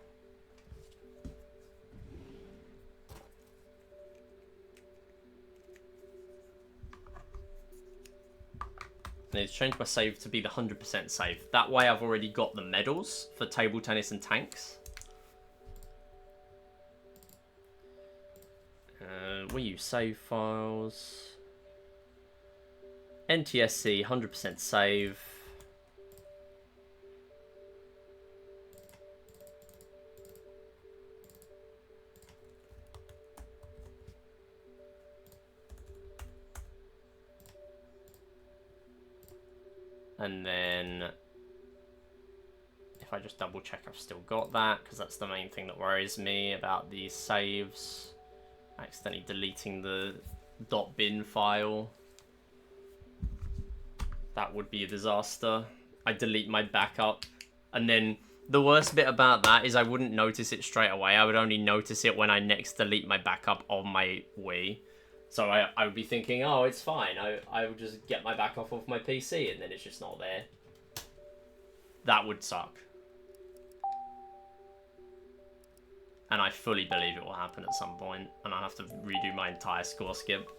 I need to change my save to be the 100% save. That way I've already got the medals for table tennis and tanks. We use save files. NTSC 100% save. And then if I just double check I've still got that, because that's the main thing that worries me about these saves. Accidentally deleting the .bin file. That would be a disaster. I delete my backup. And then the worst bit about that is I wouldn't notice it straight away. I would only notice it when I next delete my backup on my Wii. So I would be thinking, oh, it's fine. I would just get my backup off my PC and then it's just not there. That would suck. And I fully believe it will happen at some point, and I'll have to redo my entire score skip.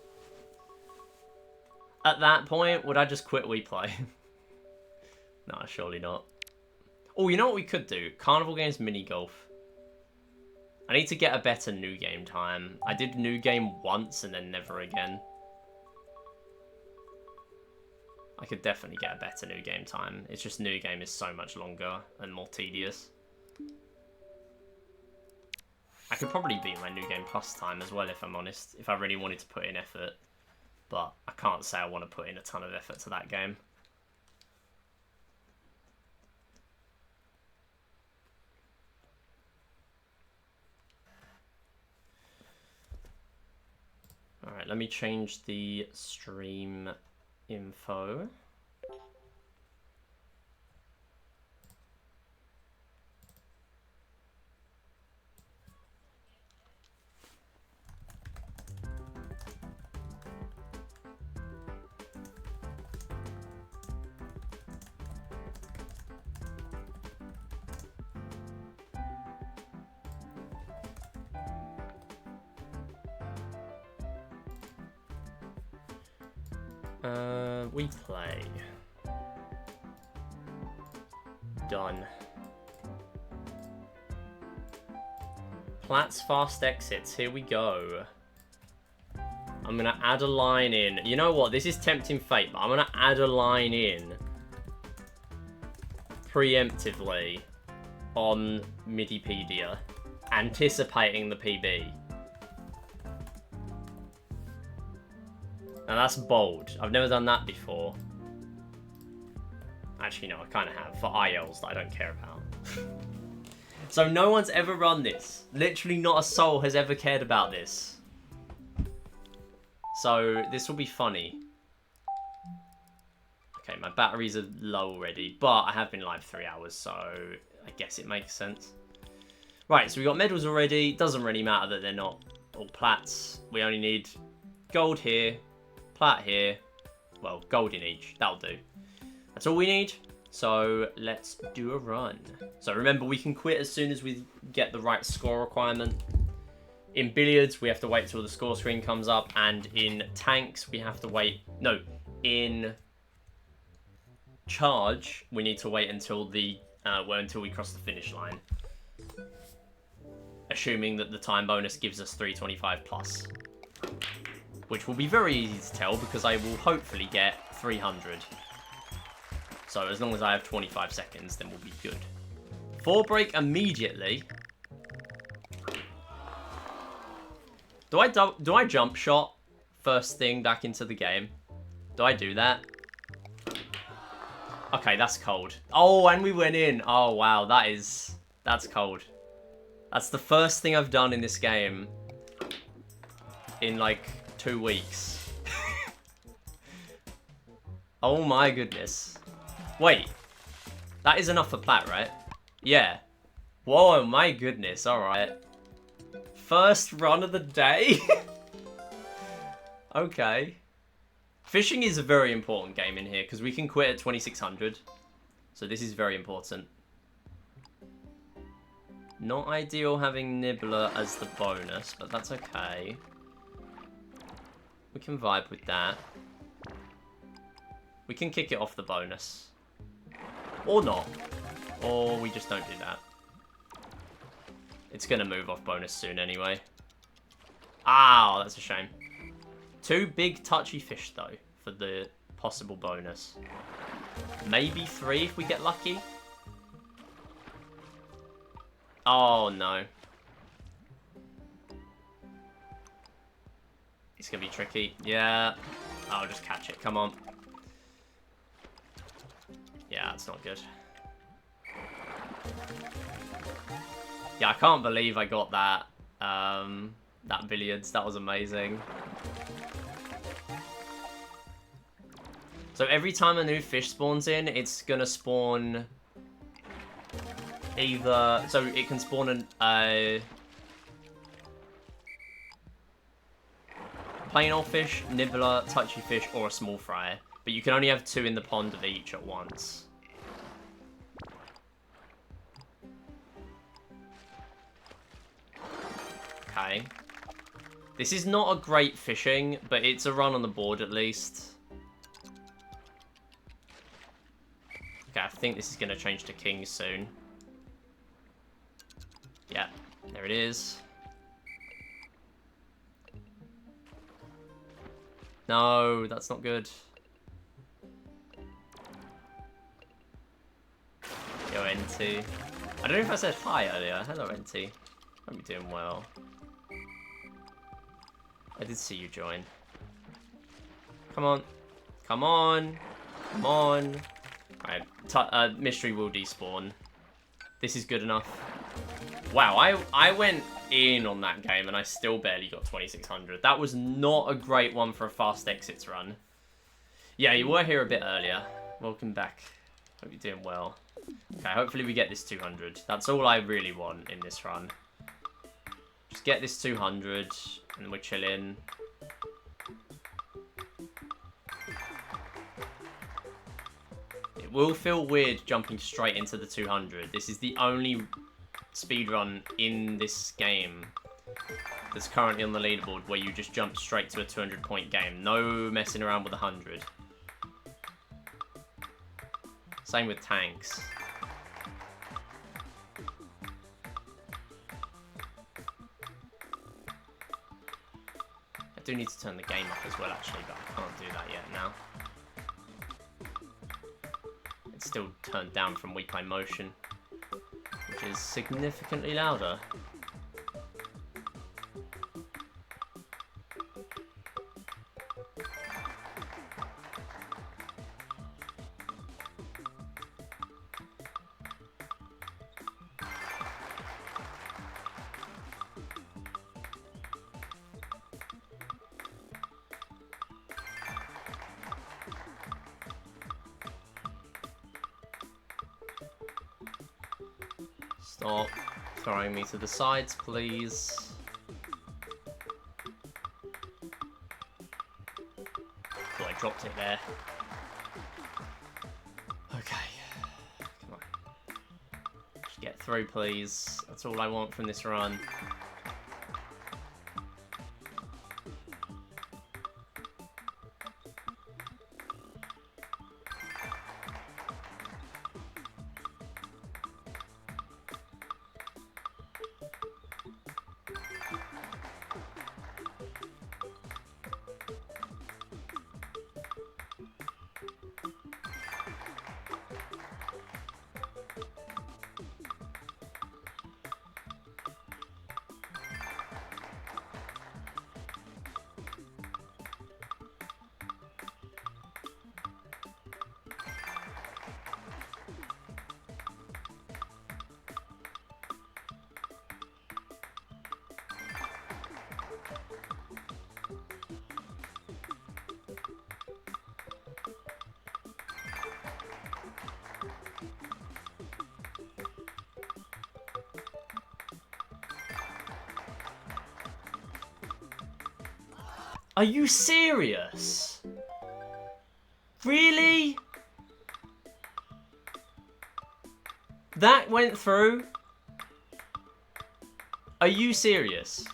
At that point, would I just quit Wii Play? No, surely not. Oh, you know what we could do? Carnival Games Mini Golf. I need to get a better new game time. I did new game once and then never again. I could definitely get a better new game time. It's just new game is so much longer and more tedious. I could probably beat my new game plus time as well, if I'm honest, if I really wanted to put in effort. But I can't say I want to put in a ton of effort to that game. Alright, let me change the stream info. Wii Play. Done. Plats fast exits, here we go. I'm gonna add a line in. You know what, this is tempting fate, but I'm gonna add a line in preemptively on Midipedia, anticipating the PB. Now that's bold. I've never done that before. Actually, no, I kind of have. For ILs that I don't care about. So no one's ever run this. Literally not a soul has ever cared about this. So this will be funny. Okay, my batteries are low already, but I have been live 3 hours, so I guess it makes sense. Right, so we got medals already. Doesn't really matter that they're not all plats. We only need gold here. Plat here, well, gold in each, that'll do. That's all we need, so let's do a run. So remember, we can quit as soon as we get the right score requirement. In billiards, we have to wait till the score screen comes up, and in tanks, we have to wait, no, in charge, we need to wait until the, until we cross the finish line. Assuming that the time bonus gives us 325 plus. Which will be very easy to tell because I will hopefully get 300. So as long as I have 25 seconds, then we'll be good. 4 break immediately. Do I jump shot first thing back into the game? Do I do that? Okay, that's cold. Oh, and we went in. Oh, wow, that's cold. That's the first thing I've done in this game in like 2 weeks. Oh my goodness. Wait. That is enough for plat, right? Yeah. Whoa, my goodness. Alright. First run of the day? Okay. Fishing is a very important game in here because we can quit at 2600. So this is very important. Not ideal having Nibbler as the bonus, but that's okay. We can vibe with that. We can kick it off the bonus. Or not. Or we just don't do that. It's going to move off bonus soon anyway. Ah, that's a shame. 2 big touchy fish, though, for the possible bonus. Maybe 3 if we get lucky. Oh, no. It's going to be tricky. Yeah. I'll just catch it. Come on. Yeah, that's not good. Yeah, I can't believe I got that. That billiards. That was amazing. So every time a new fish spawns in, it's going to spawn either... So it can spawn a plain old fish, nibbler, touchy fish, or a small fry. But you can only have 2 in the pond of each at once. Okay. This is not a great fishing, but it's a run on the board at least. Okay, I think this is going to change to kings soon. Yeah, there it is. No, that's not good. Yo, NT. I don't know if I said hi earlier. Hello, NT. Hope you're doing well. I did see you join. Come on. Come on. Come on. Alright, mystery will despawn. This is good enough. Wow, I went in on that game and I still barely got 2600. That was not a great one for a fast exits run. Yeah, you were here a bit earlier. Welcome back. Hope you're doing well. Okay, hopefully we get this 200. That's all I really want in this run. Just get this 200 and we're chilling. It will feel weird jumping straight into the 200. This is the only speedrun in this game that's currently on the leaderboard where you just jump straight to a 200-point game. No messing around with 100. Same with tanks. I do need to turn the game up as well, actually, but I can't do that yet now. It's still turned down from Wii Play Motion, which is significantly louder. Stop throwing me to the sides, please. Oh, I dropped it there. Okay. Come on. Just get through, please. That's all I want from this run. Are you serious? Really? That went through? Are you serious?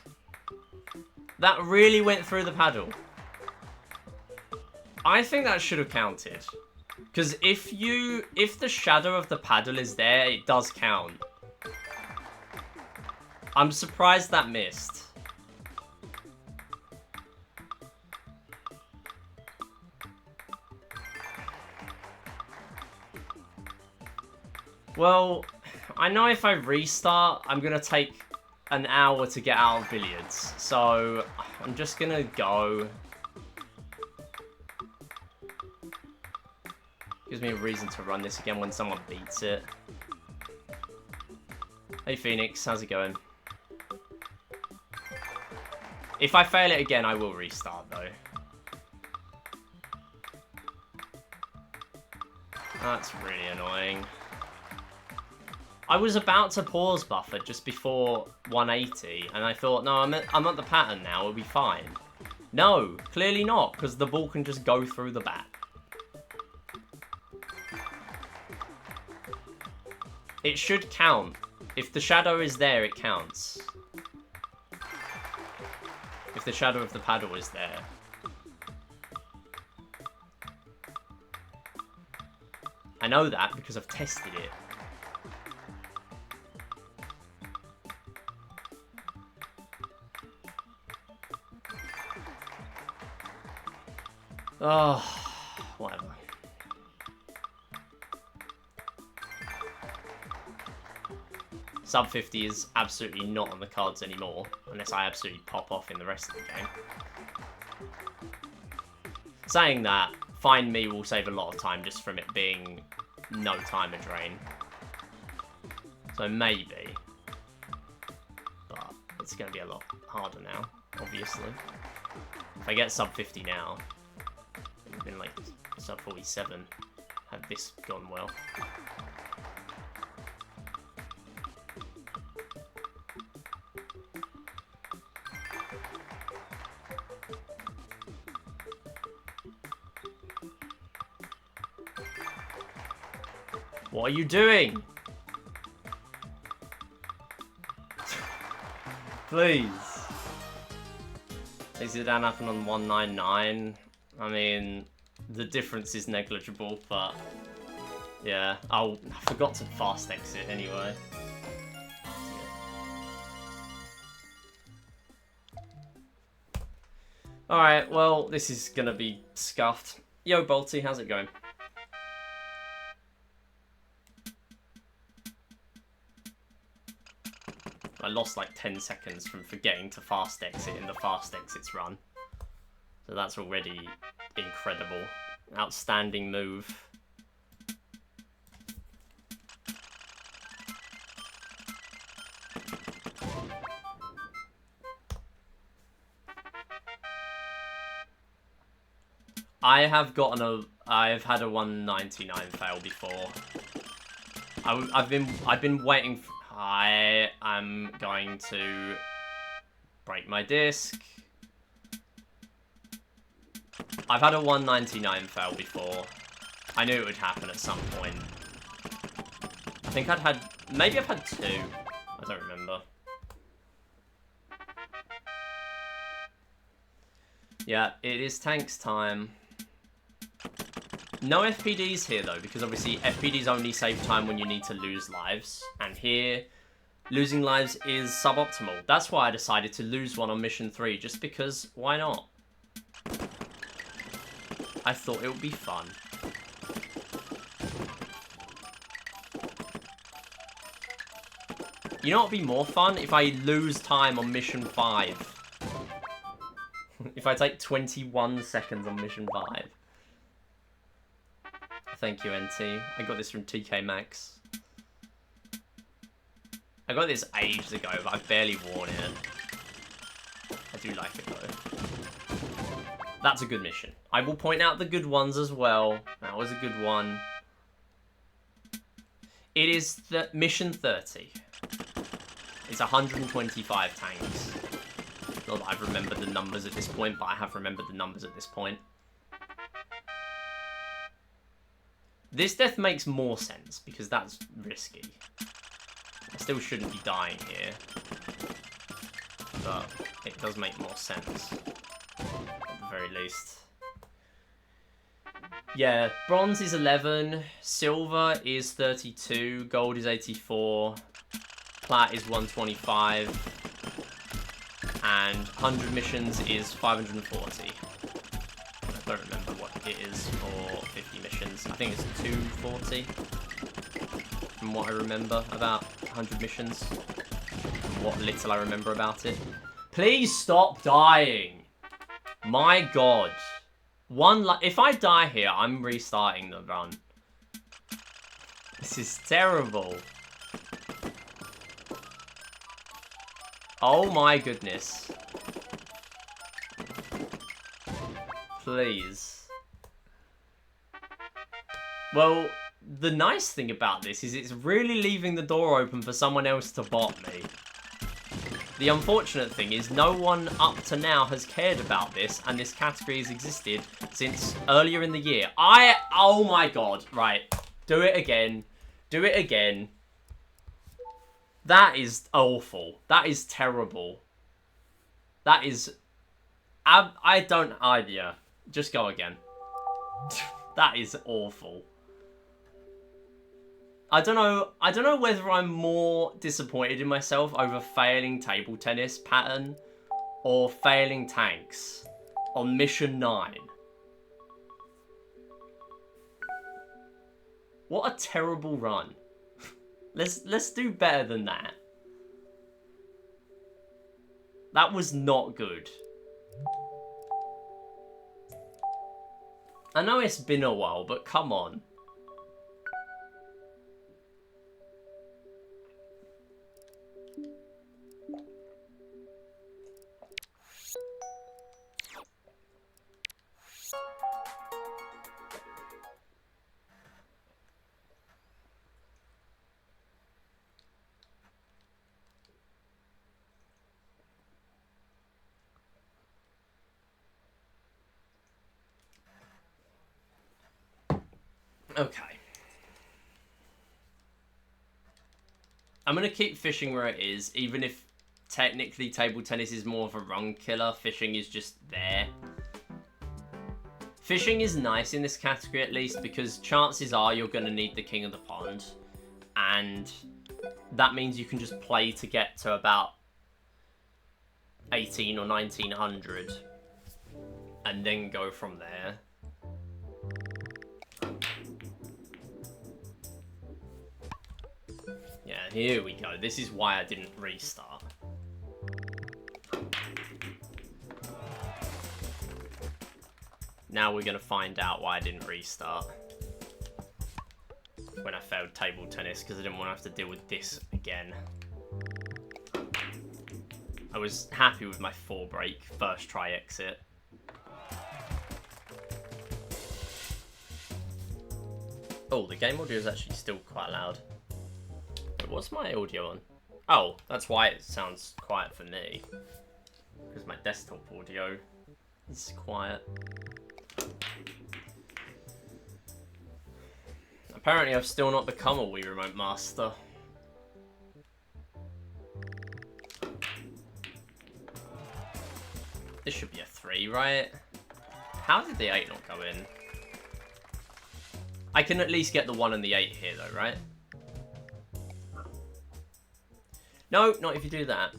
That really went through the paddle. I think that should have counted. Because if the shadow of the paddle is there, it does count. I'm surprised that missed. Well, I know if I restart, I'm going to take an hour to get out of billiards. So, I'm just going to go. Gives me a reason to run this again when someone beats it. Hey Phoenix, how's it going? If I fail it again, I will restart though. That's really annoying. I was about to pause buffer just before 180, and I thought, no, I'm at the pattern now, it'll be fine. No, clearly not, because the ball can just go through the bat. It should count. If the shadow is there, it counts. If the shadow of the paddle is there. I know that because I've tested it. Oh, whatever. Sub 50 is absolutely not on the cards anymore, unless I absolutely pop off in the rest of the game. Saying that, Find Me will save a lot of time just from it being no timer drain. So maybe. But it's going to be a lot harder now, obviously. If I get sub 50 now, it would have been like sub 47 had this gone well. What are you doing? Please. Is it down happen on 199? I mean, the difference is negligible, but yeah. Oh, I forgot to fast exit anyway. Alright, well, this is gonna be scuffed. Yo, Bolty, how's it going? I lost like 10 seconds from forgetting to fast exit in the fast exits run. So that's already incredible. Outstanding move. I've had a 199 fail before. I've been waiting for, I am going to break my disc. I've had a 199 fail before. I knew it would happen at some point. I think maybe I've had two. I don't remember. Yeah, it is tanks time. No FPDs here though, because obviously FPDs only save time when you need to lose lives. And here, losing lives is suboptimal. That's why I decided to lose one on mission 3, just because, why not? I thought it would be fun. You know what would be more fun? If I lose time on mission 5. If I take 21 seconds on mission 5. Thank you, NT. I got this from TK Maxx. I got this ages ago, but I've barely worn it. I do like it, though. That's a good mission. I will point out the good ones as well. That was a good one. It is the mission 30. It's 125 tanks. Not that I've remembered the numbers at this point, but I have remembered the numbers at this point. This death makes more sense, because that's risky. I still shouldn't be dying here. But it does make more sense. At the very least. Yeah, bronze is 11, silver is 32, gold is 84, plat is 125, and 100 missions is 540. I don't remember what it is for 50 missions. I think it's 240, from what I remember about 100 missions. From what little I remember about it. Please stop dying! My god. If I die here, I'm restarting the run. This is terrible. Oh my goodness. Please. Well, the nice thing about this is it's really leaving the door open for someone else to bot me. The unfortunate thing is no one up to now has cared about this, and this category has existed since earlier in the year. Oh my god, right. Do it again. Do it again. That is awful. That is terrible. That is... yeah. Just go again. That is awful. I don't know whether I'm more disappointed in myself over failing table tennis pattern or failing tanks on mission 9. What a terrible run. Let's do better than that. That was not good. I know it's been a while, but come on. Okay. I'm going to keep fishing where it is, even if technically table tennis is more of a run killer. Fishing is just there. Fishing is nice in this category at least, because chances are you're going to need the king of the pond. And that means you can just play to get to about 18 or 1900 and then go from there. Yeah, here we go. This is why I didn't restart. Now we're going to find out why I didn't restart when I failed table tennis, because I didn't want to have to deal with this again. I was happy with my 4 break first try exit. Oh, the game audio is actually still quite loud. What's my audio on? Oh, that's why it sounds quiet for me. Because my desktop audio is quiet. Apparently I've still not become a Wii Remote Master. This should be a 3, right? How did the 8 not go in? I can at least get the 1 and the 8 here though, right? No, not if you do that.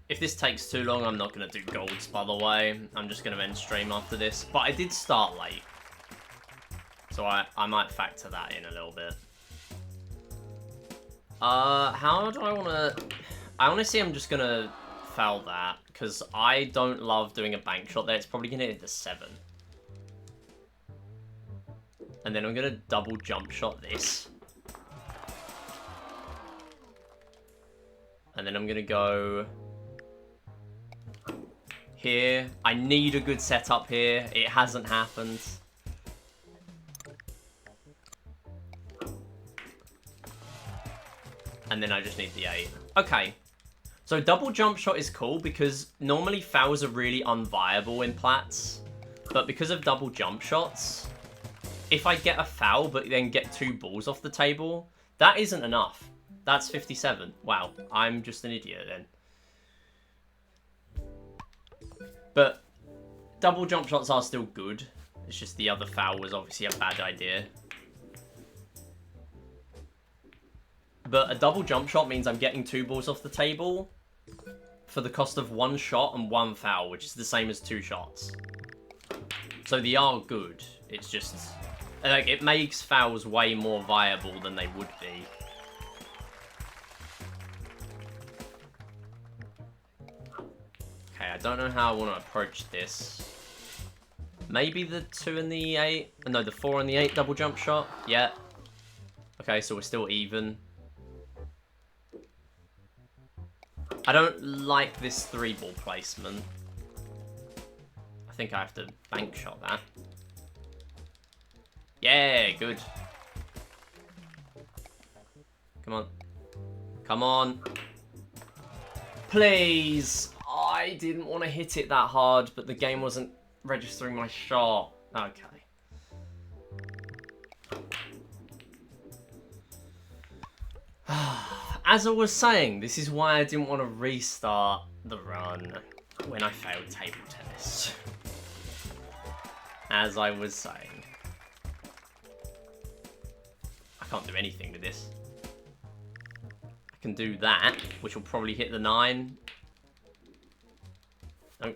If this takes too long, I'm not going to do golds, by the way. I'm just going to end stream after this. But I did start late. So I might factor that in a little bit. How do I want to... I honestly am just going to foul that, because I don't love doing a bank shot there. It's probably going to hit the 7. And then I'm going to double jump shot this. And then I'm going to go here. I need a good setup here. It hasn't happened. And then I just need the 8. Okay. So double jump shot is cool because normally fouls are really unviable in plats. But because of double jump shots, if I get a foul but then get 2 balls off the table, that isn't enough. That's 57. Wow, I'm just an idiot then. But double jump shots are still good. It's just the other foul was obviously a bad idea. But a double jump shot means I'm getting 2 balls off the table for the cost of 1 shot and 1 foul, which is the same as 2 shots. So they are good. It's just, like, it makes fouls way more viable than they would be. Okay, I don't know how I want to approach this. Maybe the 2 and the 8, no, the 4 and the 8 double jump shot. Yeah. Okay, so we're still even. I don't like this 3-ball placement. I think I have to bank shot that. Yeah, good. Come on. Come on. Please. I didn't want to hit it that hard, but the game wasn't registering my shot. Okay. As I was saying, this is why I didn't want to restart the run when I failed table tennis. As I was saying. I can't do anything with this. I can do that, which will probably hit the 9. Oh.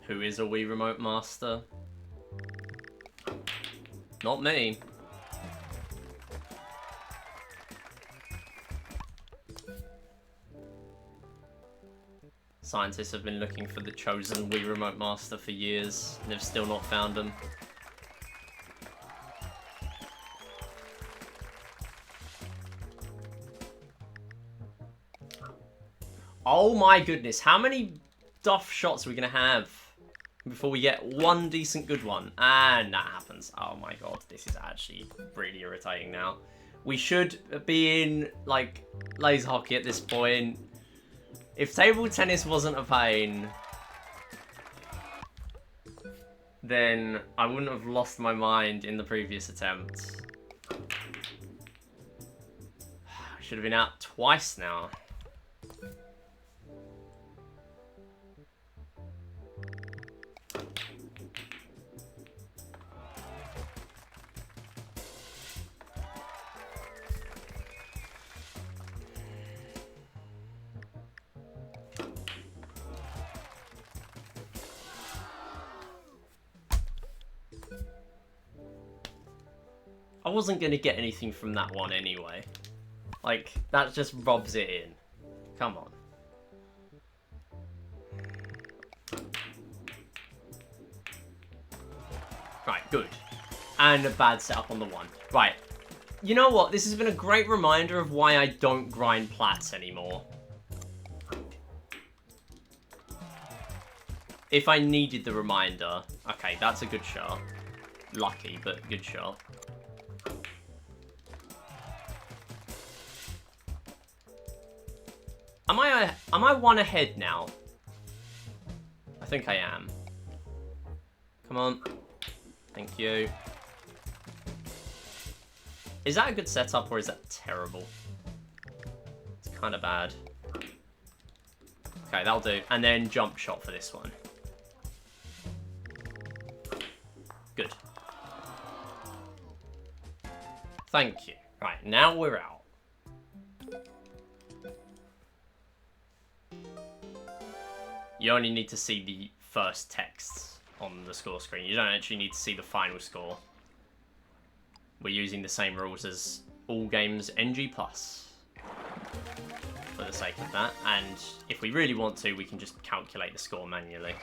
Who is a Wii Remote Master? Not me. Scientists have been looking for the chosen Wii Remote Master for years, and they've still not found him. Oh my goodness, how many duff shots are we going to have before we get one decent good one? And that happens. Oh my god, this is actually really irritating now. We should be in, like, laser hockey at this point. If table tennis wasn't a pain, then I wouldn't have lost my mind in the previous attempt. I should have been out twice now. I wasn't going to get anything from that one anyway. Like, that just robs it in. Come on. Right, good. And a bad setup on the 1. Right. You know what? This has been a great reminder of why I don't grind plats anymore. If I needed the reminder. Okay, that's a good shot. Lucky, but good shot. Am I 1 ahead now? I think I am. Come on. Thank you. Is that a good setup or is that terrible? It's kind of bad. Okay, that'll do. And then jump shot for this one. Good. Thank you. Right, now we're out. You only need to see the first texts on the score screen. You don't actually need to see the final score. We're using the same rules as all games NG+. for the sake of that. And if we really want to, we can just calculate the score manually.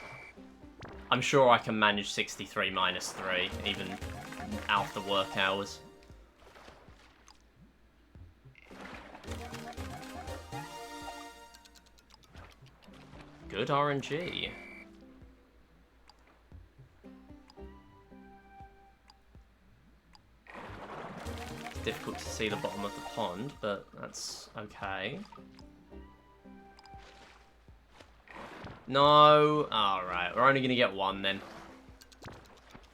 I'm sure I can manage 63 minus 3, even after work hours. Good RNG. It's difficult to see the bottom of the pond, but that's okay. No. Alright, we're only going to get 1 then.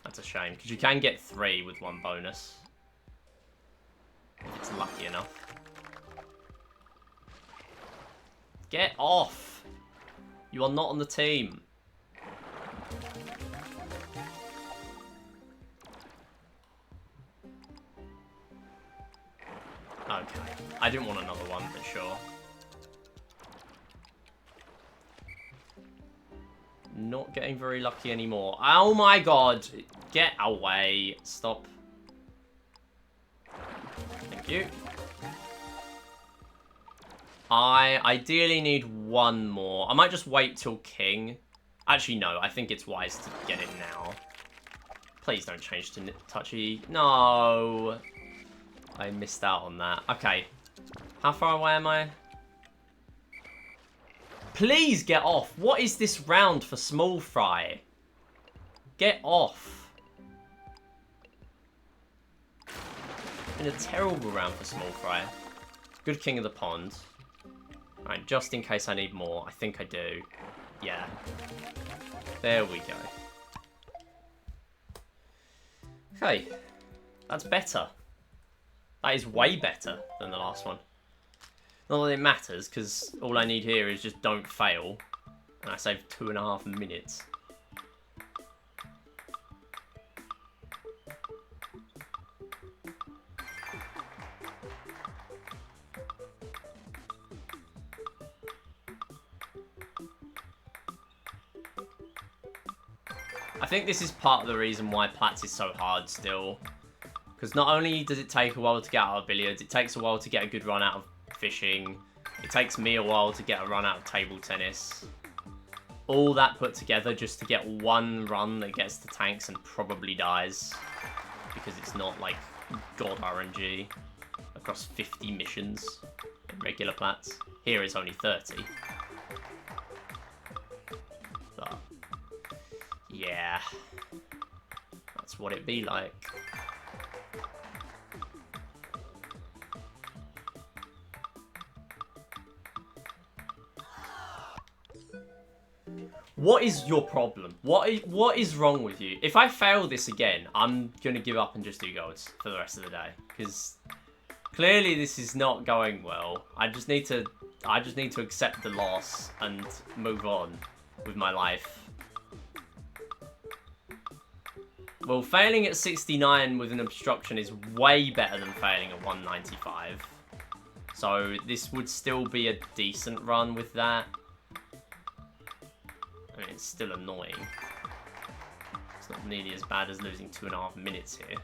That's a shame, because you can get 3 with 1 bonus. If it's lucky enough. Get off! You are not on the team. Okay. I didn't want another one, but sure. Not getting very lucky anymore. Oh my god! Get away. Stop. Thank you. I ideally need 1 more. I might just wait till King. Actually, no. I think it's wise to get it now. Please don't change to touchy. No. I missed out on that. Okay. How far away am I? Please get off. What is this round for small fry? Get off. It's been a terrible round for small fry. Good king of the pond. Alright, just in case I need more. I think I do. Yeah. There we go. Okay. That's better. That is way better than the last one. Not that it matters, because all I need here is just don't fail. And I saved 2.5 minutes. I think this is part of the reason why Plats is so hard still. Because not only does it take a while to get out of billiards, it takes a while to get a good run out of fishing. It takes me a while to get a run out of table tennis. All that put together just to get 1 run that gets to tanks and probably dies. Because it's not like God RNG across 50 missions in regular Plats. Here it's only 30. But yeah, that's what it be like. What is your problem? What is wrong with you? If I fail this again, I'm gonna give up and just do golds for the rest of the day, because clearly this is not going well. I just need to accept the loss and move on with my life. Well, failing at 69 with an obstruction is way better than failing at 195. So this would still be a decent run with that. I mean, it's still annoying. It's not nearly as bad as losing 2.5 minutes here.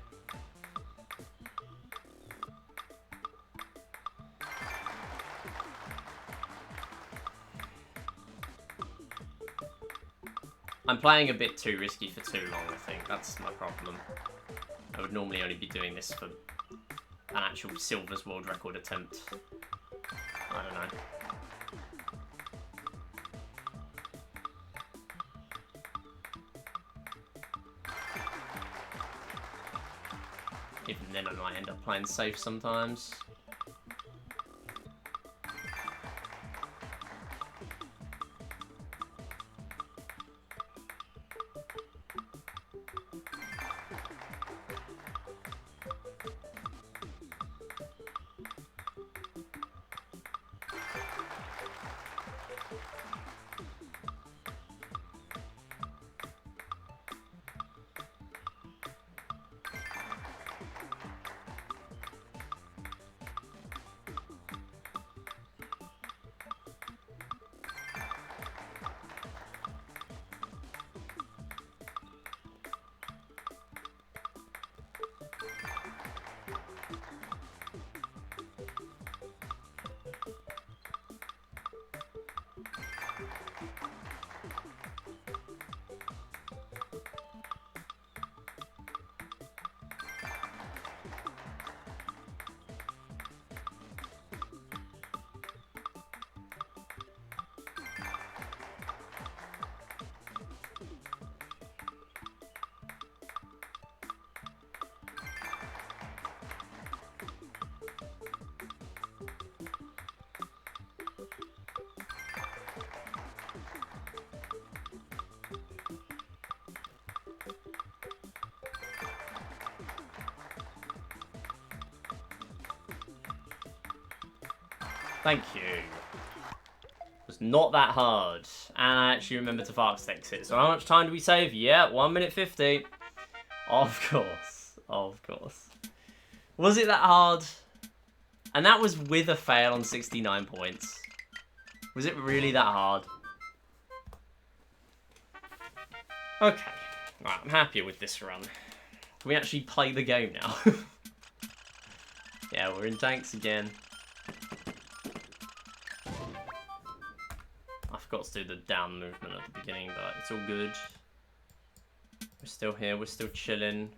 I'm playing a bit too risky for too long, I think. That's my problem. I would normally only be doing this for an actual Silvers World Record attempt. I don't know. Even then I might end up playing safe sometimes. Thank you. It was not that hard. And I actually remember to fast exit. So how much time do we save? Yeah, 1 minute 50. Of course. Of course. Was it that hard? And that was with a fail on 69 points. Was it really that hard? Okay. Right, I'm happier with this run. Can we actually play the game now? Yeah, we're in tanks again. I forgot to do the down movement at the beginning, but it's all good. We're still here, we're still chilling.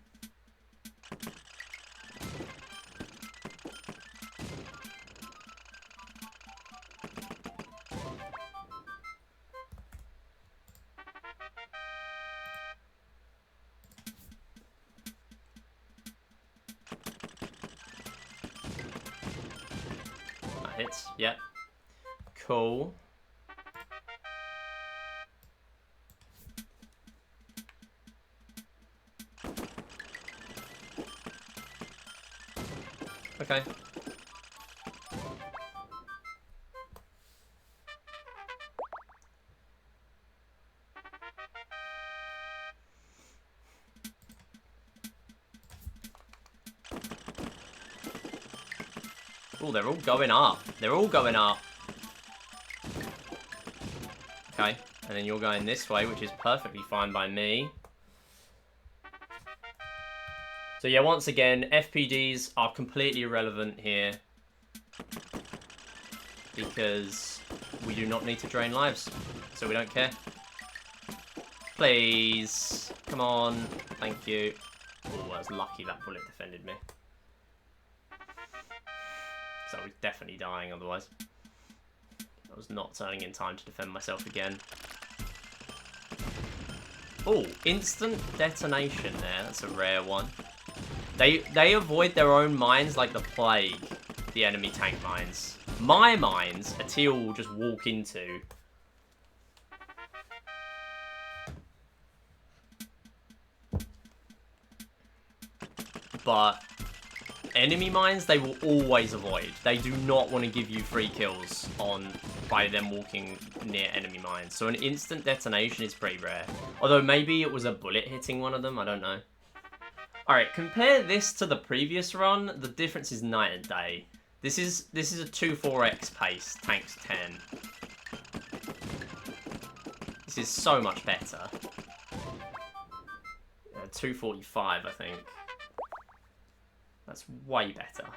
That hits, yep. Cool. Okay. Oh, they're all going up. They're all going up. Okay, and then you're going this way, which is perfectly fine by me. So yeah, once again, FPDs are completely irrelevant here because we do not need to drain lives, so we don't care. Please, come on, thank you. Oh, I was lucky that bullet defended me. So I was definitely dying otherwise. I was not turning in time to defend myself again. Oh, instant detonation there, that's a rare one. They avoid their own mines like the plague, the enemy tank mines. My mines, a teal will just walk into. But enemy mines, they will always avoid. They do not want to give you free kills by them walking near enemy mines. So an instant detonation is pretty rare. Although maybe it was a bullet hitting one of them, I don't know. Alright, compare this to the previous run. The difference is night and day. This is a 2-4x pace, tanks 10. This is so much better. 245, I think. That's way better.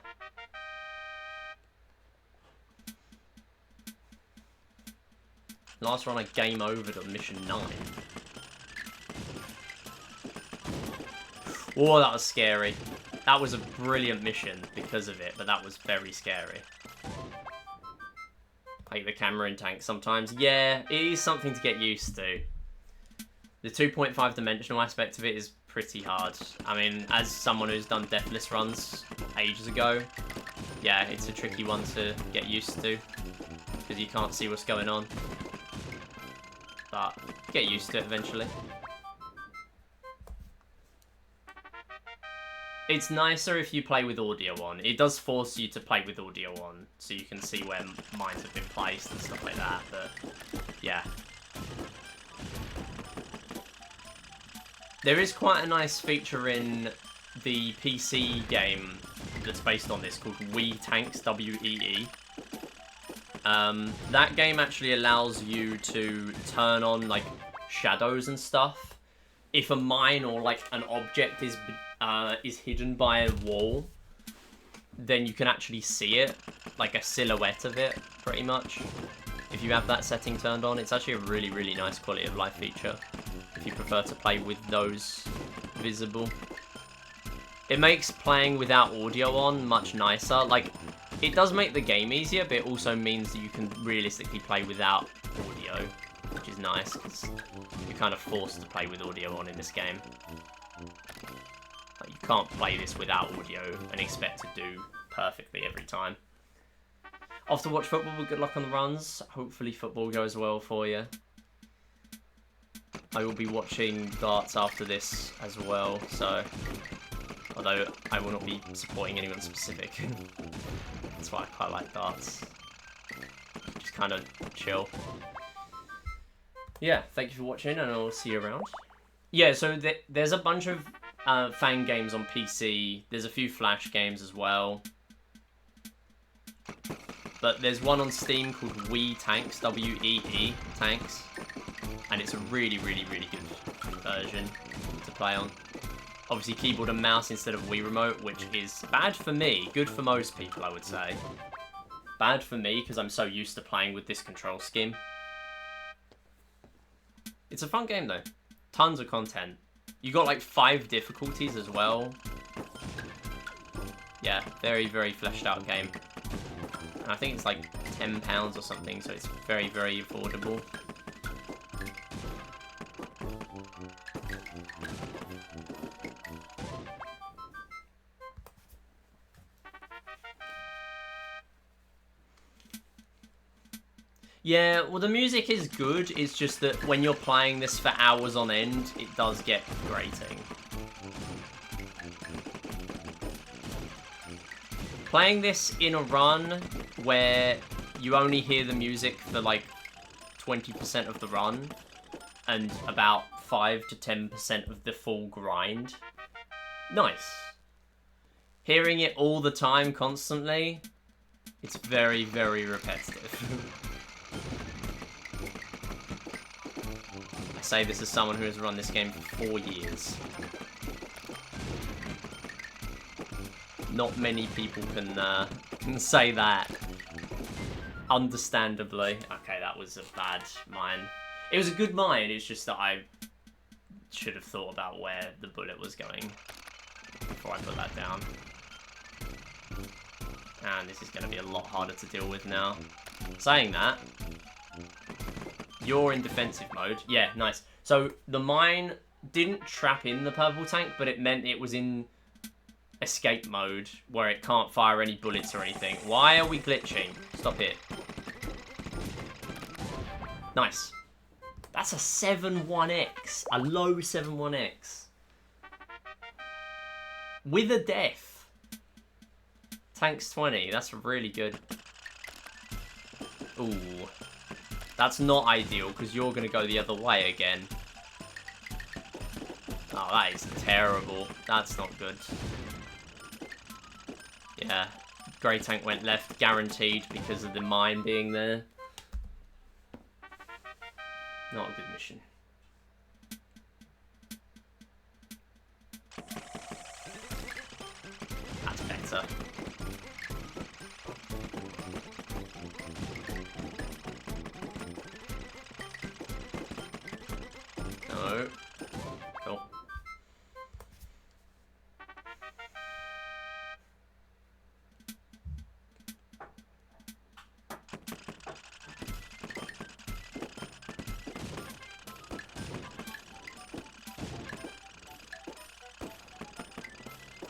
Last run I game overed on mission 9. Oh, that was scary. That was a brilliant mission because of it, but that was very scary. Like the camera in tanks sometimes. Yeah, it is something to get used to. The 2.5 dimensional aspect of it is pretty hard. I mean, as someone who's done deathless runs ages ago, yeah, it's a tricky one to get used to because you can't see what's going on. But get used to it eventually. It's nicer if you play with audio on. It does force you to play with audio on, so you can see where mines have been placed and stuff like that, but yeah. There is quite a nice feature in the PC game that's based on this called Wii Tanks, W-E-E. That game actually allows you to turn on like shadows and stuff. If a mine or like an object is hidden by a wall, then you can actually see it, like a silhouette of it, pretty much. If you have that setting turned on, it's actually a really, really nice quality of life feature. If you prefer to play with those visible. It makes playing without audio on much nicer. Like, it does make the game easier, but it also means that you can realistically play without audio, which is nice, because you're kind of forced to play with audio on in this game. Like, you can't play this without audio and expect to do perfectly every time. Off to watch football, but good luck on the runs. Hopefully football goes well for you. I will be watching darts after this as well, so... Although I will not be supporting anyone specific. That's why I quite like darts. Just kind of chill. Yeah, thank you for watching, and I'll see you around. Yeah, so there's a bunch of fan games on PC. There's a few Flash games as well. But there's one on Steam called Wii Tanks, W-E-E Tanks. And it's a really, really, really good version to play on. Obviously keyboard and mouse instead of Wii Remote, which is bad for me. Good for most people, I would say. Bad for me, because I'm so used to playing with this control scheme. It's a fun game, though. Tons of content. You got, like, 5 difficulties as well. Yeah, very, very fleshed out game. I think it's like £10 or something, so it's very, very affordable. Yeah, well, the music is good. It's just that when you're playing this for hours on end, it does get grating. Playing this in a run where you only hear the music for like 20% of the run and about 5 to 10% of the full grind. Nice. Hearing it all the time, constantly, it's very, very repetitive. I say this as someone who has run this game for 4 years. Not many people can say that. Understandably. Okay, that was a bad mine. It was a good mine, it's just that I should have thought about where the bullet was going before I put that down. And this is going to be a lot harder to deal with now. Saying that, you're in defensive mode. Yeah, nice. So the mine didn't trap in the purple tank, but it meant it was in escape mode where it can't fire any bullets or anything. Why are we glitching? Stop it. Nice. That's a 7-1x. A low 7-1x. With a death. Tanks 20. That's really good. Ooh. That's not ideal because you're going to go the other way again. Oh, that is terrible. That's not good. Yeah, grey tank went left, guaranteed, because of the mine being there. Not a good mission. That's better. No. Cool.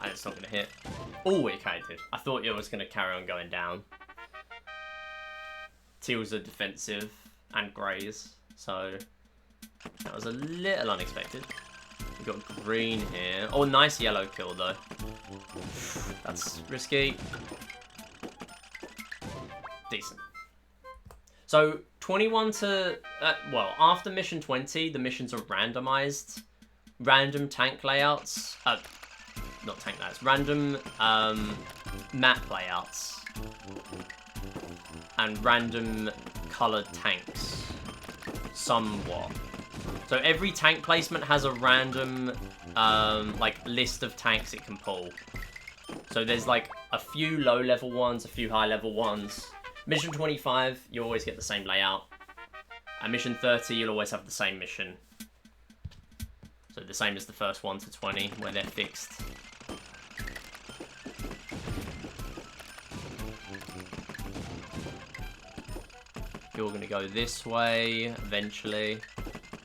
It's not going to hit. Oh, it kind of did. I thought it was going to carry on going down. Teals are defensive and greys, so that was a little unexpected. We've got green here. Oh, nice yellow kill, though. That's risky. Decent. So, 21 to... well, after mission 20, the missions are randomized. Random tank layouts. Not tank layouts. Random map layouts. And random coloured tanks. Somewhat. So every tank placement has a random like list of tanks it can pull. So there's like a few low level ones, a few high level ones. Mission 25, you always get the same layout. And mission 30, you'll always have the same mission. So the same as the first 1 to 20, where they're fixed. You're going to go this way, eventually.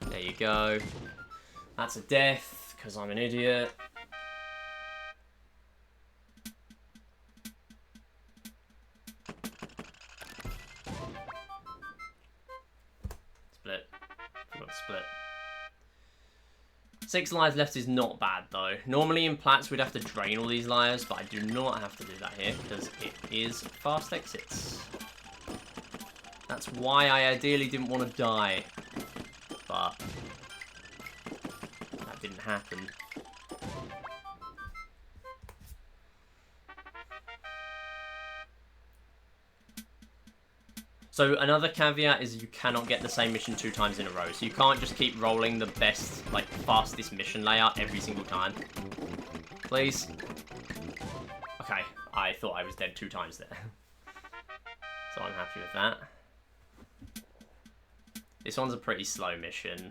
There you go. That's a death, because I'm an idiot. Split. Forgot to split. 6 lives left is not bad, though. Normally in Plats, we'd have to drain all these lives, but I do not have to do that here, because it is fast exits. That's why I ideally didn't want to die. But that didn't happen. So another caveat is you cannot get the same mission 2 times in a row. So you can't just keep rolling the best, like, fastest mission layout every single time. Please. Okay, I thought I was dead 2 times there. So I'm happy with that. This one's a pretty slow mission.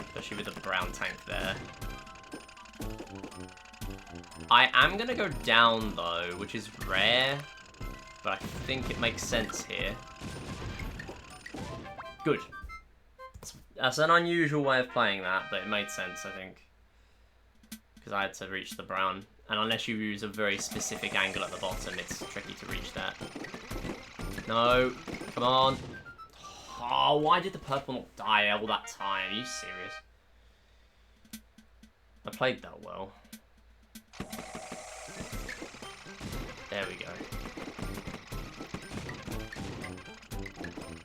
Especially with the brown tank there. I am going to go down, though, which is rare. But I think it makes sense here. Good. That's an unusual way of playing that, but it made sense, I think. Because I had to reach the brown. And unless you use a very specific angle at the bottom, it's tricky to reach that. No. Come on. Oh, why did the purple not die all that time? Are you serious? I played that well. There we go.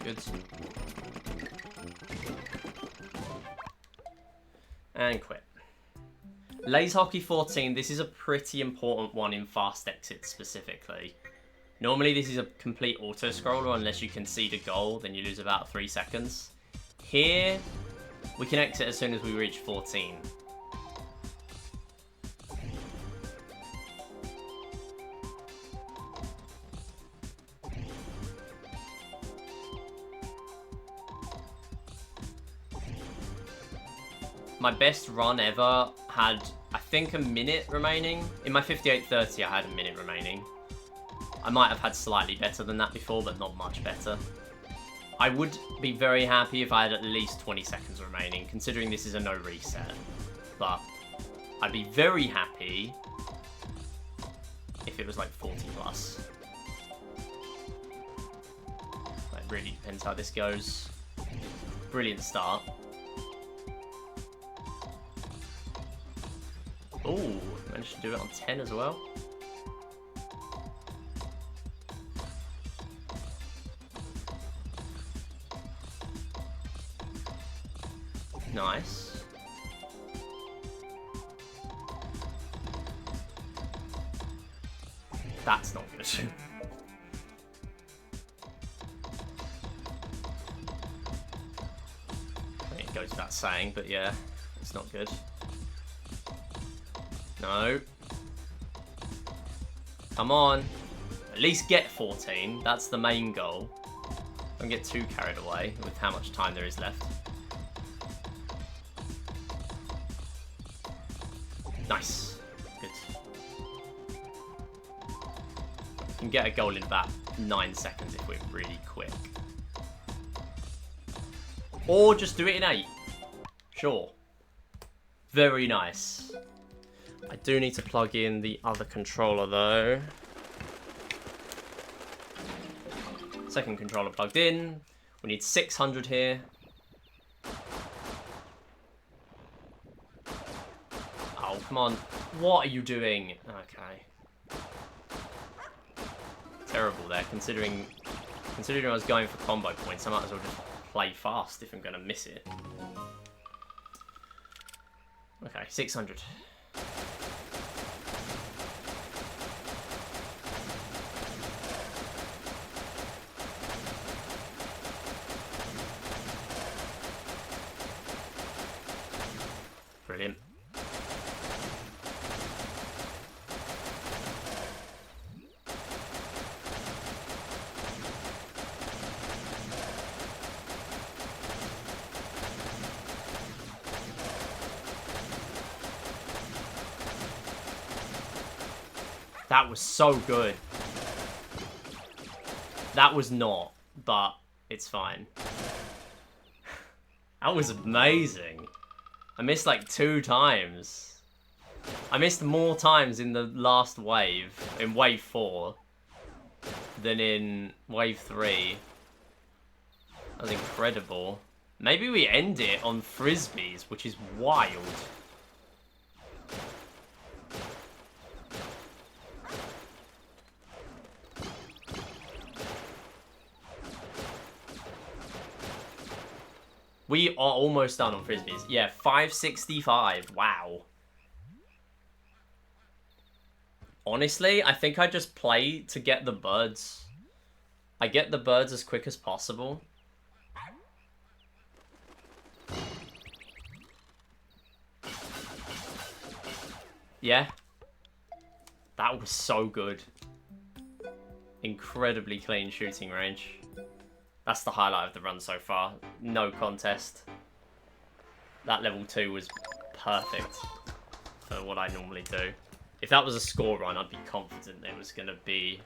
Good. And quit. Lays Hockey 14, this is a pretty important one in fast exits specifically. Normally this is a complete auto-scroller unless you concede a goal, then you lose about 3 seconds. Here, we can exit as soon as we reach 14. My best run ever had, I think, a minute remaining. In my 58:30, I had a minute remaining. I might have had slightly better than that before, but not much better. I would be very happy if I had at least 20 seconds remaining, considering this is a no reset. But I'd be very happy if it was like 40 plus. It really depends how this goes. Brilliant start. Ooh, managed to do it on 10 as well. Nice. That's not good. I think it goes without saying, but yeah, it's not good. No. Come on. At least get 14. That's the main goal. Don't get too carried away with how much time there is left. Nice. Good. We can get a goal in about 9 seconds if we're really quick. Or just do it in 8. Sure. Very nice. I do need to plug in the other controller though. Second controller plugged in. We need 600 here. Oh, come on. What are you doing? Okay. Terrible there, considering I was going for combo points. I might as well just play fast if I'm going to miss it. Okay, 600. Brilliant. That was so good. That was not, but it's fine. That was amazing. I missed like 2 times. I missed more times in the last wave, in wave 4, than in wave 3. That was incredible. Maybe we end it on frisbees, which is wild. We are almost done on Frisbees. Yeah, 565. Wow. Honestly, I think I just play to get the birds. I get the birds as quick as possible. Yeah. That was so good. Incredibly clean shooting range. That's the highlight of the run so far. No contest. That level 2 was perfect for what I normally do. If that was a score run, I'd be confident it was going to be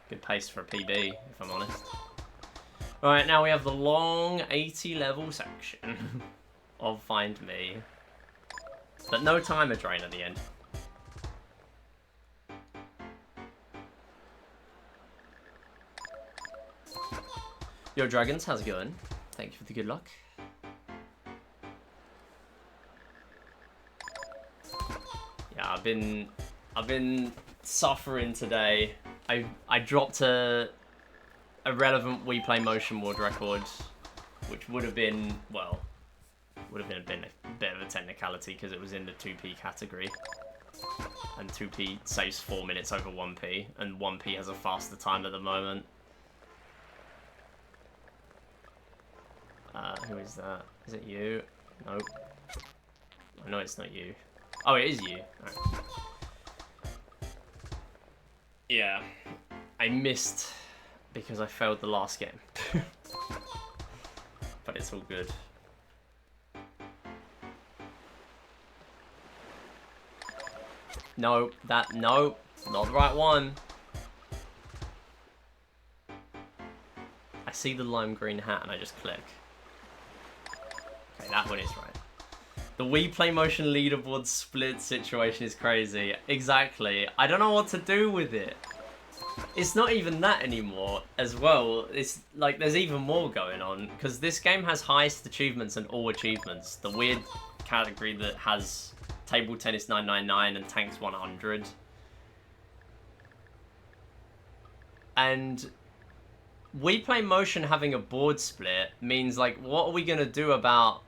good pace for a PB, if I'm honest. Alright, now we have the long 80 level section of Find Me. But no timer drain at the end. Yo, Dragons, how's it going? Thank you for the good luck. Yeah, I've been suffering today. I dropped a relevant Wii Play Motion world record, which would have been, well, a bit of a technicality because it was in the 2p category. And 2p saves 4 minutes over 1p, and 1p has a faster time at the moment. Who is that? Is it you? Nope. I know it's not you. Oh, it is you. Right. Yeah. I missed because I failed the last game. But it's all good. No, no, not the right one. I see the lime green hat and I just click. Okay, that one is right. The Wii Play Motion leaderboard split situation is crazy. Exactly. I don't know what to do with it. It's not even that anymore as well. It's like there's even more going on because this game has highest achievements and all achievements. The weird category that has Table Tennis 999 and Tanks 100. And Wii Play Motion having a board split means, like, what are we gonna do about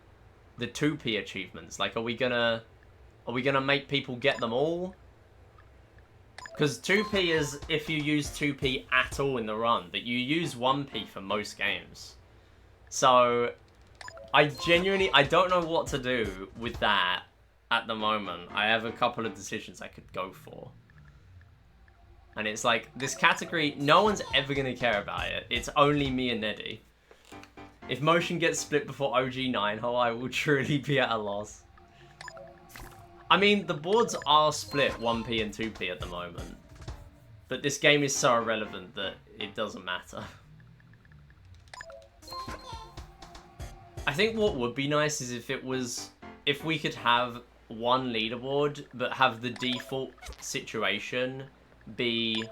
the 2p achievements? Like, are we gonna make people get them all? Because 2p is if you use 2p at all in the run, but you use 1p for most games. So I don't know what to do with that at the moment. I have a couple of decisions I could go for. And it's like, this category, no one's ever going to care about it. It's only me and Neddy. If Motion gets split before OG9, I will truly be at a loss. I mean, the boards are split 1p and 2p at the moment. But this game is so irrelevant that it doesn't matter. I think what would be nice is if we could have one leaderboard, but have the default situation be,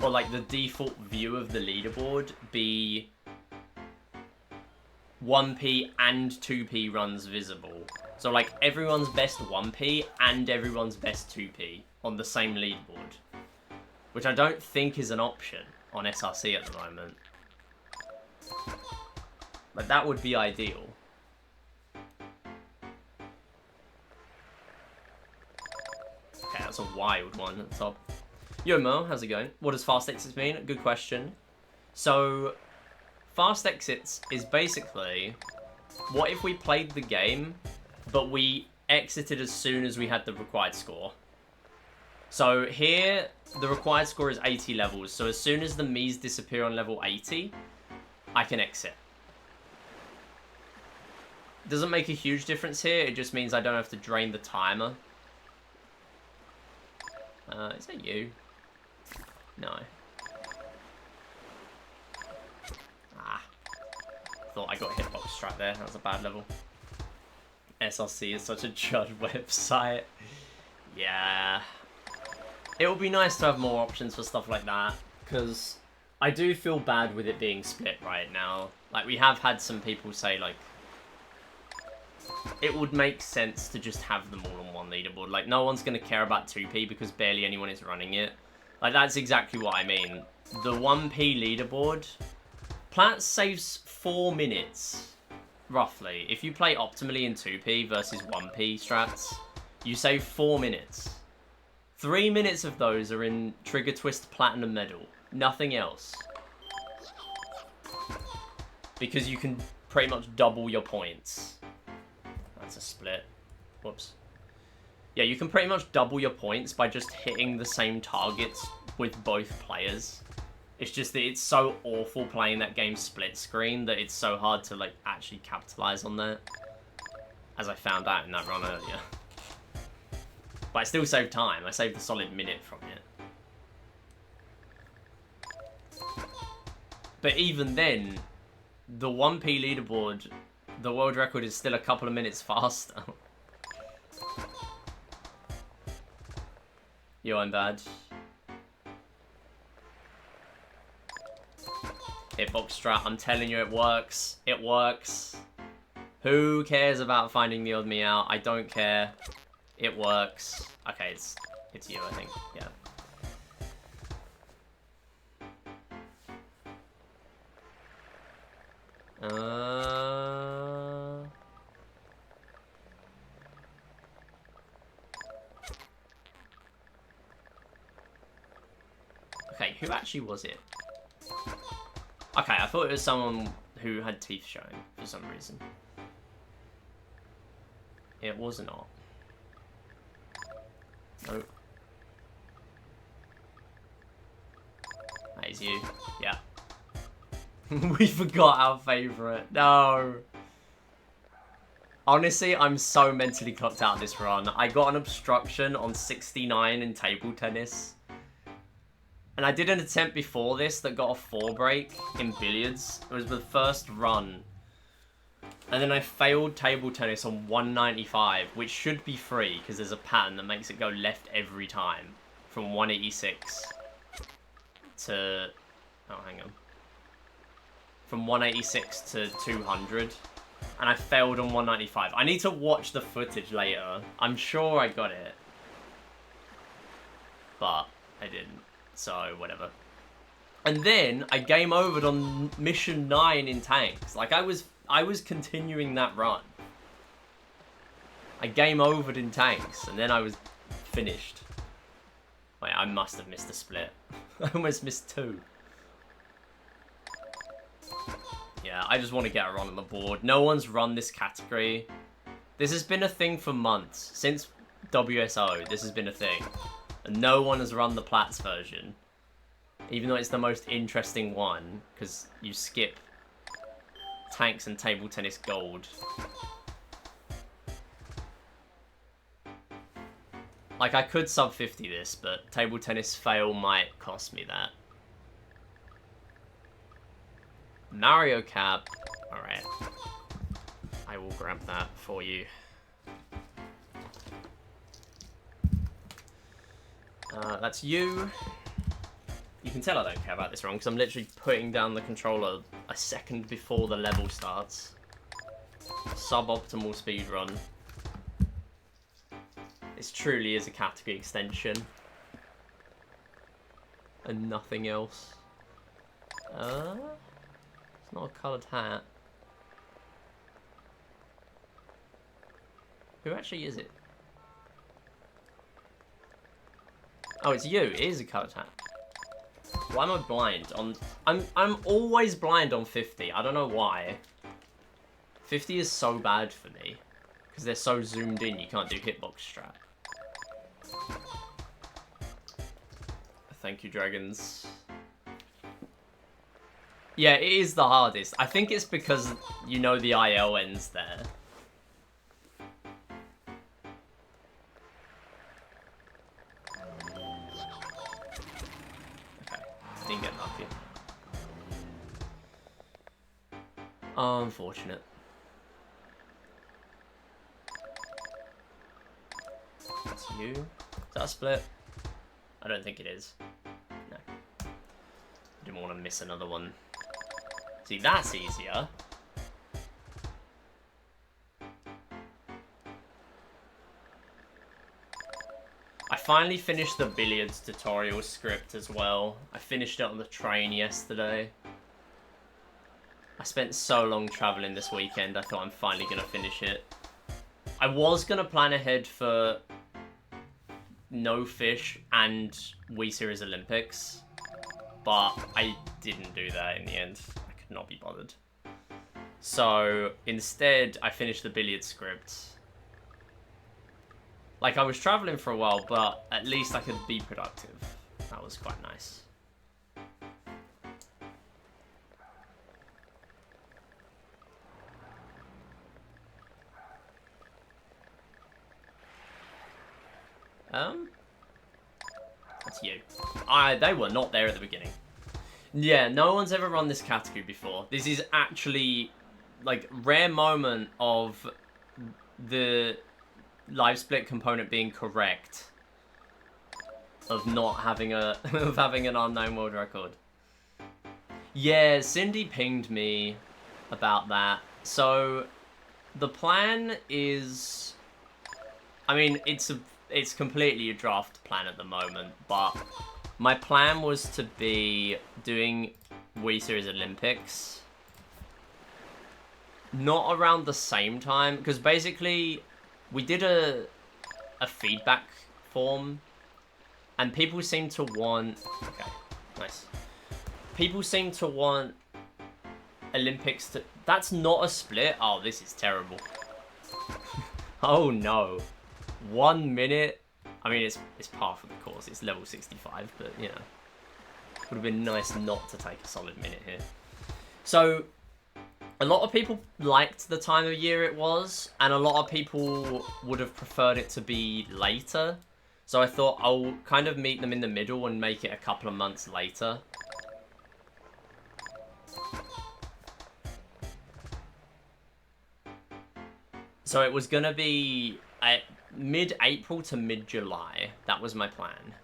or like the default view of the leaderboard be 1p and 2p runs visible. So like everyone's best 1p and everyone's best 2p on the same leaderboard. Which I don't think is an option on SRC at the moment. But that would be ideal. Okay, that's a wild one at the top. Yo Mo, how's it going? What does fast exits mean? Good question. So, fast exits is basically, what if we played the game, but we exited as soon as we had the required score? So here, the required score is 80 levels, so as soon as the Mii's disappear on level 80, I can exit. Doesn't make a huge difference here, it just means I don't have to drain the timer. Is that you? No. Ah. Thought I got a hitbox strat there, that was a bad level. SRC is such a Judd website. Yeah. It would be nice to have more options for stuff like that, because I do feel bad with it being split right now. Like, we have had some people say, like, it would make sense to just have them all on one leaderboard. Like, no one's going to care about 2p because barely anyone is running it. Like, that's exactly what I mean. The 1p leaderboard, Plats saves 4 minutes. roughly, if you play optimally in 2P versus 1P strats, you save 4 minutes. 3 minutes of those are in Trigger Twist Platinum Medal. Nothing else. Because you can pretty much double your points. That's a split. Whoops. Yeah, you can pretty much double your points by just hitting the same targets with both players. It's just that it's so awful playing that game split screen that it's so hard to, like, actually capitalize on that. As I found out in that run earlier. But I still saved time. I saved a solid minute from it. But even then, the 1P leaderboard, the world record is still a couple of minutes faster. Yo, I'm bad. Hitbox strat, I'm telling you, it works. It works. Who cares about finding the odd me out? I don't care. It works. Okay, it's you, I think. Yeah. Okay, who actually was it? Okay, I thought it was someone who had teeth showing for some reason. It was not. Nope. That is you. Yeah. We forgot our favourite. No. Honestly, I'm so mentally clocked out this run. I got an obstruction on 69 in table tennis. And I did an attempt before this that got a 4 break in billiards. It was the first run. And then I failed table tennis on 195, which should be free because there's a pattern that makes it go left every time. From 186 to... Oh, hang on. From 186 to 200. And I failed on 195. I need to watch the footage later. I'm sure I got it. But I didn't. So, whatever. And then I game overed on mission 9 in tanks. Like, I was continuing that run. I game overed in tanks, and then I was finished. Wait, I must have missed a split. I almost missed 2. Yeah, I just want to get a run on the board. No one's run this category. This has been a thing for months. Since WSO, this has been a thing. And no one has run the Plats version. Even though it's the most interesting one, because you skip tanks and table tennis gold. Like, I could sub 50 this, but table tennis fail might cost me that. Mario Cap. Alright. I will grab that for you. That's you. You can tell I don't care about this run because I'm literally putting down the controller a second before the level starts. Suboptimal speedrun. This truly is a category extension. And nothing else. It's not a coloured hat. Who actually is it? Oh, it's you. It is a coloured hat. Why am I blind on... I'm always blind on 50. I don't know why. 50 is so bad for me. Because they're so zoomed in, you can't do hitbox strat. Thank you, dragons. Yeah, it is the hardest. I think it's because you know the IL ends there. Okay, didn't get lucky. Unfortunate. That's you. Is that a split? I don't think it is. No. Didn't want to miss another one. See, that's easier. I finally finished the billiards tutorial script as well. I finished it on the train yesterday. I spent so long traveling this weekend, I thought I'm finally going to finish it. I was going to plan ahead for No Fish and Wii Series Olympics, but I didn't do that in the end. I could not be bothered. So instead, I finished the billiard script. Like, I was traveling for a while, but at least I could be productive. That was quite nice. That's you. They were not there at the beginning. Yeah, no one's ever run this category before. This is actually, like, rare moment of the live split component being correct. Of not having of having an unknown world record. Yeah, Cindy pinged me about that. So, the plan is, I mean, it's completely a draft plan at the moment, but my plan was to be doing Wii Series Olympics not around the same time, because basically we did a feedback form, and people seem to want, okay, nice. People seem to want Olympics to, that's not a split? Oh, this is terrible. Oh no. 1 minute. I mean, it's par for the course. It's level 65, but, you know. Would have been nice not to take a solid minute here. So, a lot of people liked the time of year it was, and a lot of people would have preferred it to be later. So I thought I'll kind of meet them in the middle and make it a couple of months later. So it was going to be mid-April to mid-July. That was my plan.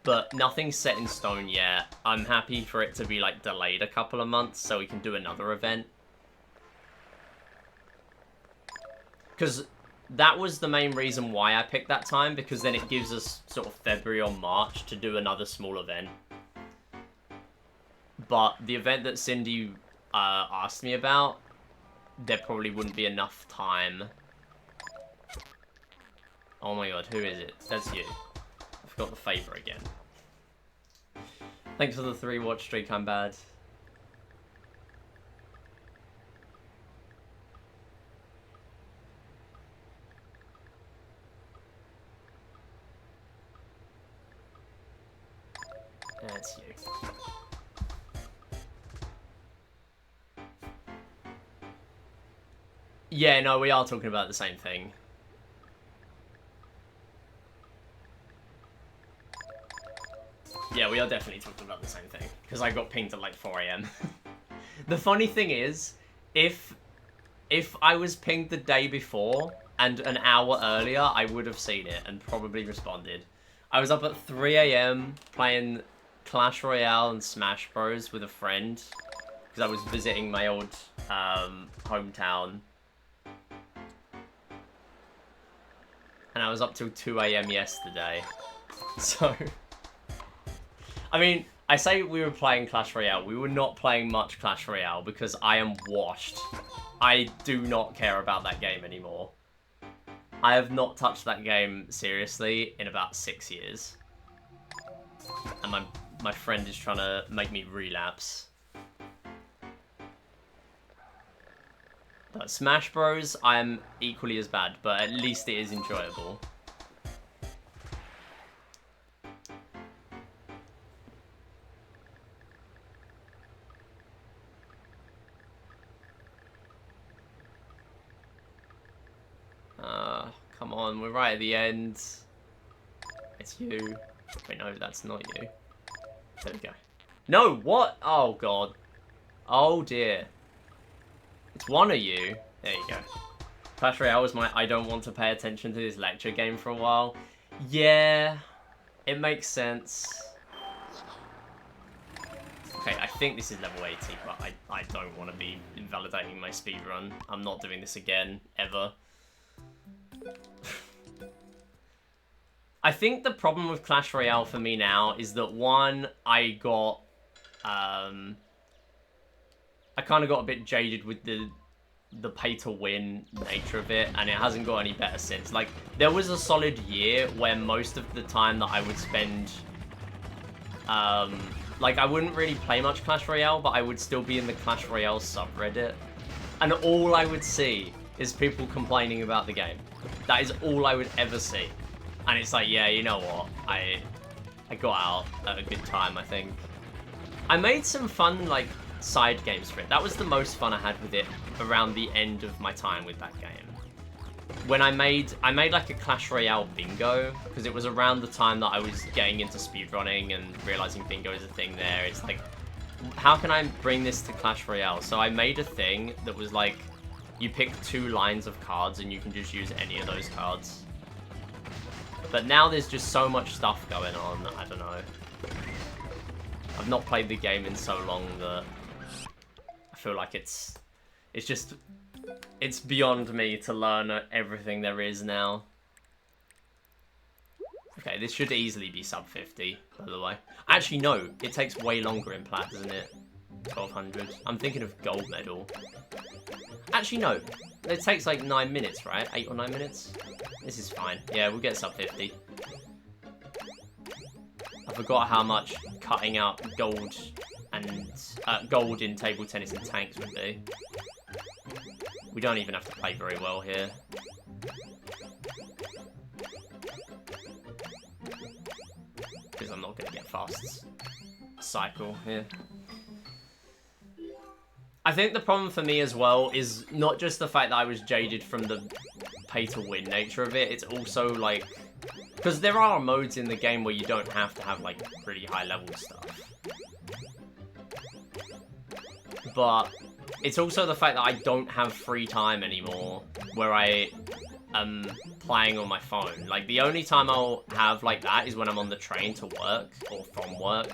But nothing's set in stone yet. I'm happy for it to be, like, delayed a couple of months so we can do another event. Because that was the main reason why I picked that time, because then it gives us sort of February or March to do another small event. But the event that Cindy asked me about, there probably wouldn't be enough time. Oh my god, who is it? That's you. I forgot the favor again. Thanks for the 3 watch streak, I'm bad. That's you. Yeah, no, we are talking about the same thing. Yeah, we are definitely talking about the same thing. Because I got pinged at like 4 AM. The funny thing is, if I was pinged the day before and an hour earlier, I would have seen it and probably responded. I was up at 3 AM playing Clash Royale and Smash Bros with a friend. Because I was visiting my old hometown. And I was up till 2 AM yesterday. So, I mean, I say we were playing Clash Royale. We were not playing much Clash Royale because I am washed. I do not care about that game anymore. I have not touched that game seriously in about 6 years. And my friend is trying to make me relapse. But Smash Bros, I am equally as bad, but at least it is enjoyable. Come on, we're right at the end. It's you. Wait, no, that's not you. There we go. No, what? Oh, God. Oh, dear. It's one of you. There you go. Clash Royale was my I don't want to pay attention to this lecture game for a while. Yeah, it makes sense. Okay, I think this is level 80, but I don't want to be invalidating my speedrun. I'm not doing this again, ever. I think the problem with Clash Royale for me now is that, one, I got I kind of got a bit jaded with the pay-to-win nature of it, and it hasn't got any better since. Like, there was a solid year where most of the time that I would spend... like, I wouldn't really play much Clash Royale, but I would still be in the Clash Royale subreddit. And all I would see is people complaining about the game. That is all I would ever see. And it's like, yeah, you know what? I got out at a good time, I think. I made some fun, like, side games for it. That was the most fun I had with it around the end of my time with that game. When I made like a Clash Royale bingo, because it was around the time that I was getting into speedrunning and realizing bingo is a thing there. It's like, how can I bring this to Clash Royale? So I made a thing that was like, you pick 2 lines of cards and you can just use any of those cards. But now there's just so much stuff going on, I don't know. I've not played the game in so long that I feel like it's beyond me to learn everything there is now. Okay, this should easily be sub 50, by the way. Actually, no, it takes way longer in plat, doesn't it? 1200. I'm thinking of gold medal. Actually, no. It takes like 9 minutes, right? 8 or 9 minutes? This is fine. Yeah, we'll get sub 50. I forgot how much cutting out gold and gold in table tennis and tanks would be. We don't even have to play very well here. Because I'm not going to get fast cycle here. I think the problem for me as well is not just the fact that I was jaded from the pay-to-win nature of it, it's also like... Because there are modes in the game where you don't have to have like pretty high-level stuff. But it's also the fact that I don't have free time anymore where I am playing on my phone. Like, the only time I'll have like that is when I'm on the train to work or from work,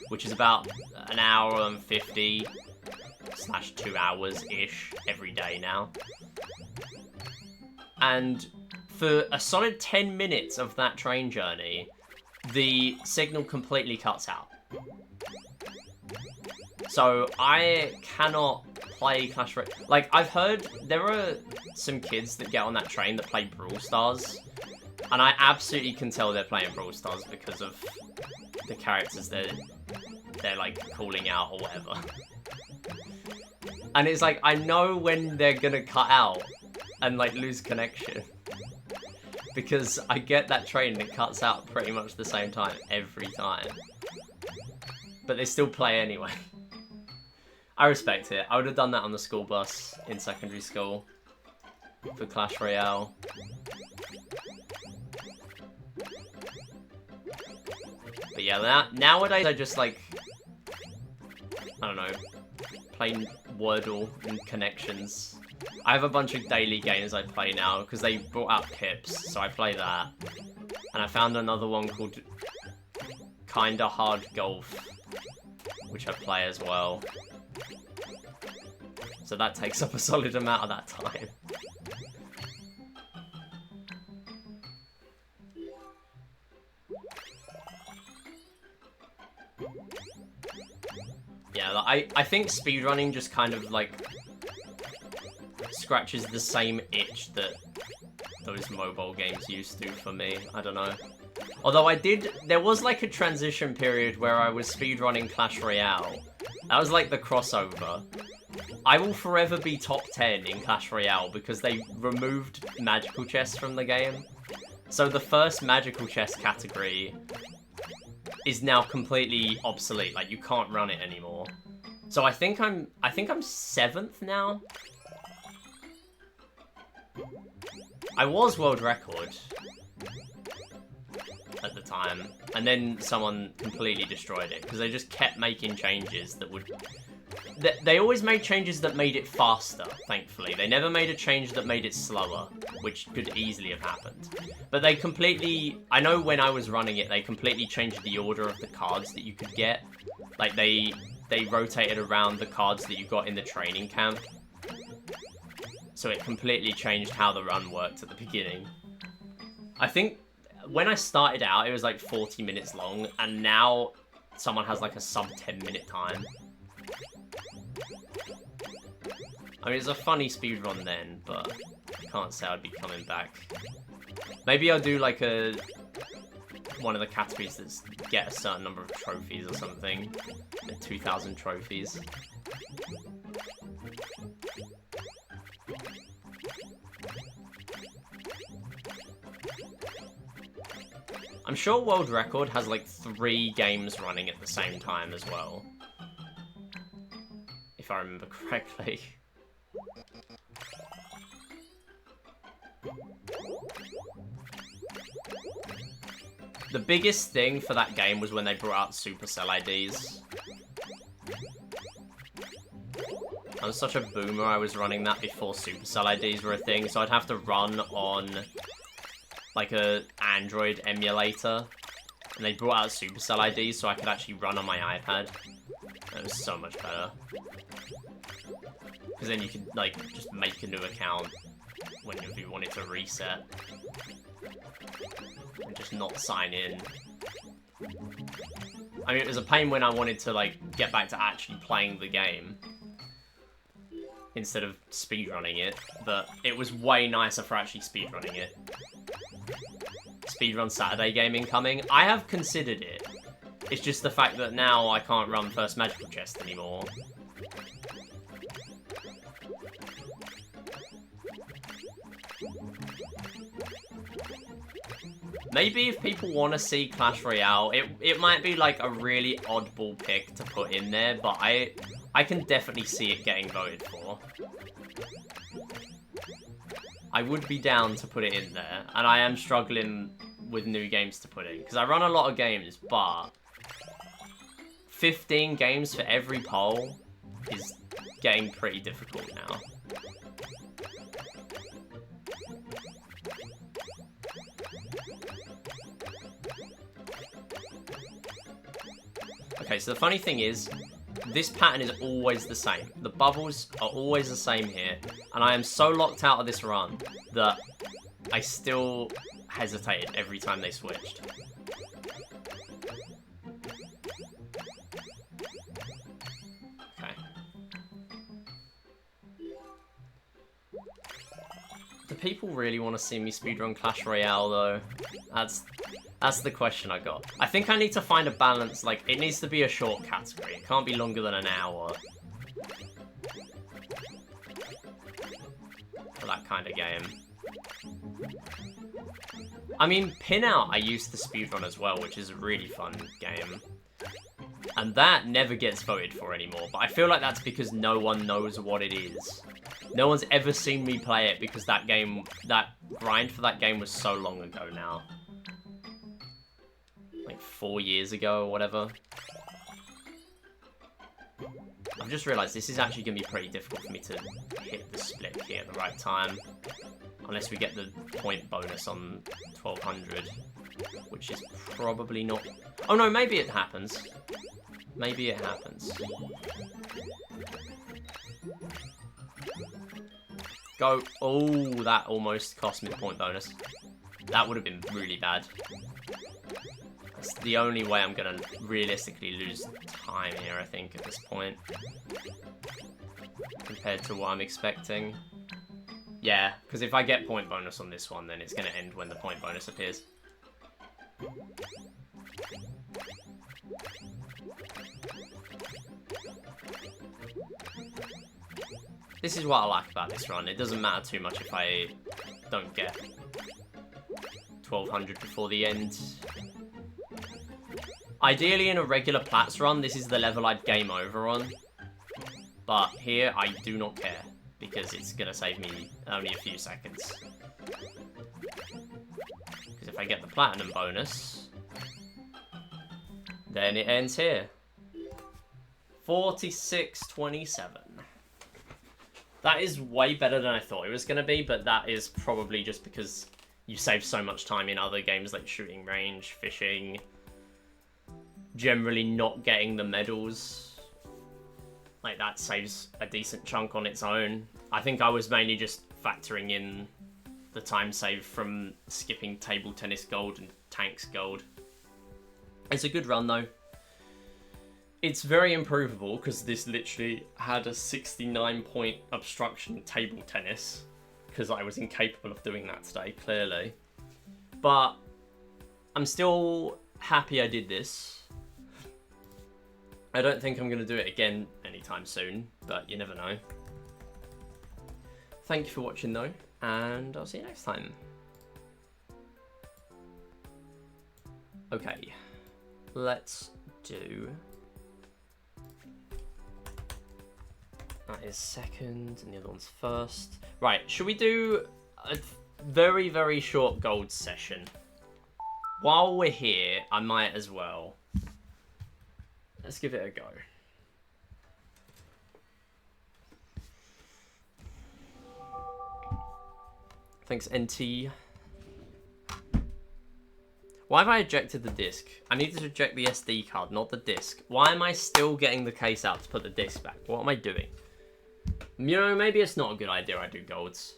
which is about an hour and 50 / 2 hours-ish every day now. And for a solid 10 minutes of that train journey, the signal completely cuts out. So I cannot play Clash Royale. Like, I've heard there are some kids that get on that train that play Brawl Stars, and I absolutely can tell they're playing Brawl Stars because of the characters they're like calling out or whatever. And it's like, I know when they're gonna cut out and like lose connection, because I get that train and it cuts out pretty much the same time every time. But they still play anyway. I respect it. I would have done that on the school bus in secondary school for Clash Royale. But yeah, nowadays I just like, I don't know, play Wordle and Connections. I have a bunch of daily games I play now because they brought out Pips, so I play that. And I found another one called Kinda Hard Golf, which I play as well. So that takes up a solid amount of that time. Yeah, I think speedrunning just kind of like scratches the same itch that those mobile games used to for me. I don't know. Although there was like a transition period where I was speedrunning Clash Royale. That was like the crossover. I will forever be top 10 in Clash Royale because they removed magical chests from the game. So the first magical chest category is now completely obsolete. Like, you can't run it anymore. So I think I'm 7th now. I was world record at the time, and then someone completely destroyed it because they just kept making changes that would... They always made changes that made it faster, thankfully. They never made a change that made it slower, which could easily have happened. But they completely... I know when I was running it, they completely changed the order of the cards that you could get. Like, they rotated around the cards that you got in the training camp. So it completely changed how the run worked at the beginning. I think when I started out, it was like 40 minutes long, and now someone has like a sub 10-minute time. I mean, it's a funny speedrun then, but I can't say I'd be coming back. Maybe I'll do like one of the categories that's get a certain number of trophies or something. Like 2,000 trophies. I'm sure World Record has like 3 games running at the same time as well. If I remember correctly. The biggest thing for that game was when they brought out Supercell IDs. I was such a boomer, I was running that before Supercell IDs were a thing, so I'd have to run on like a Android emulator. And they brought out Supercell IDs so I could actually run on my iPad. It was so much better. Because then you could like just make a new account whenever you wanted to reset. And just not sign in. I mean, it was a pain when I wanted to, like, get back to actually playing the game. Instead of speedrunning it. But it was way nicer for actually speedrunning it. Speedrun Saturday game incoming. I have considered it. It's just the fact that now I can't run First Magical Chest anymore. Maybe if people want to see Clash Royale, it might be like a really oddball pick to put in there, but I can definitely see it getting voted for. I would be down to put it in there, and I am struggling with new games to put in, because I run a lot of games, but 15 games for every poll is getting pretty difficult now. Okay, so the funny thing is, this pattern is always the same. The bubbles are always the same here, and I am so locked out of this run that I still hesitated every time they switched. Okay. Do people really want to see me speedrun Clash Royale, though? That's the question I got. I think I need to find a balance, like, it needs to be a short category. It can't be longer than an hour. For that kind of game. I mean, Pinout I used to speedrun as well, which is a really fun game. And that never gets voted for anymore, but I feel like that's because no one knows what it is. No one's ever seen me play it because that grind for that game was so long ago now. Like 4 years ago or whatever. I've just realised this is actually going to be pretty difficult for me to hit the split here at the right time. Unless we get the point bonus on 1200. Which is probably not... Oh no, maybe it happens. Maybe it happens. Go. Oh, that almost cost me the point bonus. That would have been really bad. That's the only way I'm going to realistically lose time here, I think, at this point. Compared to what I'm expecting. Yeah, because if I get point bonus on this one, then it's going to end when the point bonus appears. This is what I like about this run. It doesn't matter too much if I don't get 1200 before the end. Ideally, in a regular Plats run, this is the level I'd game over on. But here, I do not care, because it's going to save me only a few seconds. Because if I get the Platinum bonus, then it ends here. 46-27. That is way better than I thought it was going to be, but that is probably just because you save so much time in other games like shooting range, fishing, generally not getting the medals. Like, that saves a decent chunk on its own. I think I was mainly just factoring in the time saved from skipping table tennis gold and tanks gold. It's a good run, though. It's very improvable because this literally had a 69-point obstruction table tennis because I was incapable of doing that today, clearly. But I'm still happy I did this. I don't think I'm going to do it again anytime soon, but you never know. Thank you for watching though, and I'll see you next time. Okay, let's do... That is second, and the other one's first. Right, should we do a very, very short gold session? While we're here, I might as well. Let's give it a go. Thanks, NT. Why have I ejected the disc? I need to eject the SD card, not the disc. Why am I still getting the case out to put the disc back? What am I doing? You know, maybe it's not a good idea I do golds.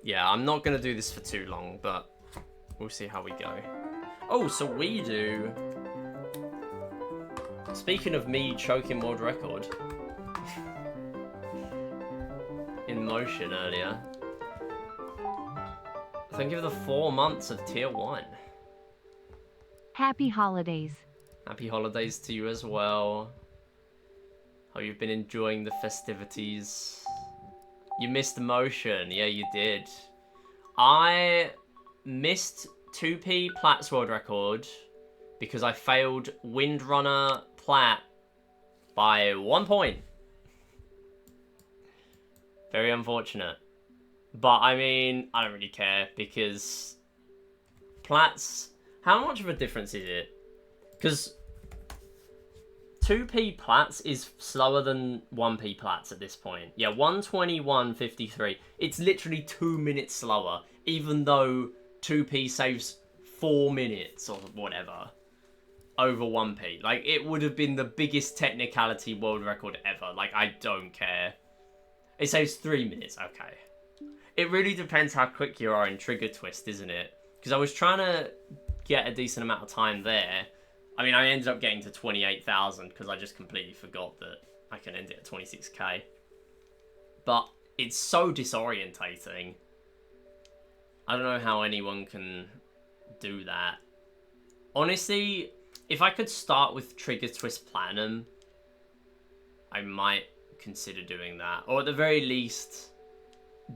Yeah, I'm not going to do this for too long, but we'll see how we go. Oh, so we do... Speaking of me choking world record in motion earlier, thank you for the 4 months of tier 1. Happy holidays. Happy holidays to you as well. Hope you've been enjoying the festivities. You missed motion. Yeah, you did. I missed 2p Platts world record because I failed Windrunner Plat by 1 point. Very unfortunate. But, I mean, I don't really care because Platts... How much of a difference is it? Because 2p Platts is slower than 1p Platts at this point. Yeah, 121.53. It's literally 2 minutes slower, even though 2p saves 4 minutes or whatever over 1p. Like, it would have been the biggest technicality world record ever. Like, I don't care. It saves 3 minutes. Okay. It really depends how quick you are in trigger twist, isn't it? Because I was trying to get a decent amount of time there. I mean, I ended up getting to 28,000 because I just completely forgot that I can end it at 26k. But it's so disorientating. I don't know how anyone can do that. Honestly, if I could start with Trigger Twist Platinum, I might consider doing that. Or at the very least,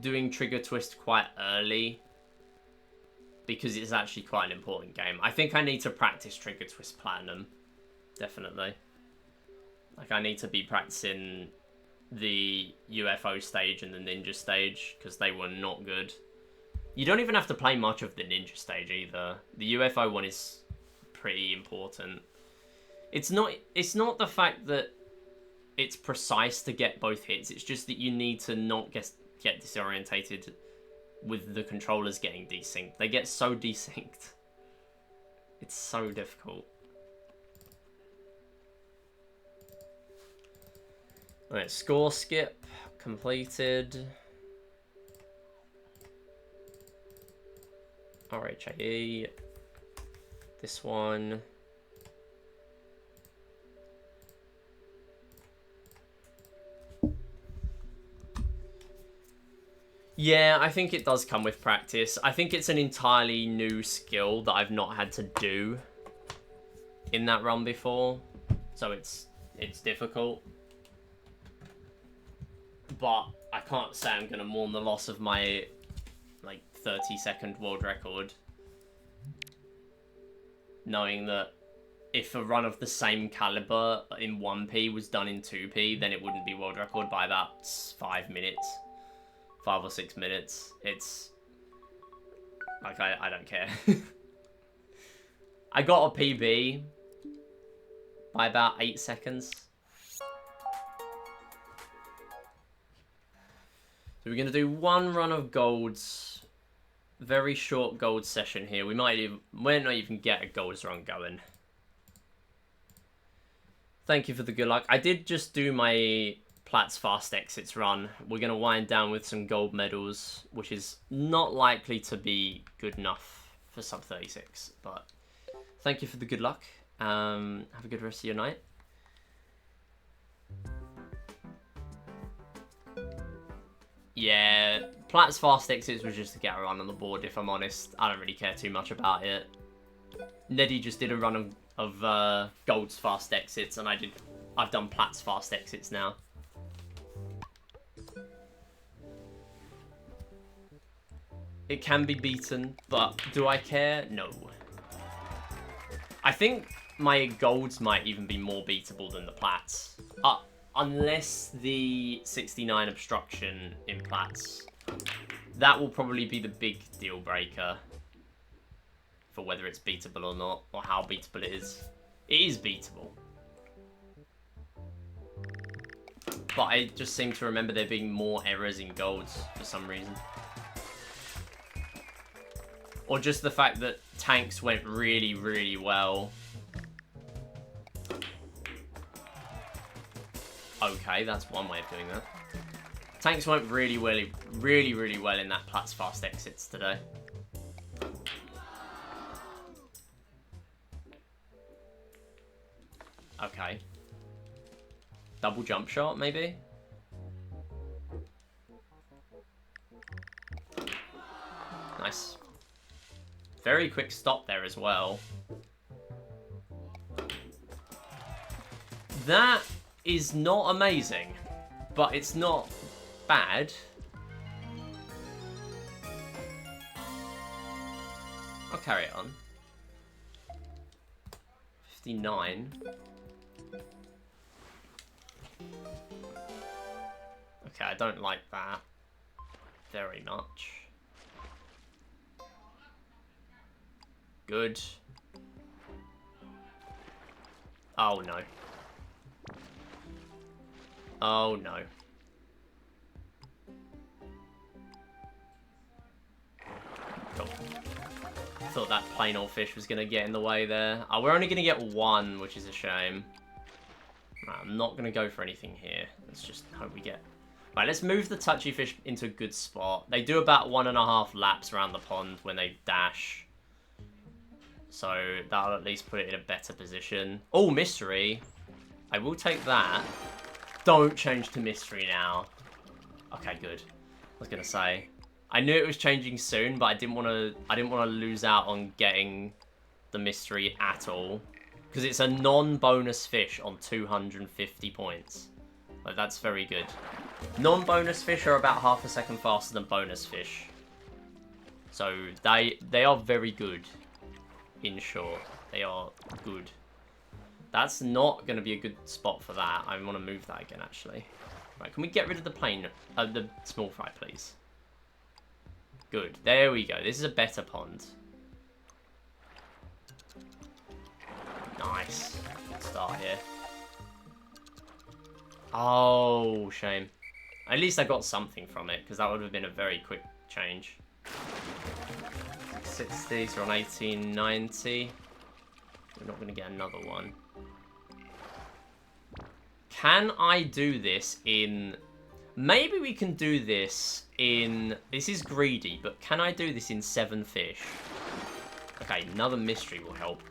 doing Trigger Twist quite early, because it's actually quite an important game. I think I need to practice Trigger Twist Platinum, definitely. Like, I need to be practicing the UFO stage and the ninja stage, because they were not good. You don't even have to play much of the ninja stage either. The UFO one is pretty important. It's not the fact that it's precise to get both hits, it's just that you need to not get disorientated with the controllers getting desynced. They get so desynced. It's so difficult. Alright, score skip completed. RHAE. This one. Yeah, I think it does come with practice. I think it's an entirely new skill that I've not had to do in that run before. So it's difficult. But I can't say I'm going to mourn the loss of my, like, 30-second world record. Knowing that if a run of the same caliber in 1p was done in 2p, then it wouldn't be world record by about 5 minutes. 5 or 6 minutes. It's like, I don't care. I got a PB by about 8 seconds. So we're gonna do one run of golds. Very short gold session here. We might not even get a golds run going. Thank you for the good luck. I did just do my Platts fast exits run. We're going to wind down with some gold medals, which is not likely to be good enough for sub 36. But thank you for the good luck. Have a good rest of your night. Yeah, Platts fast exits was just to get a run on the board, if I'm honest. I don't really care too much about it. Neddy just did a run of Gold's fast exits, and I've done Platts fast exits now. It can be beaten, but do I care? No. I think my Golds might even be more beatable than the Platts. Unless the 69 obstruction in Platts. That will probably be the big deal breaker for whether it's beatable or not, or how beatable it is. It is beatable. But I just seem to remember there being more errors in Golds for some reason. Or just the fact that tanks went really, really well. Okay, that's one way of doing that. Tanks went really well in that Platts fast exits today. Okay. Double jump shot, maybe? Nice. Very quick stop there as well. That is not amazing, but it's not bad. I'll carry it on. 59. Okay, I don't like that very much. Good. Oh no. Oh no. Cool. Thought that plain old fish was going to get in the way there. Oh, we're only going to get one, which is a shame. Right, I'm not going to go for anything here. Let's just hope we get... Right, let's move the touchy fish into a good spot. They do about 1.5 laps around the pond when they dash. So that'll at least put it in a better position. Oh, mystery. I will take that. Don't change to mystery now. Okay, good. I was gonna say, I knew it was changing soon, but I didn't want to lose out on getting the mystery at all, because it's a non-bonus fish on 250 points. Like, that's very good. Non-bonus fish are about half a second faster than bonus fish, so they are very good. In short, they are good. That's not going to be a good spot for that. I want to move that again, actually. Right, can we get rid of the the small fry, please? Good. There we go. This is a better pond. Nice. Good start here. Oh, shame. At least I got something from it, because that would have been a very quick change. 60, so we're on 1890. We're not going to get another one. Can I do this in... Maybe we can do this in... This is greedy, but can I do this in 7 fish? Okay, another mystery will help.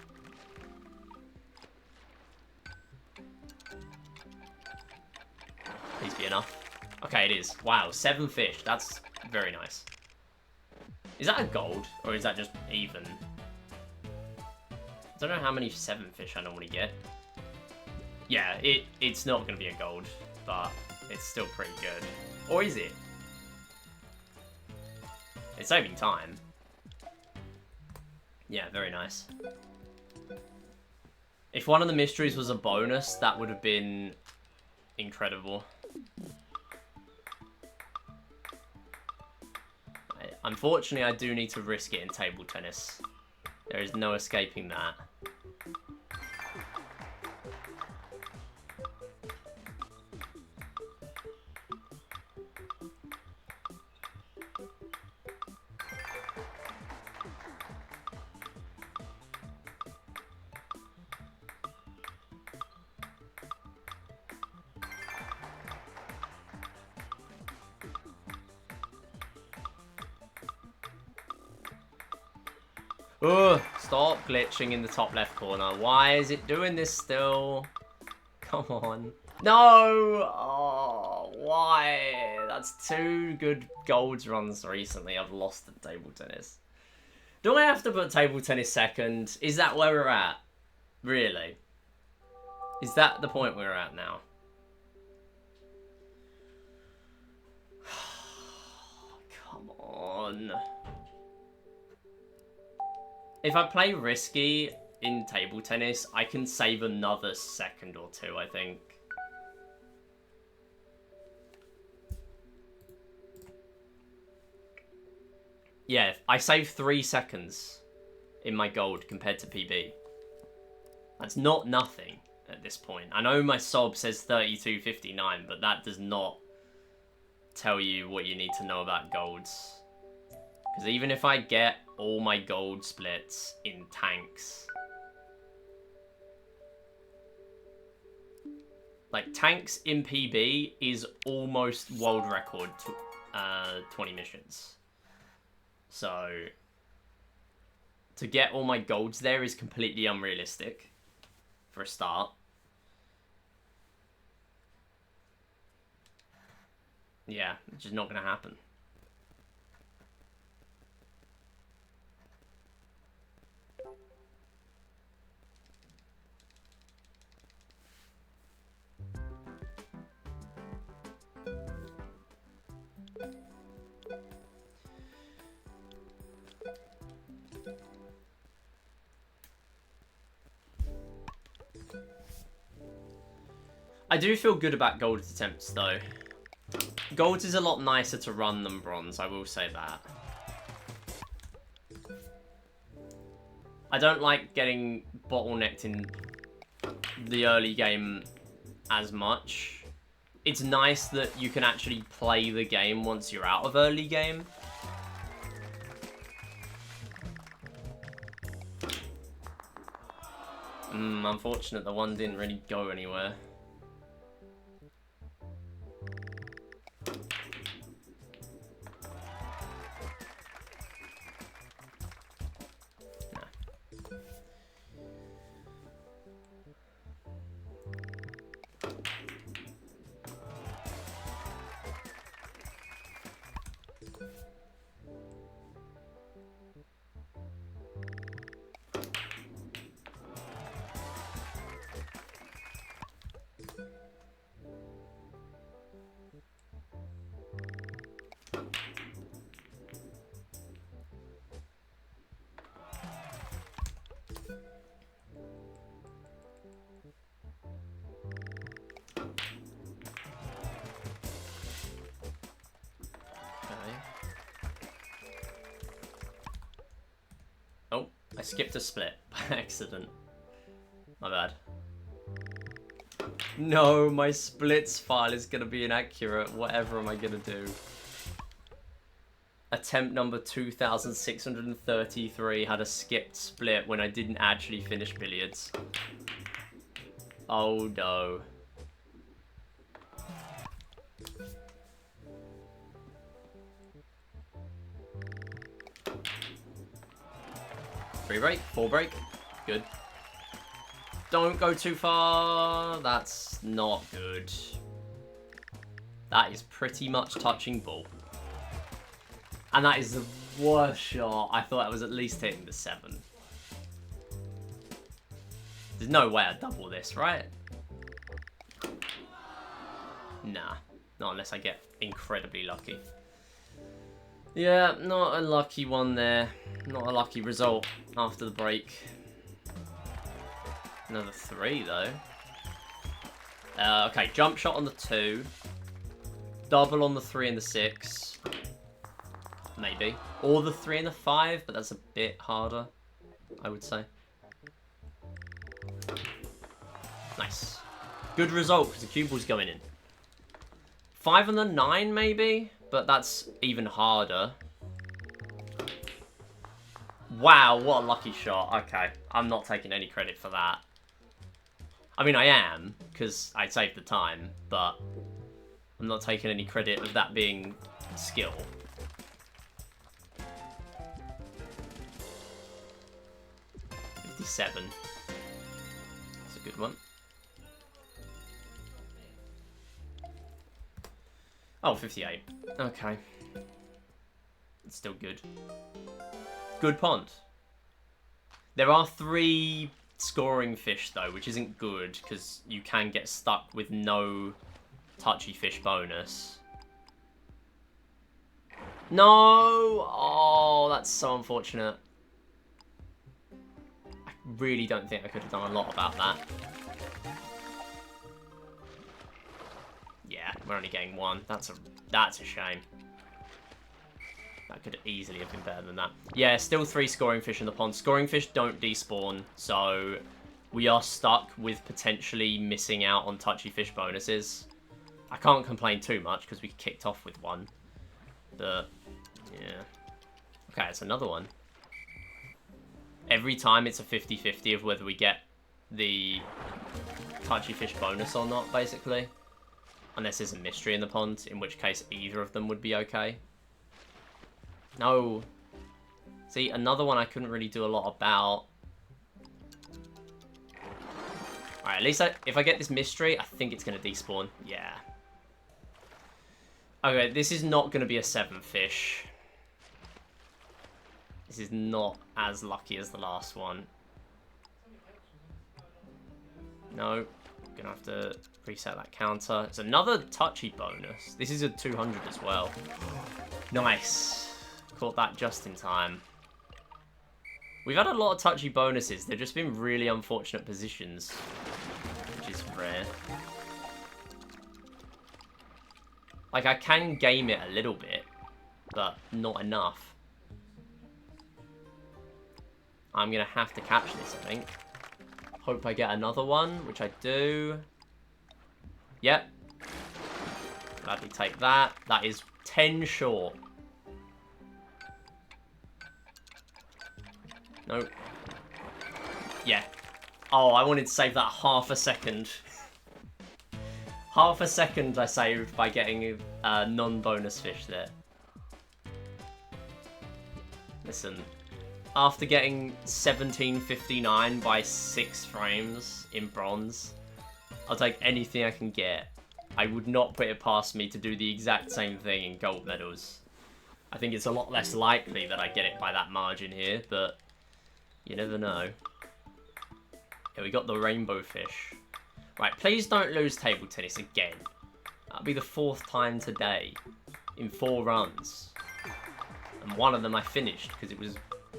Please be enough. Okay, it is. Wow, 7 fish. That's very nice. Is that a gold, or is that just even? I don't know how many 7 fish I normally get. Yeah, it's not going to be a gold, but it's still pretty good. Or is it? It's saving time. Yeah, very nice. If one of the mysteries was a bonus, that would have been incredible. Unfortunately, I do need to risk it in table tennis. There is no escaping that. Ugh, stop glitching in the top left corner. Why is it doing this still? Come on. No! Oh, why? That's 2 good golds runs recently. I've lost at table tennis. Do I have to put table tennis second? Is that where we're at? Really? Is that the point we're at now? Come on. If I play risky in table tennis, I can save another second or 2, I think. Yeah, I save 3 seconds in my gold compared to PB. That's not nothing at this point. I know my sob says 32.59, but that does not tell you what you need to know about golds. Because even if I get all my gold splits in tanks, like tanks in PB is almost world record 20 missions. So to get all my golds there is completely unrealistic for a start. Yeah, it's just not going to happen. I do feel good about gold attempts, though. Gold is a lot nicer to run than bronze, I will say that. I don't like getting bottlenecked in the early game as much. It's nice that you can actually play the game once you're out of early game. Unfortunate the one didn't really go anywhere. I skipped a split by accident. My bad. No, my splits file is going to be inaccurate. Whatever am I going to do? Attempt number 2633 had a skipped split when I didn't actually finish billiards. Oh no. Free break, 4 break, good. Don't go too far, that's not good. That is pretty much touching ball. And that is the worst shot. I thought I was at least hitting the 7. There's no way I'd double this, right? Nah, not unless I get incredibly lucky. Yeah, not a lucky one there. Not a lucky result after the break. Another 3, though. Okay, jump shot on the 2. Double on the 3 and the 6. Maybe. Or the 3 and the 5, but that's a bit harder, I would say. Nice. Good result, because the cue ball's going in. 5 and the 9, maybe? But that's even harder. Wow, what a lucky shot. Okay, I'm not taking any credit for that. I mean, I am, because I saved the time, but I'm not taking any credit of that being skill. 57. That's a good one. Oh, 58. Okay. It's still good. Good pond. There are 3 scoring fish, though, which isn't good, because you can get stuck with no touchy fish bonus. No! Oh, that's so unfortunate. I really don't think I could have done a lot about that. Yeah, we're only getting 1. That's a shame. That could easily have been better than that. Yeah, still 3 scoring fish in the pond. Scoring fish don't despawn, so we are stuck with potentially missing out on touchy fish bonuses. I can't complain too much because we kicked off with 1. But, yeah. Okay, it's another one. Every time it's a 50-50 of whether we get the touchy fish bonus or not, basically. Unless there's a mystery in the pond, in which case either of them would be okay. No. See, another one I couldn't really do a lot about. Alright, at least if I get this mystery, I think it's going to despawn. Yeah. Okay, this is not going to be a 7 fish. This is not as lucky as the last one. No. Gonna have to reset that counter. It's another touchy bonus. This is a 200 as well. Nice. Caught that just in time. We've had a lot of touchy bonuses. They've just been really unfortunate positions, which is rare. Like, I can game it a little bit, but not enough. I'm gonna have to catch this, I think. Hope I get another one, which I do. Yep. Gladly take that. That is 10 short. Nope. Yeah. Oh, I wanted to save that half a second. Half a second I saved by getting a non-bonus fish there. Listen. After getting 1759 by 6 frames in bronze, I'll take anything I can get. I would not put it past me to do the exact same thing in gold medals. I think it's a lot less likely that I get it by that margin here, but you never know. Yeah, we got the rainbow fish. Right, please don't lose table tennis again. That'll be the 4th time today in 4 runs. And one of them I finished because it was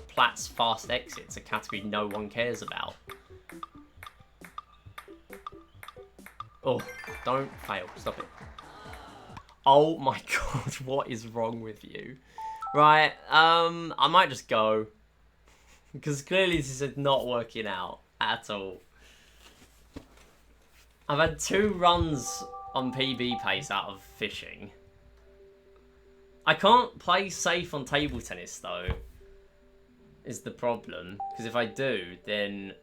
Plats fast exits, a category no one cares about. Oh, don't fail. Stop it. Oh my god, what is wrong with you? Right, I might just go. Because clearly this is not working out at all. I've had 2 runs on PB pace out of fishing. I can't play safe on table tennis though, is the problem. Because if I do, then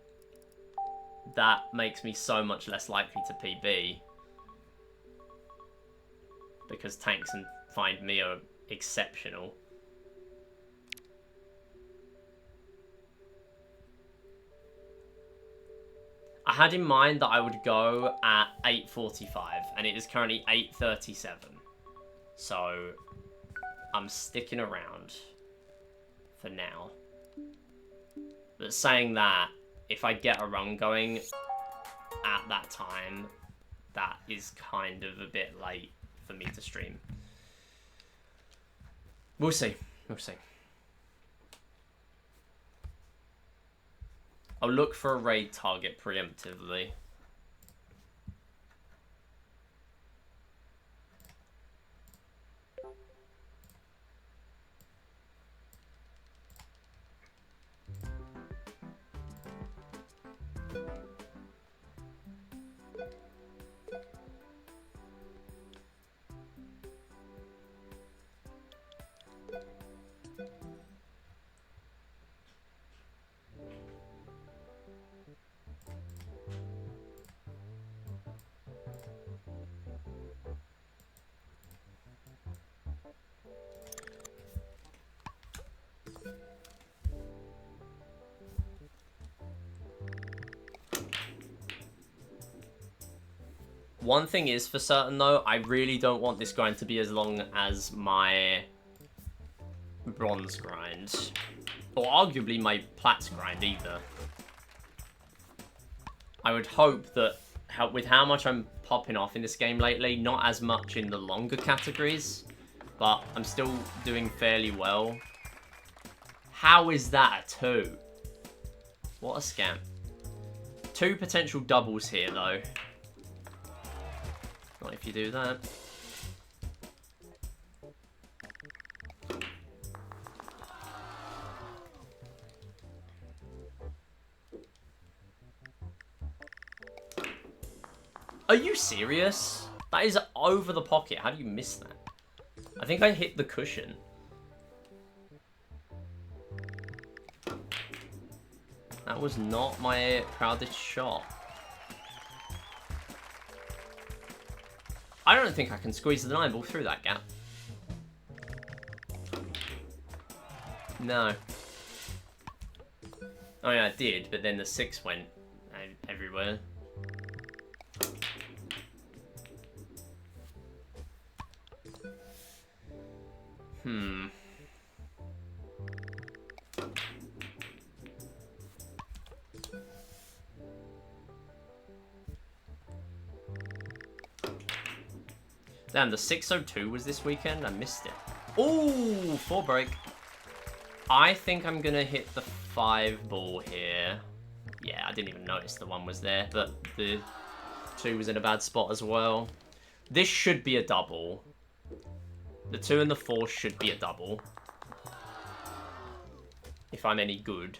that makes me so much less likely to PB. Because tanks and find me are exceptional. I had in mind that I would go at 8:45, and it is currently 8:37. So I'm sticking around for now. But saying that, if I get a run going at that time, that is kind of a bit late for me to stream. We'll see. We'll see. I'll look for a raid target preemptively. One thing is for certain, though, I really don't want this grind to be as long as my bronze grind. Or arguably my plats grind, either. I would hope that with how much I'm popping off in this game lately, not as much in the longer categories, but I'm still doing fairly well. How is that a 2? What a scam. 2 potential doubles here, though. Not if you do that. Are you serious? That is over the pocket. How do you miss that? I think I hit the cushion. That was not my proudest shot. I don't think I can squeeze the 9 ball through that gap. No. Oh yeah, I did, but then the 6 went everywhere. Damn, the 602 was this weekend? I missed it. Ooh, 4 break. I think I'm gonna hit the 5 ball here. Yeah, I didn't even notice the 1 was there, but the 2 was in a bad spot as well. This should be a double. The 2 and the 4 should be a double. If I'm any good.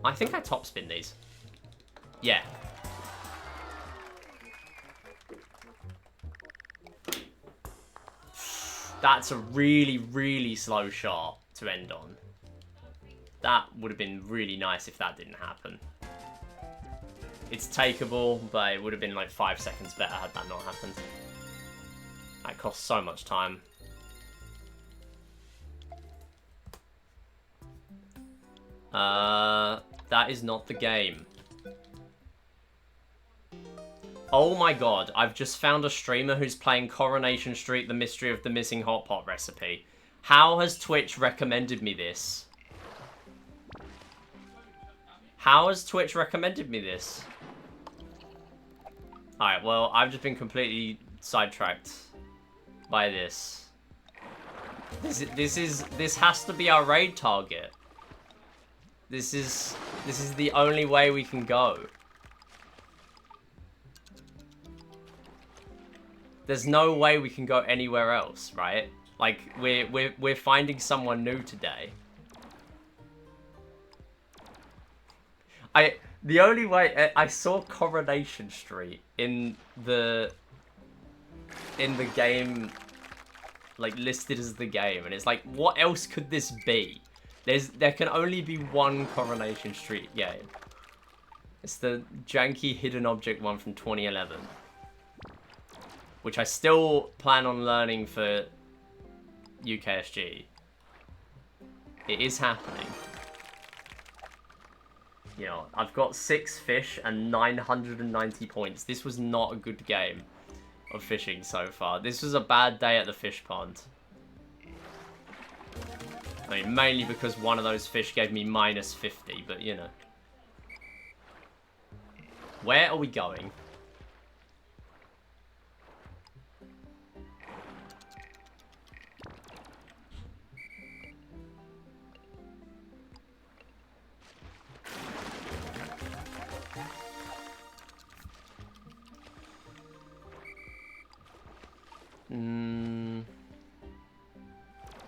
I think I topspin these. Yeah. That's a really, really slow shot to end on. That would have been really nice if that didn't happen. It's takeable, but it would have been like 5 seconds better had that not happened. That costs so much time. That is not the game. Oh my god, I've just found a streamer who's playing Coronation Street, The Mystery of the Missing Hot Pot recipe. How has Twitch recommended me this? How has Twitch recommended me this? Alright, well, I've just been completely sidetracked by this. This has to be our raid target. This is the only way we can go. There's no way we can go anywhere else, right? Like we're finding someone new today. The only way I saw Coronation Street in the game, like listed as the game, and it's like, what else could this be? There can only be one Coronation Street game. It's the janky hidden object one from 2011. Which I still plan on learning for UKSG. It is happening. You know, I've got 6 fish and 990 points. This was not a good game of fishing so far. This was a bad day at the fish pond. I mean, mainly because one of those fish gave me minus 50, but you know. Where are we going?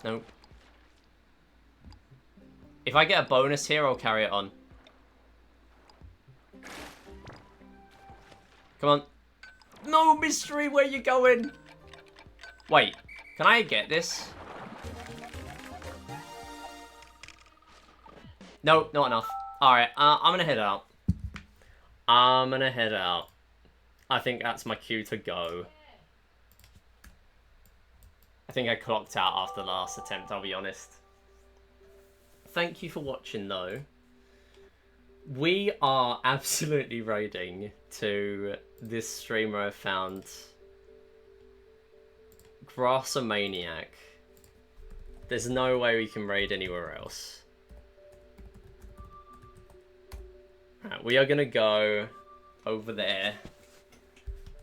Nope. If I get a bonus here, I'll carry it on. Come on. No, mystery, where you going? Wait, can I get this? No, not enough. Alright, I'm gonna head out. I think that's my cue to go. I think I clocked out after the last attempt, I'll be honest. Thank you for watching, though. We are absolutely raiding to this streamer I found. Grassomaniac. There's no way we can raid anywhere else. Right, we are gonna go over there.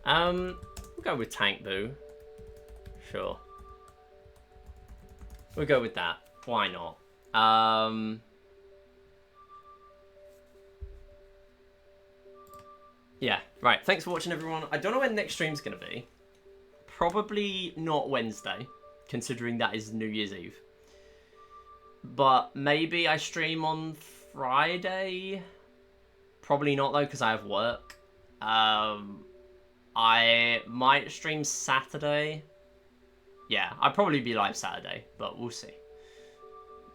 We'll go with Tank Boo. Sure. We'll go with that. Why not? Yeah, right. Thanks for watching, everyone. I don't know when next stream's gonna be. Probably not Wednesday, considering that is New Year's Eve. But maybe I stream on Friday. Probably not, though, because I have work. I might stream Saturday. Yeah, I'll probably be live Saturday, but we'll see.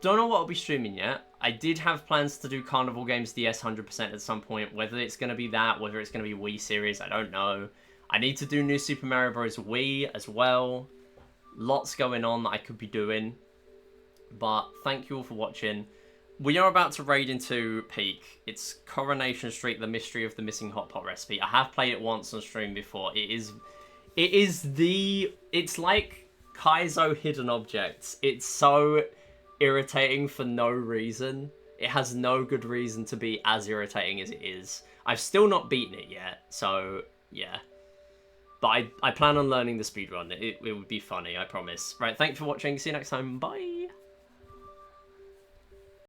Don't know what I'll be streaming yet. I did have plans to do Carnival Games DS 100% at some point. Whether it's going to be that, whether it's going to be Wii series, I don't know. I need to do New Super Mario Bros. Wii as well. Lots going on that I could be doing. But thank you all for watching. We are about to raid into Peak. It's Coronation Street, the mystery of the missing hot pot recipe. I have played it once on stream before. It's like Kaizo Hidden Objects. It's so irritating for no reason. It has no good reason to be as irritating as it is. I've still not beaten it yet, so yeah. But I plan on learning the speedrun. It would be funny, I promise. Right, thanks for watching. See you next time. Bye.